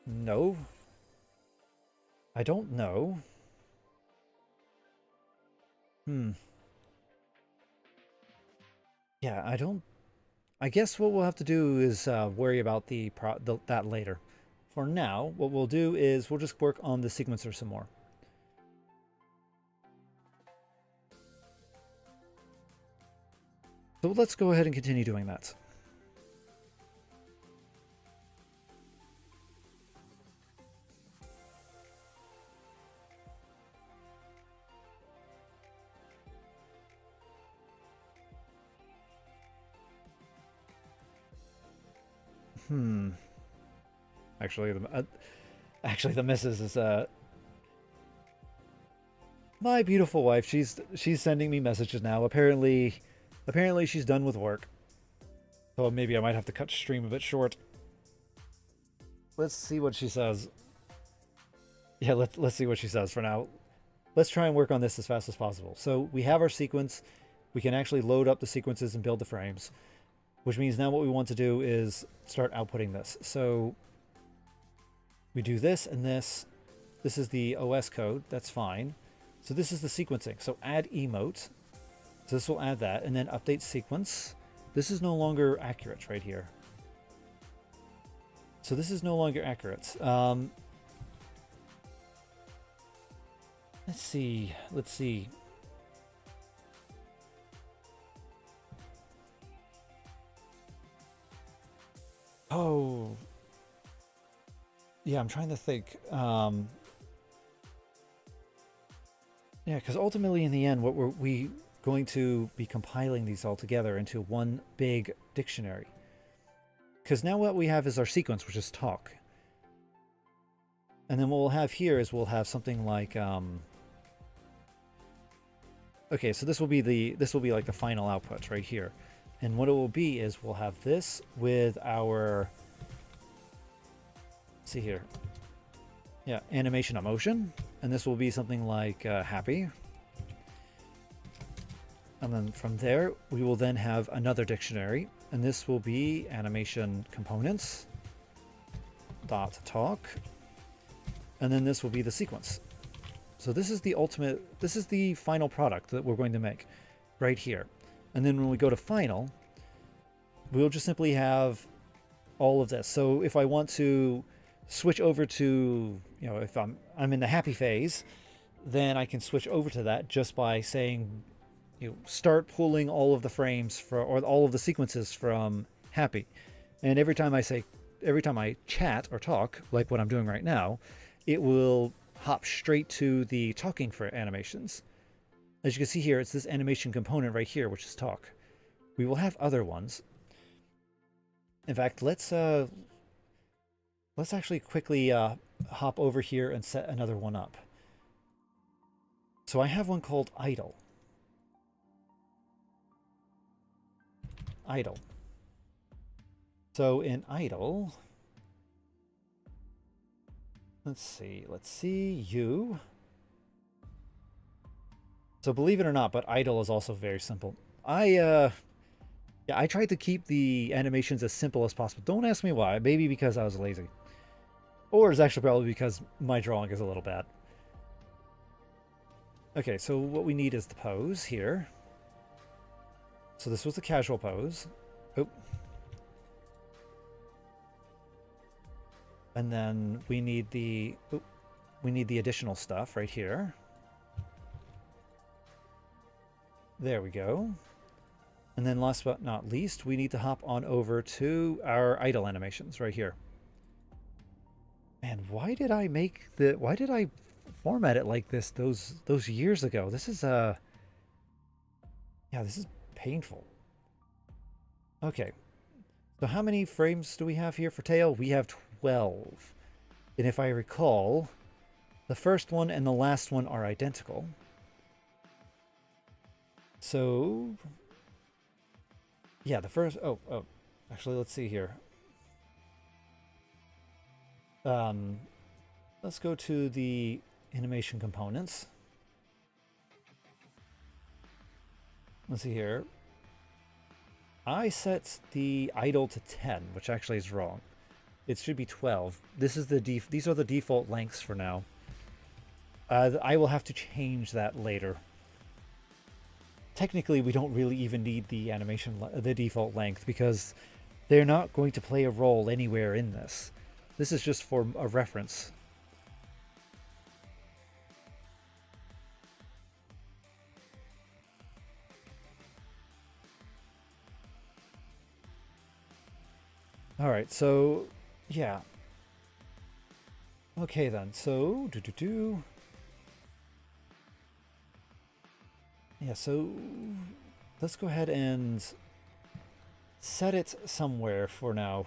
No. I don't know. Yeah, I guess what we'll have to do is worry about that later. For now, what we'll do is we'll just work on the sequencer some more. So let's go ahead and continue doing that. Actually, the missus is my beautiful wife. She's sending me messages now. Apparently she's done with work. So maybe I might have to cut stream a bit short. Let's see what she says. Yeah, let's see what she says for now. Let's try and work on this as fast as possible. So we have our sequence. We can actually load up the sequences and build the frames, which means now what we want to do is start outputting this. So we do this and this. This is the OS code. That's fine. So this is the sequencing. So add emote. So this will add that, and then update sequence. This is no longer accurate right here. So this is no longer accurate. Let's see. Oh. Yeah, I'm trying to think. Yeah, because ultimately in the end, what we going to be compiling these all together into one big dictionary. Because now what we have is our sequence, which is talk. And then what we'll have here is we'll have something like okay, so this will be like the final output right here. And what it will be is we'll have this with our, let's see here. Yeah, animation emotion, and this will be something like happy. And then from there, we will then have another dictionary, and this will be animation components dot talk, and then this will be the sequence. So this is the ultimate, this is the final product that we're going to make right here. And then when we go to final, we'll just simply have all of this. So if I want to switch over to, if I'm in the happy phase, then I can switch over to that just by saying, start pulling all of the frames or all of the sequences from happy. And every time I chat or talk, like what I'm doing right now, it will hop straight to the talking for animations. As you can see here, it's this animation component right here, which is talk. We will have other ones. In fact, let's actually quickly hop over here and set another one up. So I have one called idle. Idle. So in idle, let's see, you. So believe it or not, but idle is also very simple. I tried to keep the animations as simple as possible. Don't ask me why. Maybe because I was lazy. Or it's actually probably because my drawing is a little bad. Okay, so what we need is the pose here. So this was the casual pose. Oh. And then we need the additional stuff right here. There we go. And then last but not least, we need to hop on over to our idle animations right here. Man, why did I format it like this those years ago? This is this is painful. Okay. So how many frames do we have here for tail? We have 12. And if I recall, the first one and the last one are identical. So yeah, the first actually let's see here. Let's go to the animation components. Let's see here. I set the idle to 10, which actually is wrong. It should be 12. These are the default lengths for now. I will have to change that later. Technically, we don't really even need the the default length, because they're not going to play a role anywhere in this. This is just for a reference. All right, so yeah. Okay then. So yeah, so let's go ahead and set it somewhere for now.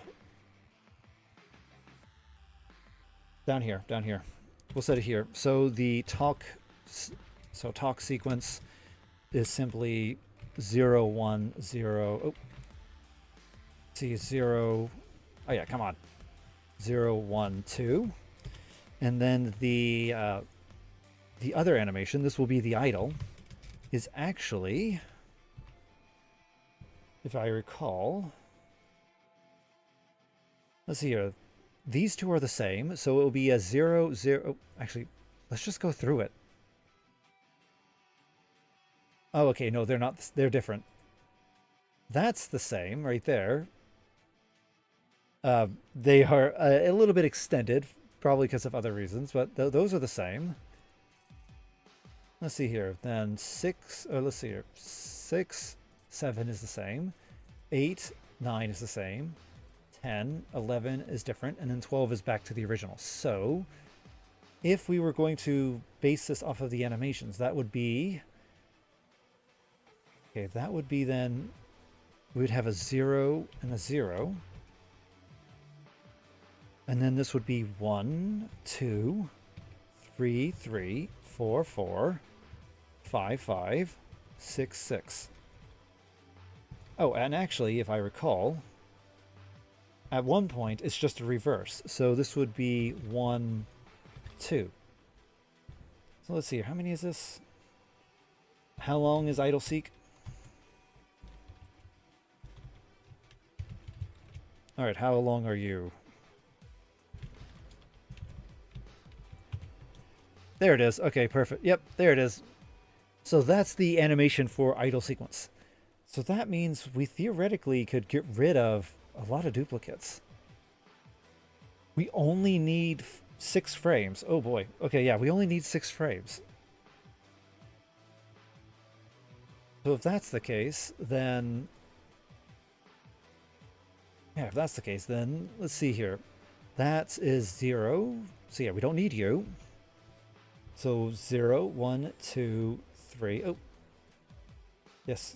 Down here. We'll set it here. So the talk sequence is simply 0, 1, 0. Oh, see 0. Oh yeah, come on. 0, 1, 2. And then the other animation, this will be the idle, is actually, if I recall, let's see here. These two are the same, so it will be a 0, 0. Actually, let's just go through it. Oh, okay, no, they're not. They're different. That's the same right there. They are a little bit extended, probably because of other reasons, but those are the same. Let's see here. Then 6, or let's see here. 6, 7 is the same. 8, 9 is the same. 10, 11 is different, and then 12 is back to the original. So if we were going to base this off of the animations, that would be, okay, that would be then, we would have a 0 and a 0. And then this would be 1, 2, 3, 3, 4, 4, 5, 5, 6, 6. Oh, and actually, if I recall, at one point, it's just a reverse. So this would be 1, 2. So let's see, how many is this? How long is Idle Seek? All right, how long are you? There it is. Okay, perfect. Yep, there it is. So that's the animation for Idle Sequence. So that means we theoretically could get rid of a lot of duplicates. We only need 6 frames. Oh boy. Okay, yeah, we only need 6 frames. So if that's the case, then... Yeah, if that's the case, then let's see here. That is 0. So yeah, we don't need you. So 0, 1, 2, 3. Oh. Yes.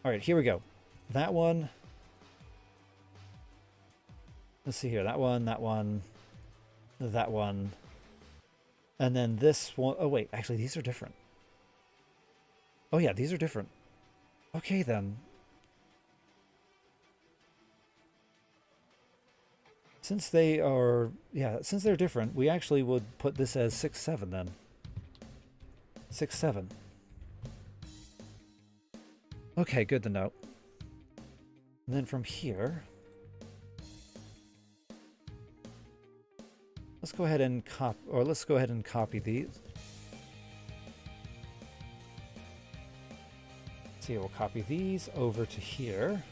Alright, here we go. That one. Let's see here. That one, that one, that one. And then this one. Oh, wait. Actually, these are different. Oh, yeah, these are different. Okay, then. Since they are... Yeah, since they're different, we actually would put this as 6, 7 then. 6, 7. Okay, good to know. And then from here... Let's go ahead and copy these. See, we'll copy these over to here.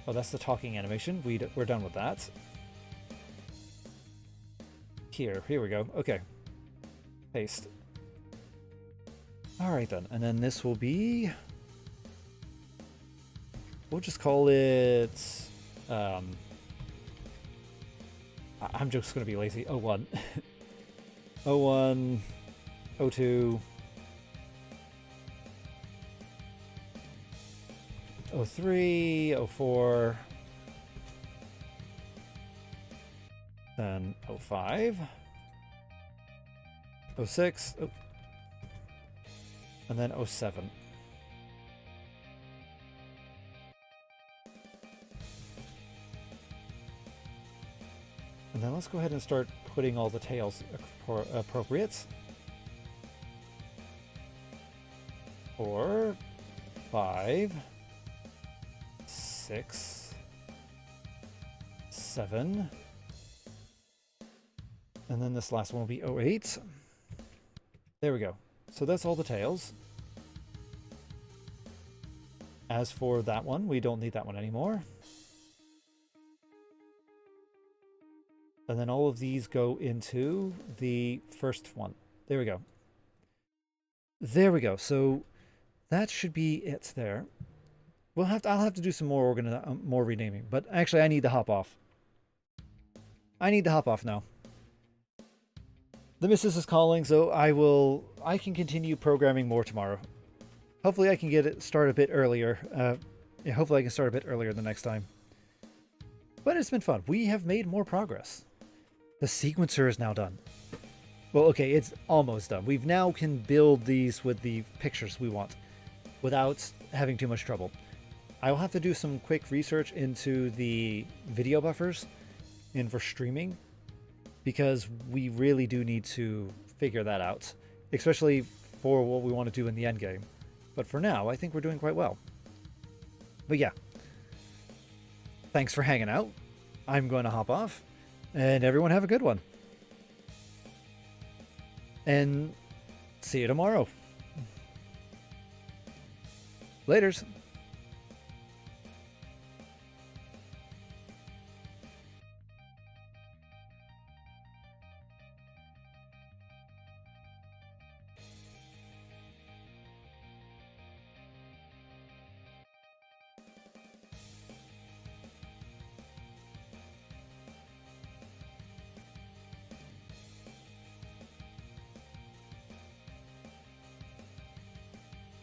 Oh, that's the talking animation. We're done with that. Here we go. Okay. Paste. All right then, and then this will be... We'll just call it... I'm just going to be lazy. 01. 01, 02, 03, 04, then 05, 06, oh, and then 07. And then let's go ahead and start putting all the tails appropriate. 4, 5, 6, 7, and then this last one will be 08. There we go. So that's all the tails. As for that one, we don't need that one anymore. And then all of these go into the first one. There we go. There we go. So that should be it there. I'll have to do some more more renaming, but actually I need to hop off. I need to hop off now. The missus is calling, so I can continue programming more tomorrow. Hopefully I can get it started a bit earlier. Yeah, hopefully I can start a bit earlier the next time. But it's been fun. We have made more progress. The sequencer is now done. Well, okay, it's almost done. We've now can build these with the pictures we want without having too much trouble. I will have to do some quick research into the video buffers and for streaming, because we really do need to figure that out, especially for what we want to do in the end game. But for now, I think we're doing quite well. But yeah, thanks for hanging out. I'm going to hop off, and everyone have a good one. And see you tomorrow. Laters.